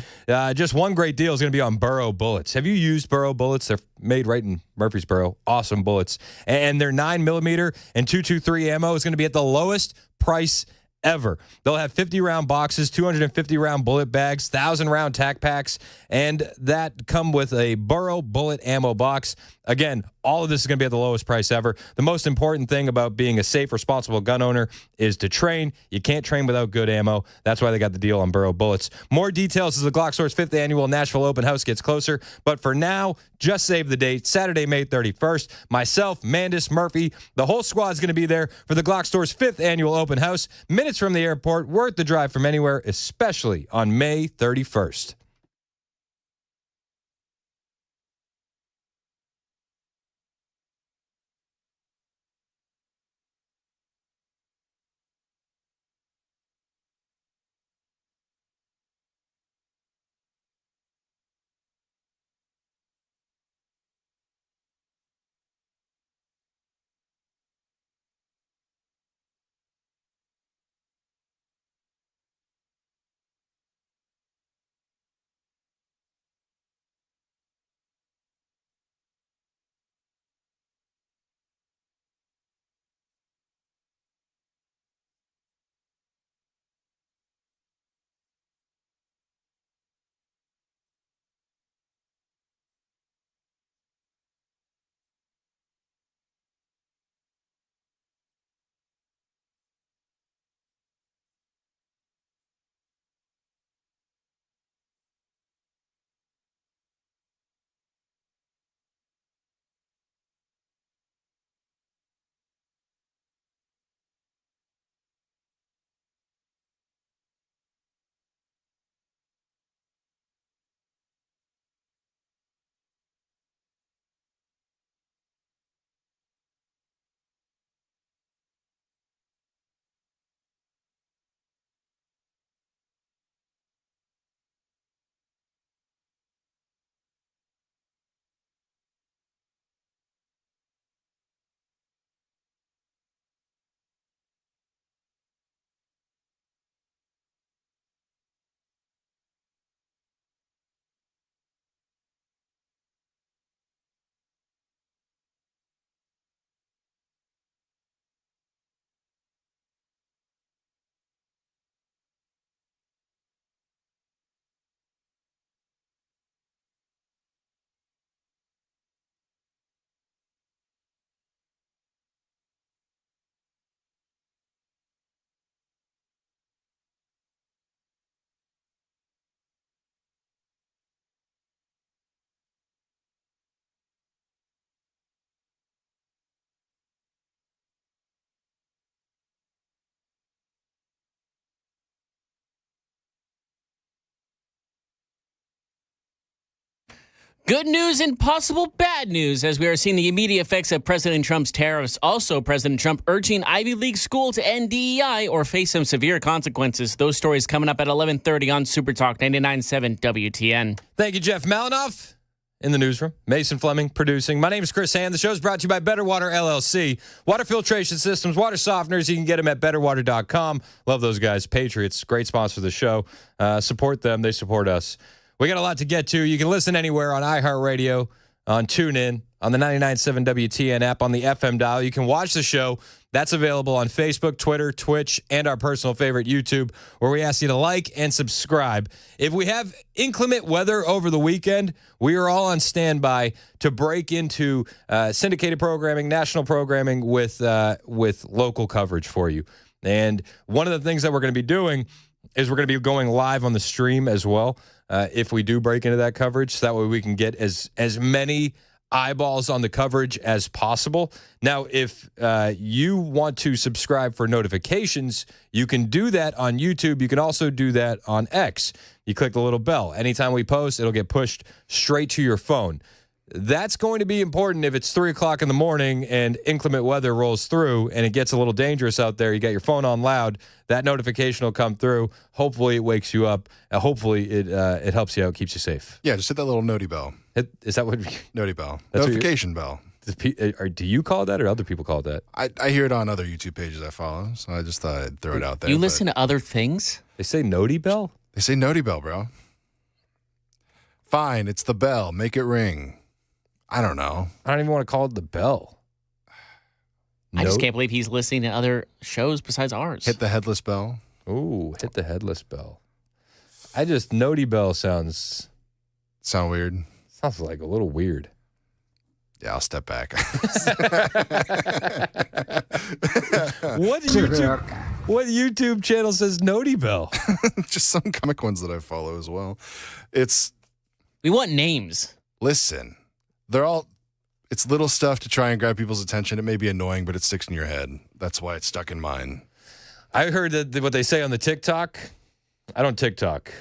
Just one great deal is going to be on Burrow bullets. Have you used Burrow bullets? They're made right in Murfreesboro. Awesome bullets. And their 9mm and .223 ammo is going to be at the lowest price ever. They'll have 50-round boxes, 250-round bullet bags, 1,000-round tac packs, and that come with a Burrow bullet ammo box. Again, all of this is going to be at the lowest price ever. The most important thing about being a safe, responsible gun owner is to train. You can't train without good ammo. That's why they got the deal on Burrow bullets. More details as the Glock Store's 5th annual Nashville open house gets closer. But for now, just save the date, Saturday, May 31st. Myself, Mandis, Murphy, the whole squad is going to be there for the Glock Store's 5th annual open house. Minutes from the airport, worth the drive from anywhere, especially on May 31st. Good news and possible bad news as we are seeing the immediate effects of President Trump's tariffs. Also, President Trump urging Ivy League school to end DEI or face some severe consequences. Those stories coming up at 11:30 on Super Talk 99.7 WTN. Thank you, Jeff Malinoff. In the newsroom, Mason Fleming producing. My name is Chris Hand. The show is brought to you by Better Water LLC. Water filtration systems, water softeners. You can get them at betterwater.com. Love those guys. Patriots, great sponsor of the show. Support them. They support us. We got a lot to get to. You can listen anywhere on iHeartRadio, on TuneIn, on the 99.7 WTN app, on the FM dial. You can watch the show. That's available on Facebook, Twitter, Twitch, and our personal favorite, YouTube, where we ask you to like and subscribe. If we have inclement weather over the weekend, we are all on standby to break into syndicated programming, national programming with local coverage for you. And one of the things that we're going to be doing is we're going to be going live on the stream as well if we do break into that coverage. So that way we can get as many eyeballs on the coverage as possible. Now, if you want to subscribe for notifications, you can do that on YouTube. You can also do that on X. You click the little bell. Anytime we post, it'll get pushed straight to your phone. That's going to be important if it's 3 o'clock in the morning and inclement weather rolls through and it gets a little dangerous out there. You got your phone on loud. That notification will come through. Hopefully it wakes you up. Hopefully it helps you out, keeps you safe. Yeah, just hit that little noti bell. Is that what? Noti bell. That's Notification bell. Do you call it that or other people call it that? I hear it on other YouTube pages I follow, so I just thought I'd throw it out there. You listen to other things? They say noti bell? They say noti bell, bro. Fine, it's the bell. Make it ring. I don't know. I don't even want to call it the bell. I just can't believe he's listening to other shows besides ours. Hit the headless bell. Ooh, hit the headless bell. Noti bell sounds weird. Sounds like a little weird. Yeah, I'll step back. What YouTube channel says noti bell? Just some comic ones that I follow as well. We want names. Listen, it's little stuff to try and grab people's attention. It may be annoying, but it sticks in your head. That's why it's stuck in mine. I heard that what they say on the TikTok. I don't TikTok.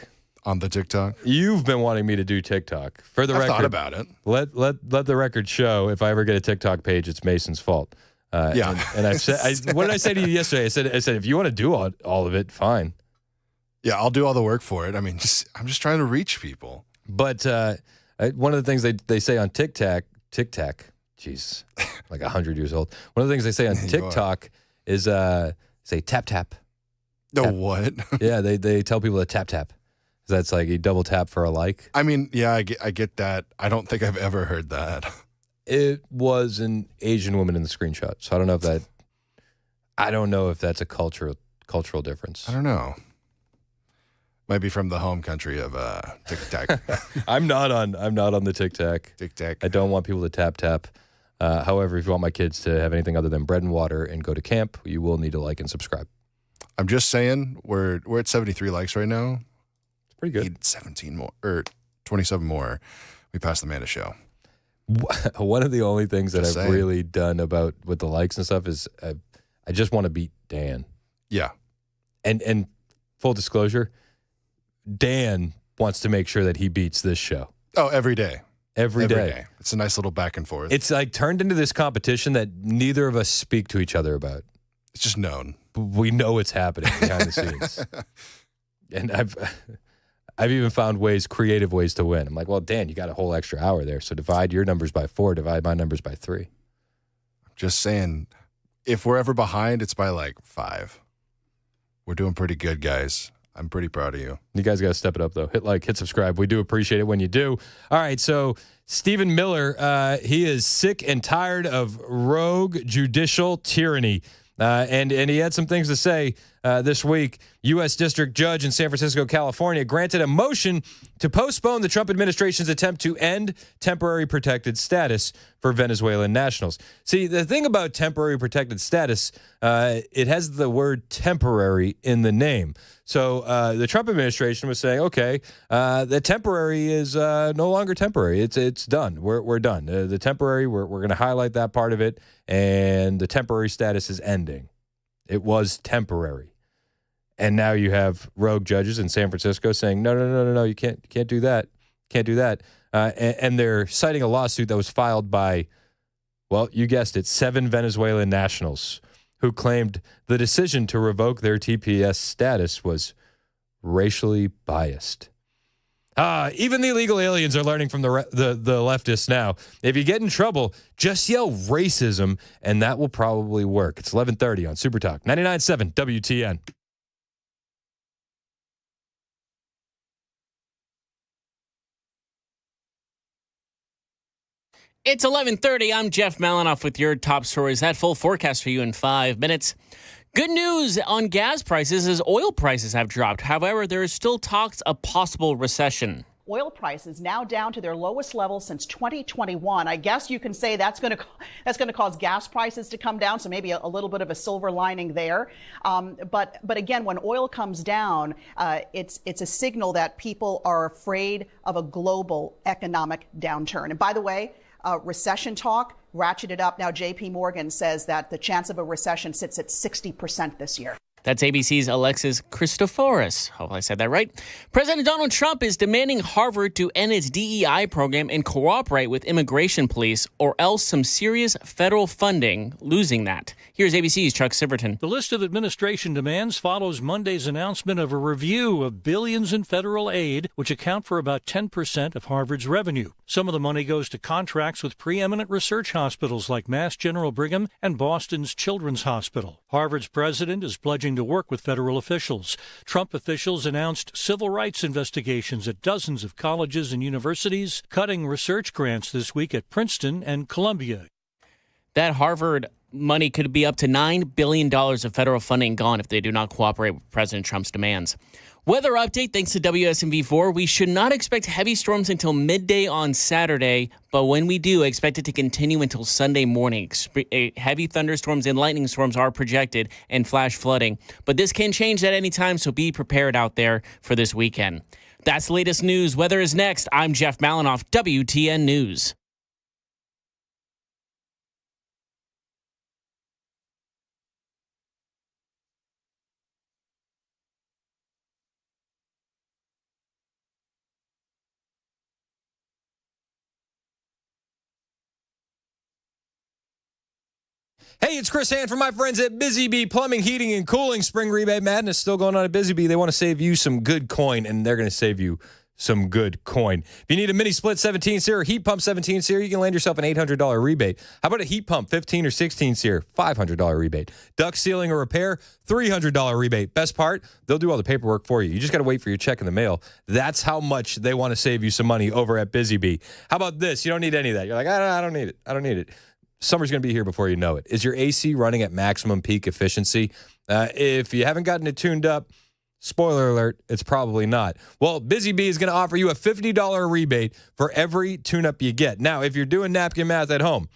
On the TikTok? You've been wanting me to do TikTok. For the record, thought about it. Let the record show. If I ever get a TikTok page, it's Mason's fault. Yeah. And I said, what did I say to you yesterday? I said, if you want to do all of it, fine. Yeah, I'll do all the work for it. I mean, I'm just trying to reach people. But one of the things they say on TikTok, jeez, like 100 years old. One of the things they say on TikTok is say tap tap. No, tap. what? Yeah, they tell people to tap tap. That's like you double tap for a like. I mean, yeah, I get that. I don't think I've ever heard that. It was an Asian woman in the screenshot, so I don't know if that's a cultural difference. I don't know. Might be from the home country of TikTok. I'm not on the TikTok. TikTok. I don't want people to tap tap. However, if you want my kids to have anything other than bread and water and go to camp, you will need to like and subscribe. I'm just saying we're at 73 likes right now. It's pretty good. Need 17 more or 27 more. We passed the Amanda show. One of the only things that I've really done with the likes and stuff is I just want to beat Dan. Yeah. And full disclosure, Dan wants to make sure that he beats this show. Oh, every day. Every day. It's a nice little back and forth. It's like turned into this competition that neither of us speak to each other about. It's just known. We know it's happening behind the scenes. And I've even found creative ways to win. I'm like, well, Dan, you got a whole extra hour there. So divide your numbers by 4, divide my numbers by 3. I'm just saying, if we're ever behind, it's by like 5. We're doing pretty good, guys. I'm pretty proud of you. You guys got to step it up, though. Hit like, hit subscribe. We do appreciate it when you do. All right, so Stephen Miller, he is sick and tired of rogue judicial tyranny. And he had some things to say this week. U.S. District Judge in San Francisco, California, granted a motion to postpone the Trump administration's attempt to end temporary protected status for Venezuelan nationals. See, the thing about temporary protected status, it has the word temporary in the name. So the Trump administration was saying, okay, the temporary is no longer temporary. It's done. We're done. The temporary, we're going to highlight that part of it, and the temporary status is ending. It was temporary. And now you have rogue judges in San Francisco saying, no, you can't do that. Can't do that. and they're citing a lawsuit that was filed by, well, you guessed it, 7 Venezuelan nationals who claimed the decision to revoke their TPS status was racially biased. Even the illegal aliens are learning from the leftists now. If you get in trouble, just yell racism, and that will probably work. It's 11:30 on Super Talk 99.7 WTN. It's 11:30. I'm Jeff Malinoff with your top stories. That full forecast for you in 5 minutes. Good news on gas prices as oil prices have dropped. However, there is still talks of possible recession. Oil prices now down to their lowest level since 2021. I guess you can say that's going to cause gas prices to come down. So maybe a little bit of a silver lining there. But again, when oil comes down, it's a signal that people are afraid of a global economic downturn. And by the way, recession talk ratcheted up. Now, J.P. Morgan says that the chance of a recession sits at 60% this year. That's ABC's Alexis Christoforous. Hope I said that right. President Donald Trump is demanding Harvard to end its DEI program and cooperate with immigration police, or else some serious federal funding losing that. Here's ABC's Chuck Siverton. The list of administration demands follows Monday's announcement of a review of billions in federal aid, which account for about 10% of Harvard's revenue. Some of the money goes to contracts with preeminent research hospitals like Mass General Brigham and Boston's Children's Hospital. Harvard's president is pledging to work with federal officials. Trump officials announced civil rights investigations at dozens of colleges and universities, cutting research grants this week at Princeton and Columbia. That Harvard money could be up to $9 billion of federal funding gone if they do not cooperate with President Trump's demands. Weather update thanks to WSMV4. We should not expect heavy storms until midday on Saturday, but when we do, expect it to continue until Sunday morning. Heavy thunderstorms and lightning storms are projected and flash flooding, but this can change at any time, so be prepared out there for this weekend. That's the latest news. Weather is next. I'm Jeff Malinoff, WTN News. Hey, it's Chris Hand from my friends at Busy Bee Plumbing, Heating, and Cooling. Spring rebate madness still going on at Busy Bee. They want to save you some good coin, and they're going to save you some good coin. If you need a mini split 17 SEER or heat pump 17 SEER, you can land yourself an $800 rebate. How about a heat pump 15 or 16 SEER? $500 rebate. Duct sealing or repair? $300 rebate. Best part, they'll do all the paperwork for you. You just got to wait for your check in the mail. That's how much they want to save you some money over at Busy Bee. How about this? You don't need any of that. You're like, I don't need it. I don't need it. Summer's going to be here before you know it. Is your AC running at maximum peak efficiency? If you haven't gotten it tuned up, spoiler alert, it's probably not. Well, Busy Bee is going to offer you a $50 rebate for every tune-up you get. Now, if you're doing napkin math at home,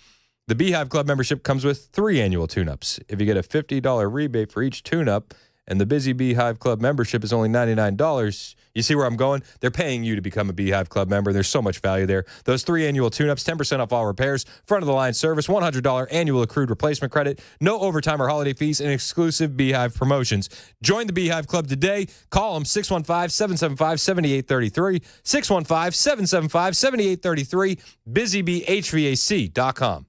the Beehive Club membership comes with 3 annual tune-ups. If you get a $50 rebate for each tune-up, and the Busy Beehive Club membership is only $99, you see where I'm going? They're paying you to become a Beehive Club member. There's so much value there. Those 3 annual tune-ups, 10% off all repairs, front-of-the-line service, $100 annual accrued replacement credit, no overtime or holiday fees, and exclusive Beehive promotions. Join the Beehive Club today. Call them 615-775-7833, 615-775-7833, busybeehvac.com.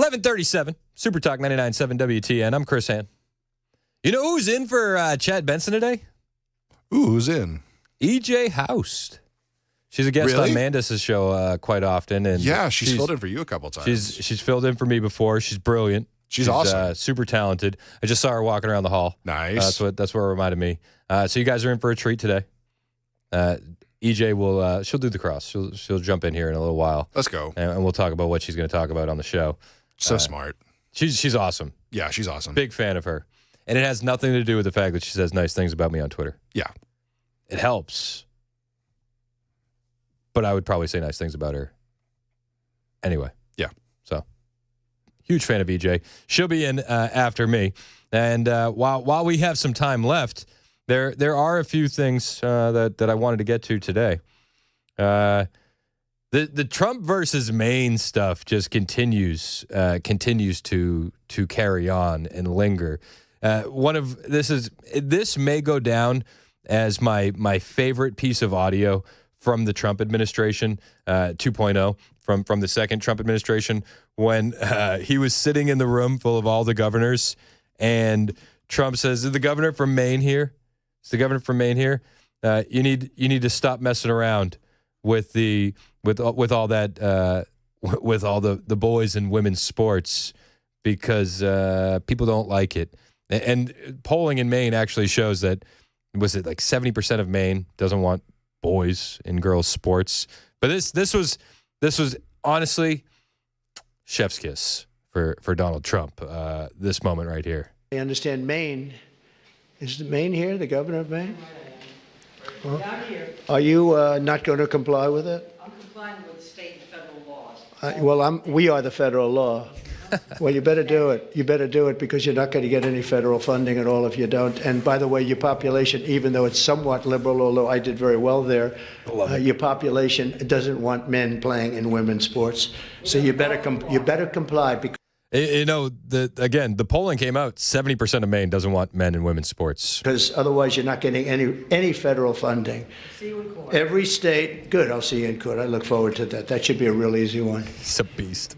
11:37, Super Talk 99.7 WTN. I'm Chris Hand. You know who's in for Chad Benson today? Ooh, who's in? EJ Haust. She's a guest on Mandis' show quite often. And yeah, she's filled in for you a couple times. She's filled in for me before. She's brilliant. She's awesome. Super talented. I just saw her walking around the hall. Nice. That's what it reminded me. So you guys are in for a treat today. EJ will she'll do the cross. She'll jump in here in a little while. Let's go. And we'll talk about what she's going to talk about on the show. So smart. She's awesome. Yeah, she's awesome. Big fan of her. And it has nothing to do with the fact that she says nice things about me on Twitter. Yeah. It helps. But I would probably say nice things about her anyway. Yeah. So, huge fan of EJ. She'll be in after me. And while we have some time left, there are a few things that I wanted to get to today. The Trump versus Maine stuff just continues to carry on and linger. This may go down as my favorite piece of audio from the Trump administration, 2.0, from the second Trump administration, when he was sitting in the room full of all the governors, and Trump says, "Is the governor from Maine here? Is the governor from Maine here? You need to stop messing around with all that with all the boys and women's sports because people don't like it." And polling in Maine actually shows that, was it like 70% of Maine doesn't want boys and girls sports? But this was honestly chef's kiss for Donald Trump. This moment right here. I understand Maine. Is Maine here, the governor of Maine? Well, not here. Are you not going to comply with it? I'm complying with state and federal laws. We are the federal law. Well, you better do it. You better do it because you're not going to get any federal funding at all if you don't. And by the way, your population, even though it's somewhat liberal, although I did very well there, your population doesn't want men playing in women's sports. So you better comply. Because the polling came out, 70% of Maine doesn't want men in women's sports. Because otherwise you're not getting any federal funding. See you in court. Every state, good, I'll see you in court. I look forward to that. That should be a real easy one. It's a beast.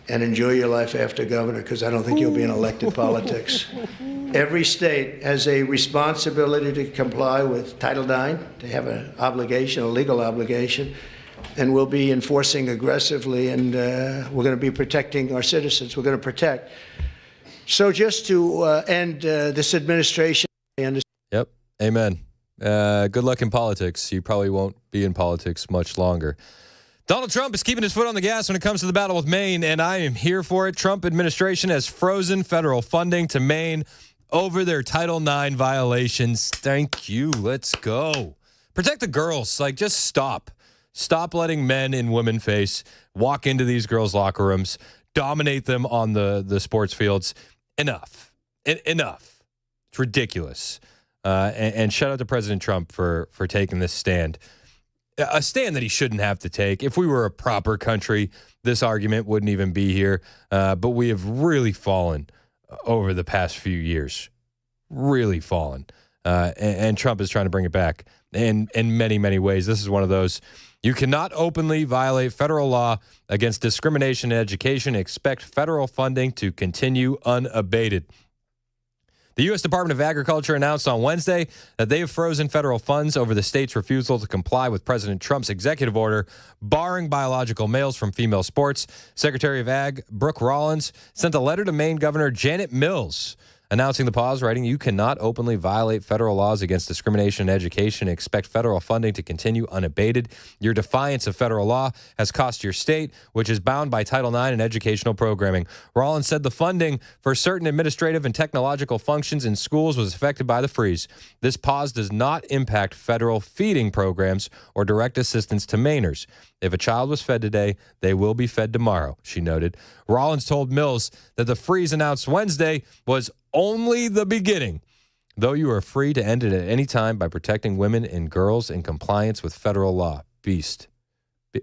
And enjoy your life after governor, because I don't think you'll be in elected politics. Every state has a responsibility to comply with Title IX. They have an obligation, a legal obligation, and we'll be enforcing aggressively, and we're going to be protecting our citizens. We're going to protect. So just to end this administration. Yep. Amen. Good luck in politics. You probably won't be in politics much longer. Donald Trump is keeping his foot on the gas when it comes to the battle with Maine, and I am here for it. Trump administration has frozen federal funding to Maine over their Title IX violations. Thank you. Let's go. Protect the girls. Just stop. Stop letting men in women face walk into these girls' locker rooms, dominate them on the sports fields. Enough. Enough. It's ridiculous. And shout out to President Trump for taking this stand. A stand that he shouldn't have to take. If we were a proper country, this argument wouldn't even be here. But we have really fallen over the past few years. Really fallen. And Trump is trying to bring it back in many, many ways. This is one of those. You cannot openly violate federal law against discrimination in education and expect federal funding to continue unabated. The U.S. Department of Agriculture announced on Wednesday that they have frozen federal funds over the state's refusal to comply with President Trump's executive order barring biological males from female sports. Secretary of Ag Brooke Rollins sent a letter to Maine Governor Janet Mills announcing the pause, writing, "You cannot openly violate federal laws against discrimination in education and expect federal funding to continue unabated. Your defiance of federal law has cost your state, which is bound by Title IX in educational programming." Rollins said the funding for certain administrative and technological functions in schools was affected by the freeze. This pause does not impact federal feeding programs or direct assistance to Mainers. If a child was fed today, they will be fed tomorrow, she noted. Rollins told Mills that the freeze announced Wednesday was only the beginning, though you are free to end it at any time by protecting women and girls in compliance with federal law. Beast.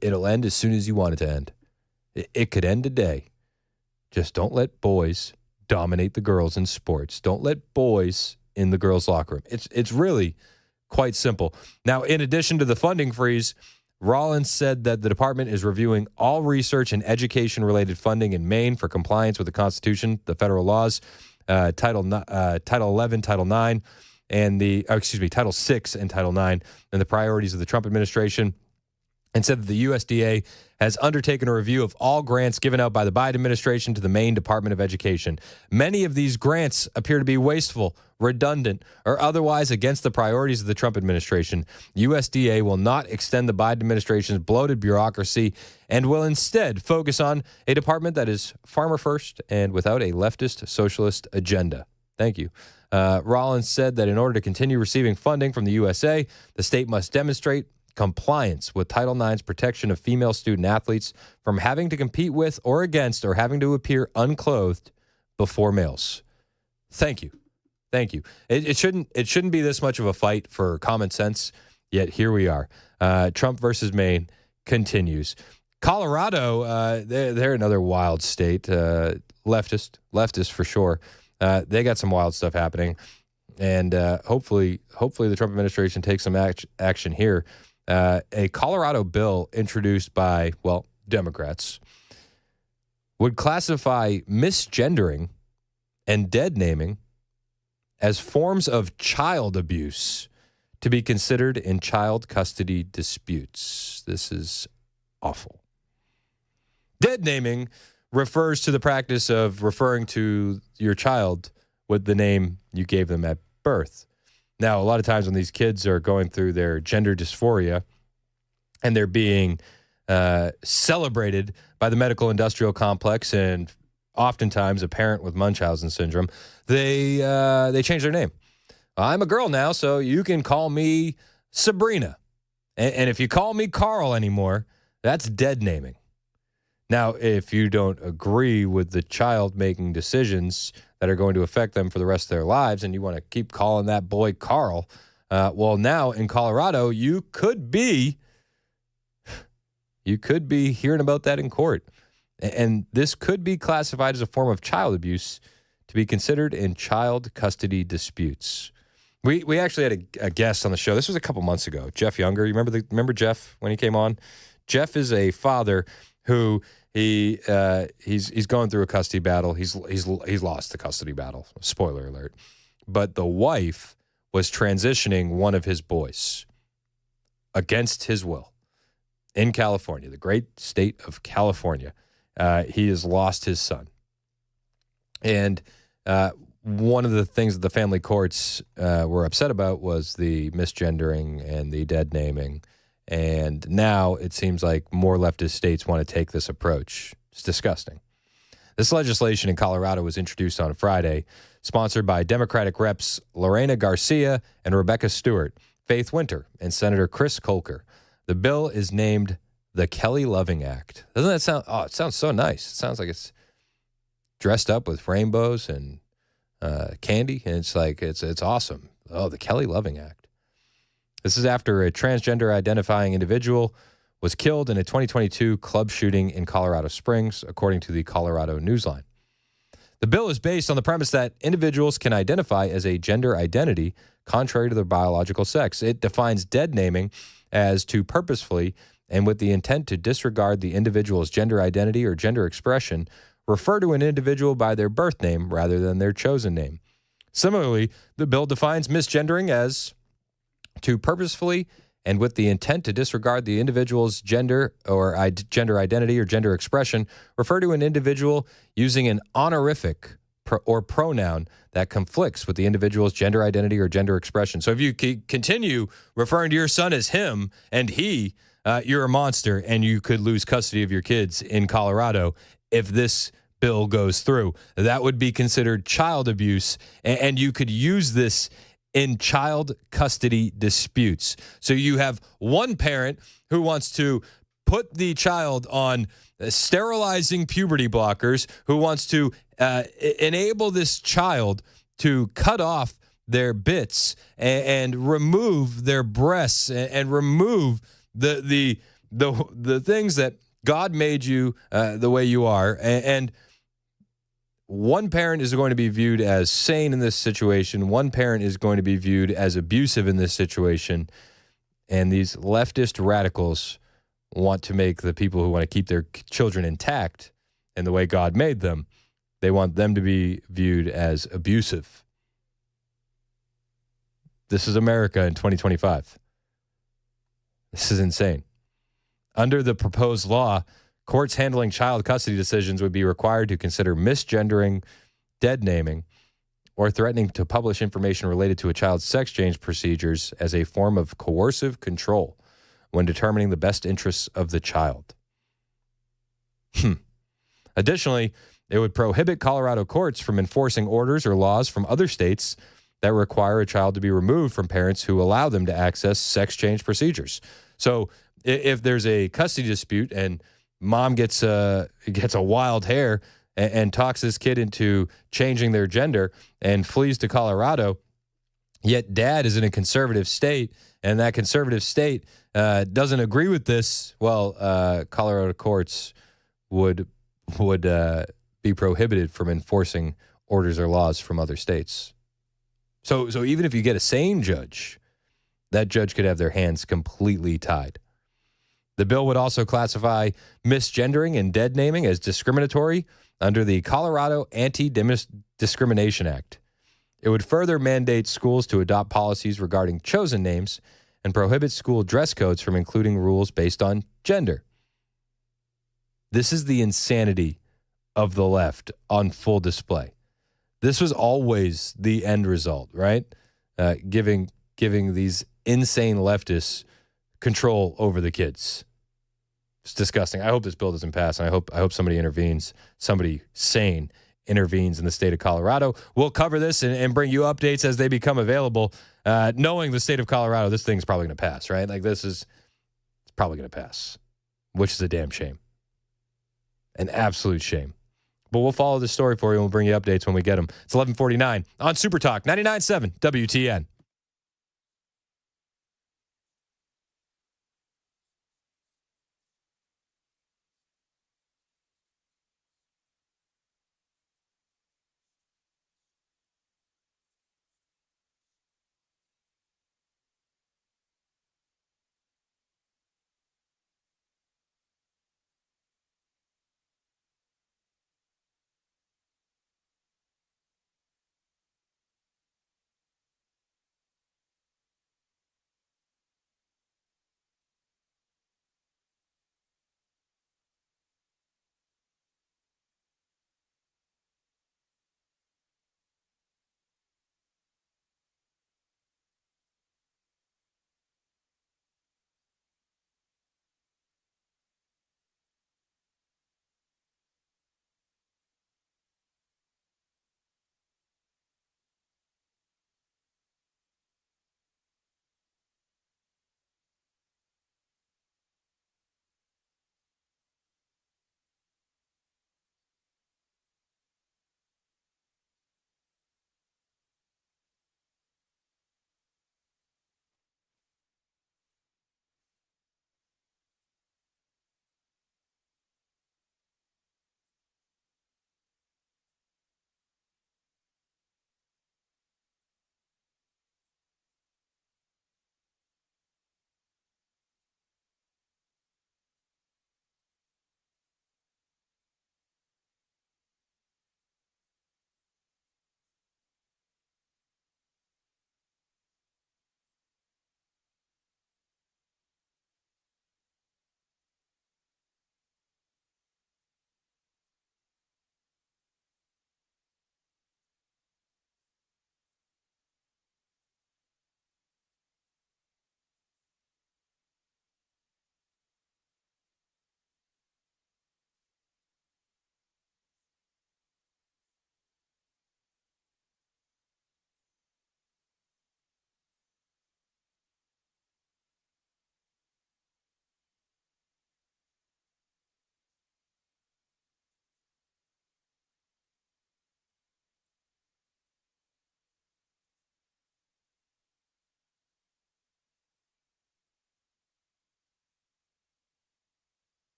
It'll end as soon as you want it to end. It could end today. Just don't let boys dominate the girls in sports. Don't let boys in the girls' locker room. It's really quite simple. Now, in addition to the funding freeze, Rollins said that the department is reviewing all research and education-related funding in Maine for compliance with the Constitution, the federal laws, Title 11, Title 9, and Title 6 and Title 9, and the priorities of the Trump administration, and said that the USDA has undertaken a review of all grants given out by the Biden administration to the Maine Department of Education. Many of these grants appear to be wasteful, redundant, or otherwise against the priorities of the Trump administration. USDA will not extend the Biden administration's bloated bureaucracy and will instead focus on a department that is farmer first and without a leftist socialist agenda. Thank you. Rollins said that in order to continue receiving funding from the USA, the state must demonstrate compliance with Title IX's protection of female student athletes from having to compete with or against or having to appear unclothed before males. Thank you. Thank you. It shouldn't be this much of a fight for common sense, yet here we are. Trump versus Maine continues. Colorado, they're another wild state, leftist for sure. They got some wild stuff happening, and hopefully the Trump administration takes some action here. A Colorado bill introduced by, Democrats would classify misgendering and dead naming as forms of child abuse to be considered in child custody disputes. This is awful. Dead naming refers to the practice of referring to your child with the name you gave them at birth. Now, a lot of times when these kids are going through their gender dysphoria and they're being celebrated by the medical industrial complex and oftentimes a parent with Munchausen syndrome, they change their name. I'm a girl now, so you can call me Sabrina. And if you call me Carl anymore, that's dead naming. Now, if you don't agree with the child making decisions that are going to affect them for the rest of their lives and you want to keep calling that boy Carl, now in Colorado, you could be hearing about that in court. And this could be classified as a form of child abuse to be considered in child custody disputes. We actually had a guest on the show. This was a couple months ago. Jeff Younger. You remember Jeff when he came on? Jeff is a father who he's going through a custody battle. He's lost the custody battle. Spoiler alert. But the wife was transitioning one of his boys against his will in California, the great state of California. He has lost his son. And one of the things that the family courts were upset about was the misgendering and the dead naming. And now it seems like more leftist states want to take this approach. It's disgusting. This legislation in Colorado was introduced on Friday, sponsored by Democratic reps Lorena Garcia and Rebecca Stewart, Faith Winter, and Senator Chris Kolker. The bill is named the Kelly Loving Act. Doesn't that sound, it sounds so nice. It sounds like it's dressed up with rainbows and candy, and it's awesome. Oh, the Kelly Loving Act. This is after a transgender identifying individual was killed in a 2022 club shooting in Colorado Springs, according to the Colorado Newsline. The bill is based on the premise that individuals can identify as a gender identity contrary to their biological sex. It defines dead naming as to purposefully and with the intent to disregard the individual's gender identity or gender expression, refer to an individual by their birth name rather than their chosen name. Similarly, the bill defines misgendering as to purposefully and with the intent to disregard the individual's gender or gender identity or gender expression, refer to an individual using an honorific or pronoun that conflicts with the individual's gender identity or gender expression. So if you continue referring to your son as him and he, you're a monster, and you could lose custody of your kids in Colorado if this bill goes through. That would be considered child abuse, and you could use this in child custody disputes. So you have one parent who wants to put the child on sterilizing puberty blockers, who wants to enable this child to cut off their bits and remove their breasts and remove the things that God made you the way you are. And one parent is going to be viewed as sane in this situation. One parent is going to be viewed as abusive in this situation. And these leftist radicals want to make the people who want to keep their children intact in the way God made them, they want them to be viewed as abusive. This is America in 2025. This is insane. Under the proposed law, courts handling child custody decisions would be required to consider misgendering, dead naming, or threatening to publish information related to a child's sex change procedures as a form of coercive control when determining the best interests of the child. Additionally, it would prohibit Colorado courts from enforcing orders or laws from other states that require a child to be removed from parents who allow them to access sex change procedures. So if there's a custody dispute and mom gets a wild hair and talks this kid into changing their gender and flees to Colorado, yet dad is in a conservative state and that conservative state doesn't agree with this, well, Colorado courts would be prohibited from enforcing orders or laws from other states. So even if you get a sane judge, that judge could have their hands completely tied. The bill would also classify misgendering and dead naming as discriminatory under the Colorado Anti-Discrimination Act. It would further mandate schools to adopt policies regarding chosen names and prohibit school dress codes from including rules based on gender. This is the insanity of the left on full display. This was always the end result, right? Giving these insane leftists control over the kids. It's disgusting. I hope this bill doesn't pass, and I hope somebody intervenes, somebody sane intervenes in the state of Colorado. We'll cover this and bring you updates as they become available. Knowing the state of Colorado, this thing's probably going to pass, right? Like it's probably going to pass, which is a damn shame. An absolute shame. But we'll follow this story for you, and we'll bring you updates when we get them. It's 11:49 on Super Talk 99.7 WTN.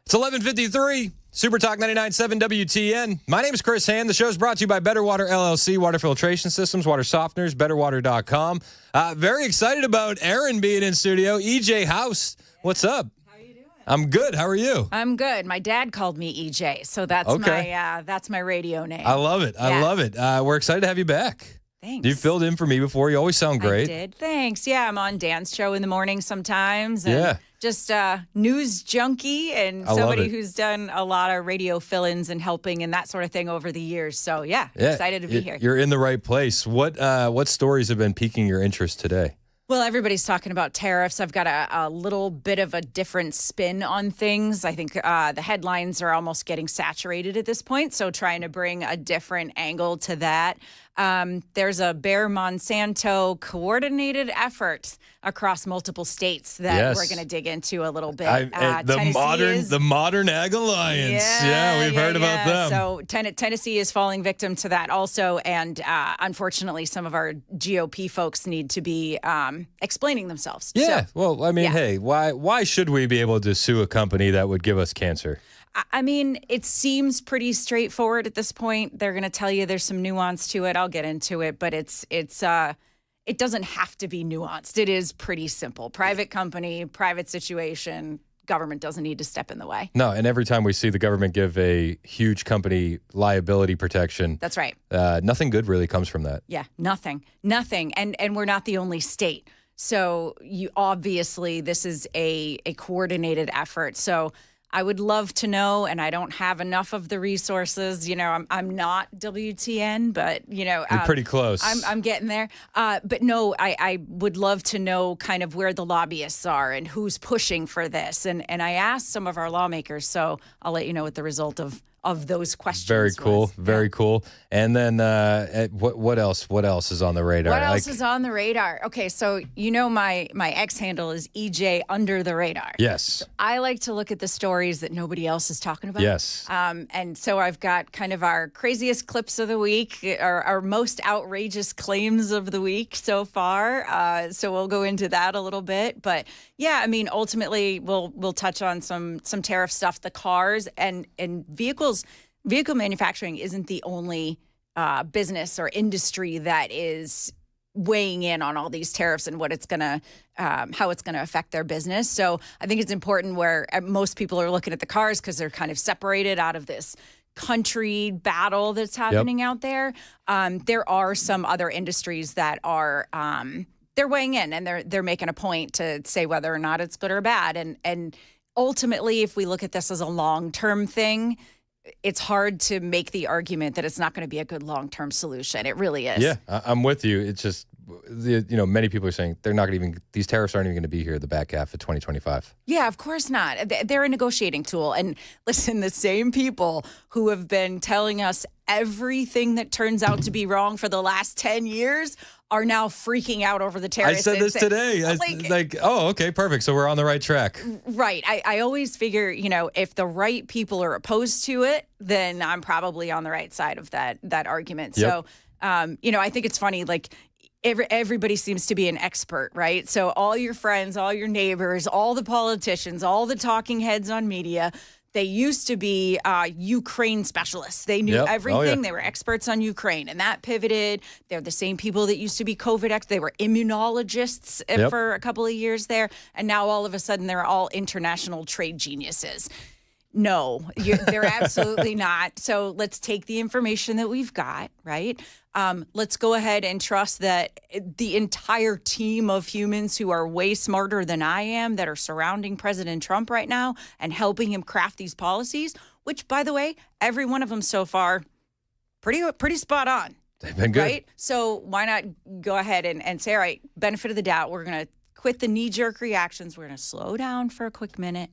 It's 11:53. Super Talk 99.7 WTN. My name is Chris Hand. The show is brought to you by Better Water LLC, water filtration systems, water softeners, betterwater.com. Very excited about Aaron being in studio. EJ Haust, what's up? How you doing? I'm good. How are you? I'm good. My dad called me EJ, so that's my radio name. I love it. I love it. We're excited to have you back. Thanks. You filled in for me before. You always sound great. I did. Thanks. Yeah, I'm on Dan's show in the morning sometimes. And just a news junkie and somebody who's done a lot of radio fill-ins and helping and that sort of thing over the years. So, excited to be here. You're in the right place. What stories have been piquing your interest today? Well, everybody's talking about tariffs. I've got a little bit of a different spin on things. I think the headlines are almost getting saturated at this point, so trying to bring a different angle to that. There's a Bayer Monsanto coordinated effort across multiple states that we're going to dig into a little bit. The modern Ag Alliance. We've heard about them. So Tennessee is falling victim to that also, and unfortunately, some of our GOP folks need to be explaining themselves. Yeah. Well, I mean, hey, why should we be able to sue a company that would give us cancer? I mean, it seems pretty straightforward at this point. They're going to tell you there's some nuance to it. I'll get into it, but it doesn't have to be nuanced. It is pretty simple. Private company, private situation. Government doesn't need to step in the way. No, and every time we see the government give a huge company liability protection, that's right. Nothing good really comes from that. Yeah, nothing. And we're not the only state. So obviously this is a coordinated effort. So I would love to know, and I don't have enough of the resources. You know, I'm not WTN, but you're pretty close. I'm getting there. But no, I would love to know kind of where the lobbyists are and who's pushing for this. And I asked some of our lawmakers, so I'll let you know what the result of those questions. Very cool. Very cool. And then what else? What else is on the radar? What else is on the radar? Okay, so my X handle is EJ Under the Radar. Yes. So I like to look at the stories that nobody else is talking about. Yes. And so I've got kind of our craziest clips of the week, our most outrageous claims of the week so far. So we'll go into that a little bit. But yeah, I mean, ultimately we'll touch on some tariff stuff, the cars and vehicles. Vehicle manufacturing isn't the only business or industry that is weighing in on all these tariffs and what it's gonna, how it's gonna affect their business. So I think it's important where most people are looking at the cars because they're kind of separated out of this country battle that's happening out there. There are some other industries that are they're weighing in and they're making a point to say whether or not it's good or bad. And ultimately, if we look at this as a long-term thing, it's hard to make the argument that it's not going to be a good long-term solution. It really is. Yeah, I'm with you. It's just, many people are saying these tariffs aren't even going to be here the back half of 2025. Yeah, of course not. They're a negotiating tool. And listen, the same people who have been telling us everything that turns out to be wrong for the last 10 years are now freaking out over the tariffs. I said this today. Oh, okay, perfect. So we're on the right track. Right. I always figure, if the right people are opposed to it, then I'm probably on the right side of that argument. Yep. So, I think it's funny, everybody seems to be an expert, right? So all your friends, all your neighbors, all the politicians, all the talking heads on media, they used to be Ukraine specialists. They knew everything. Oh, yeah. They were experts on Ukraine, and that pivoted. They're the same people that used to be COVID experts. They were immunologists for a couple of years there, and now all of a sudden they're all international trade geniuses. No, they're absolutely not. So let's take the information that we've got, right? Let's go ahead and trust that the entire team of humans who are way smarter than I am that are surrounding President Trump right now and helping him craft these policies, which, by the way, every one of them so far, pretty spot on. They've been good. Right? So why not go ahead and say, all right, benefit of the doubt, we're going to quit the knee-jerk reactions. We're going to slow down for a quick minute.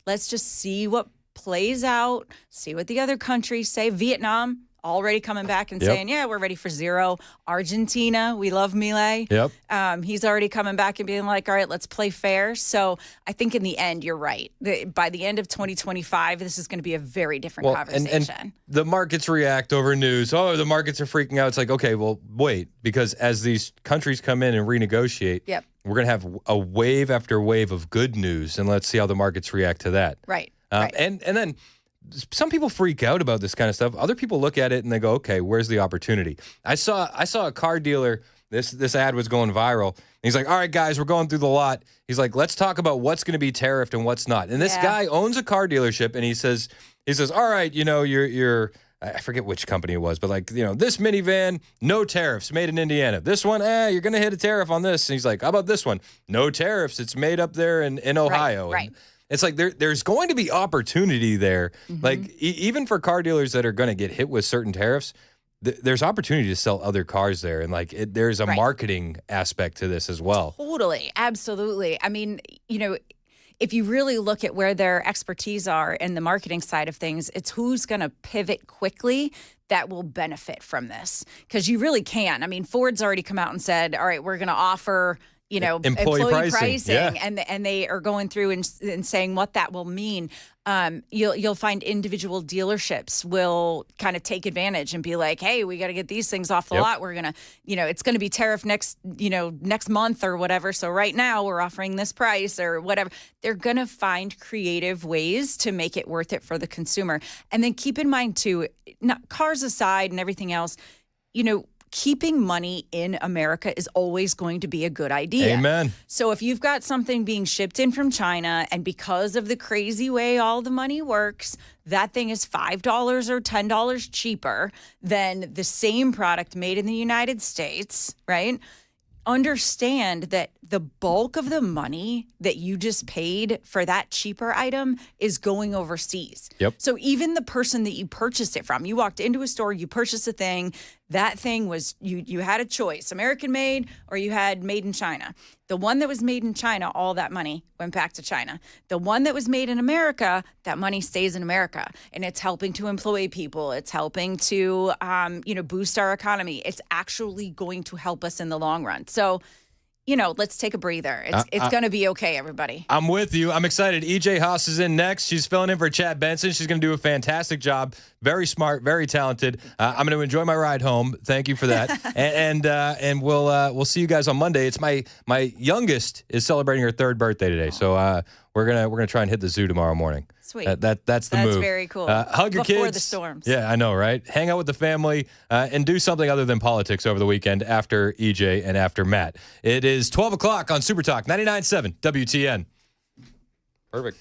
Let's just see what plays out, see what the other countries say. Vietnam already coming back and saying, yeah, we're ready for zero. Argentina, we love Milei. Yep. He's already coming back and being like, all right, let's play fair. So I think in the end, you're right. By the end of 2025, this is going to be a very different conversation. And the markets react over news. Oh, the markets are freaking out. It's like, okay, well, wait, because as these countries come in and renegotiate, we're going to have a wave after wave of good news, and let's see how the markets react to that. Right. And then some people freak out about this kind of stuff. Other people look at it and they go, okay, where's the opportunity? I saw a car dealer. This ad was going viral. He's like, all right, guys, we're going through the lot. He's like, let's talk about what's going to be tariffed and what's not. And this guy owns a car dealership, and he says, all right, you're I forget which company it was, but like, this minivan, no tariffs, made in Indiana. This one, you're going to hit a tariff on this. And he's like, how about this one? No tariffs. It's made up there in Ohio. Right. And it's like there's going to be opportunity there. Like even for car dealers that are going to get hit with certain tariffs, there's opportunity to sell other cars there. And like there's a marketing aspect to this as well. Totally. Absolutely. I mean, if you really look at where their expertise are in the marketing side of things, it's who's going to pivot quickly that will benefit from this. Because you really can. I mean, Ford's already come out and said, all right, we're going to offer employee pricing. And they are going through and saying what that will mean. You'll find individual dealerships will kind of take advantage and be like, hey, we got to get these things off the lot. We're going to, it's going to be tariff next month or whatever. So right now we're offering this price or whatever. They're going to find creative ways to make it worth it for the consumer. And then keep in mind too, cars aside and everything else, keeping money in America is always going to be a good idea. Amen. So if you've got something being shipped in from China, and because of the crazy way all the money works, that thing is $5 or $10 cheaper than the same product made in the United States, right? Understand that the bulk of the money that you just paid for that cheaper item is going overseas. Yep. So even the person that you purchased it from, you walked into a store, you purchased a thing, that thing was, you had a choice, American made or you had made in China. The one that was made in China, all that money went back to China. The one that was made in America, that money stays in America. And it's helping to employ people. It's helping to, boost our economy. It's actually going to help us in the long run. So, let's take a breather. It's going to be okay, everybody. I'm with you. I'm excited. EJ Haust is in next. She's filling in for Chad Benson. She's going to do a fantastic job. Very smart, very talented. I'm going to enjoy my ride home. Thank you for that. and we'll see you guys on Monday. It's my youngest is celebrating her 3rd birthday today, so we're gonna try and hit the zoo tomorrow morning. Sweet. That's the move. That's very cool. Hug your kids before the storms. Yeah, I know, right? Hang out with the family and do something other than politics over the weekend after EJ and after Matt. It is 12 o'clock on Super Talk 99.7 WTN. Perfect.